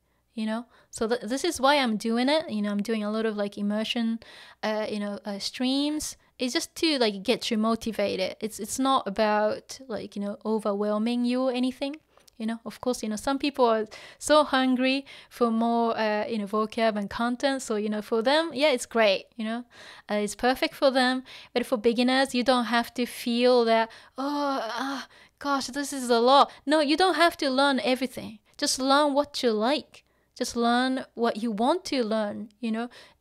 Speaker 1: So this is why I'm doing it. I'm doing a lot of like immersion, streams. It's just to like get you motivated. It's not about like overwhelming you or anything. Of course, some people are so hungry for more, vocab and content. So, for them, yeah, it's great, it's perfect for them. But for beginners, you don't have to feel that, gosh, this is a lot. No, you don't have to learn everything. Just learn what you like. Just learn what you want to learn,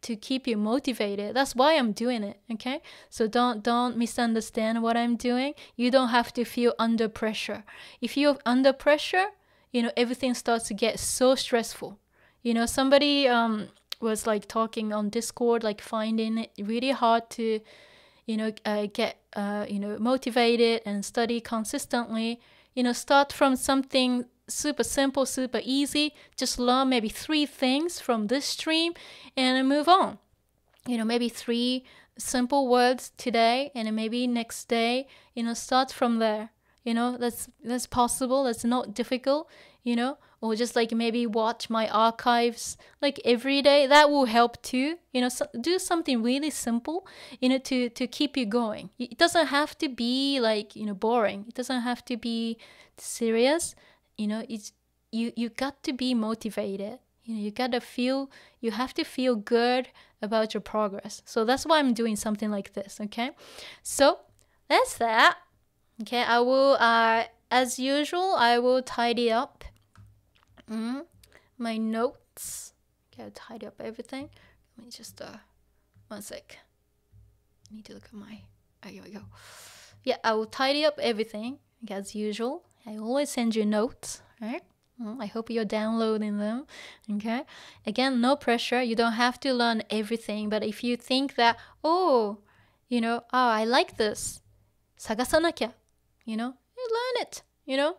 Speaker 1: to keep you motivated. That's why I'm doing it, okay? So don't misunderstand what I'm doing. You don't have to feel under pressure. If you're under pressure, everything starts to get so stressful. Somebody was like talking on Discord, like finding it really hard to, get, motivated and study consistently. Start from something super simple, super easy. Just learn maybe 3 things from this stream and move on. Maybe 3 simple words today, and maybe next day, start from there. That's possible. That's not difficult. you know, or just like maybe watch my archives like every day. That will help too, you know. So do something really simple, you know, to keep you going. It doesn't have to be like, you know, boring. It doesn't have to be serious, you know. It's you got to be motivated. You know, you have to feel good about your progress. So that's why I'm doing something like this, okay? So that's that. Okay, I will, as usual, I will tidy up my notes. Okay, I'll tidy up everything. Let me just, 1 sec. I need to look at my, here we go. Yeah, I will tidy up everything, okay, as usual. I always send you notes, right? I hope you're downloading them, okay? Again, no pressure. You don't have to learn everything, but if you think that, oh, you know, oh, I like this, 探さなきゃ, you know, you learn it, you know?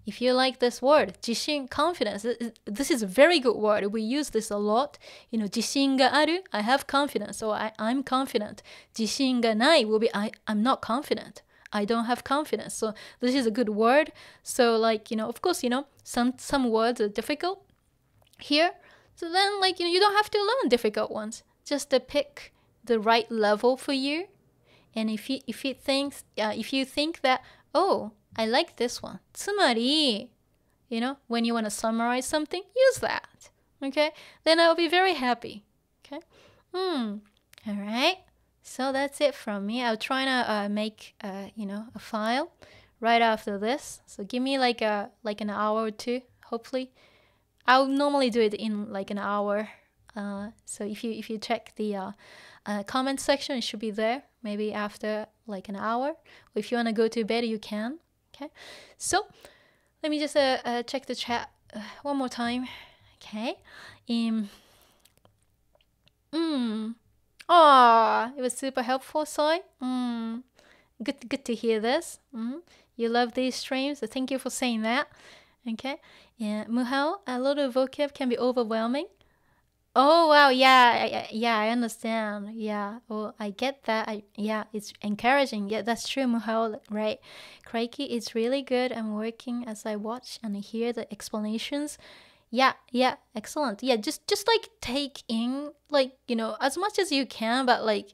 Speaker 1: If you like this word, 自信, confidence, this is a very good word. We use this a lot. You know, 自信がある, I have confidence, or I'm confident. 自信がない will be I'm not confident. I don't have confidence. So this is a good word. So like, you know, of course, you know, some words are difficult here. So then like, you know, you don't have to learn difficult ones. Just to pick the right level for you. And if you think that, oh, I like this one. つまり, you know, when you want to summarize something, use that. Okay? Then I'll be very happy. Okay? All right. So that's it from me. I'll try to make, you know, a file right after this. So give me like an hour or two, hopefully. I'll normally do it in like an hour. So if you check the comment section, it should be there. Maybe after like an hour. Or if you want to go to bed, you can. Okay. So let me just check the chat one more time. Okay. Oh, it was super helpful, Soy. Good to hear this. You love these streams, so thank you for saying that. Okay. Yeah, Muhao, a lot of vocab can be overwhelming. Oh wow, yeah, I understand. Yeah, well, I get that. Yeah, it's encouraging. Yeah, that's true, Muhao. Right, Crikey, it's really good. I'm working as I watch and hear the explanations. Yeah, excellent. Yeah, just like take in, like, you know, as much as you can, but like,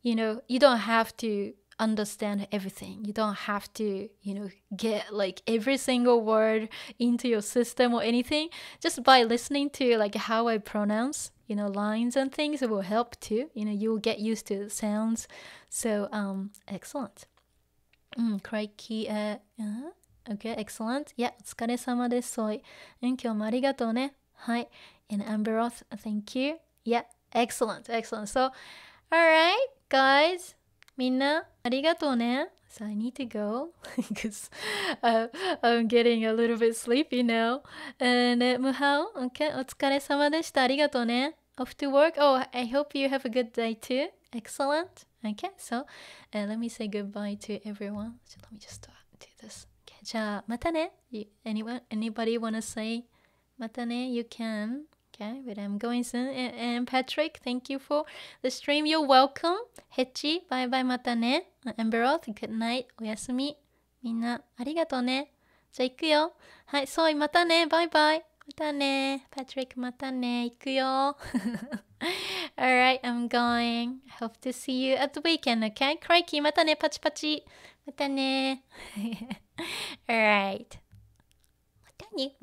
Speaker 1: you know, you don't have to understand everything. You don't have to, you know, get like every single word into your system or anything. Just by listening to like how I pronounce, you know, lines and things, it will help too. You know, you'll get used to the sounds. So excellent. Crikey, okay, excellent. Yeah, お疲れ様です、ソイ。今日もありがとうね。はい。And Amberoth, thank you. Yeah, excellent. So, alright, guys. みんな、ありがとうね。So I need to go because I'm getting a little bit sleepy now. And Muhao, okay, お疲れ様でした。ありがとうね。Off to work. Oh, I hope you have a good day too. Excellent. Okay, so let me say goodbye to everyone. So let me just do this. じゃあ、またね。Anybody wanna say またね? You can. Okay, but I'm going soon. And Patrick, thank you for the stream. You're welcome. Hechi, bye bye またね. Amberoth, good night. おやすみ。みんな、ありがとうね。じゃあ行くよ。はい、そうい、またね。バイバイ。またね。Patrick, またね。行くよ。Alright, I'm going. Hope to see you at the weekend, okay? Crikey, またね。パチパチ。またね。Alright. またね。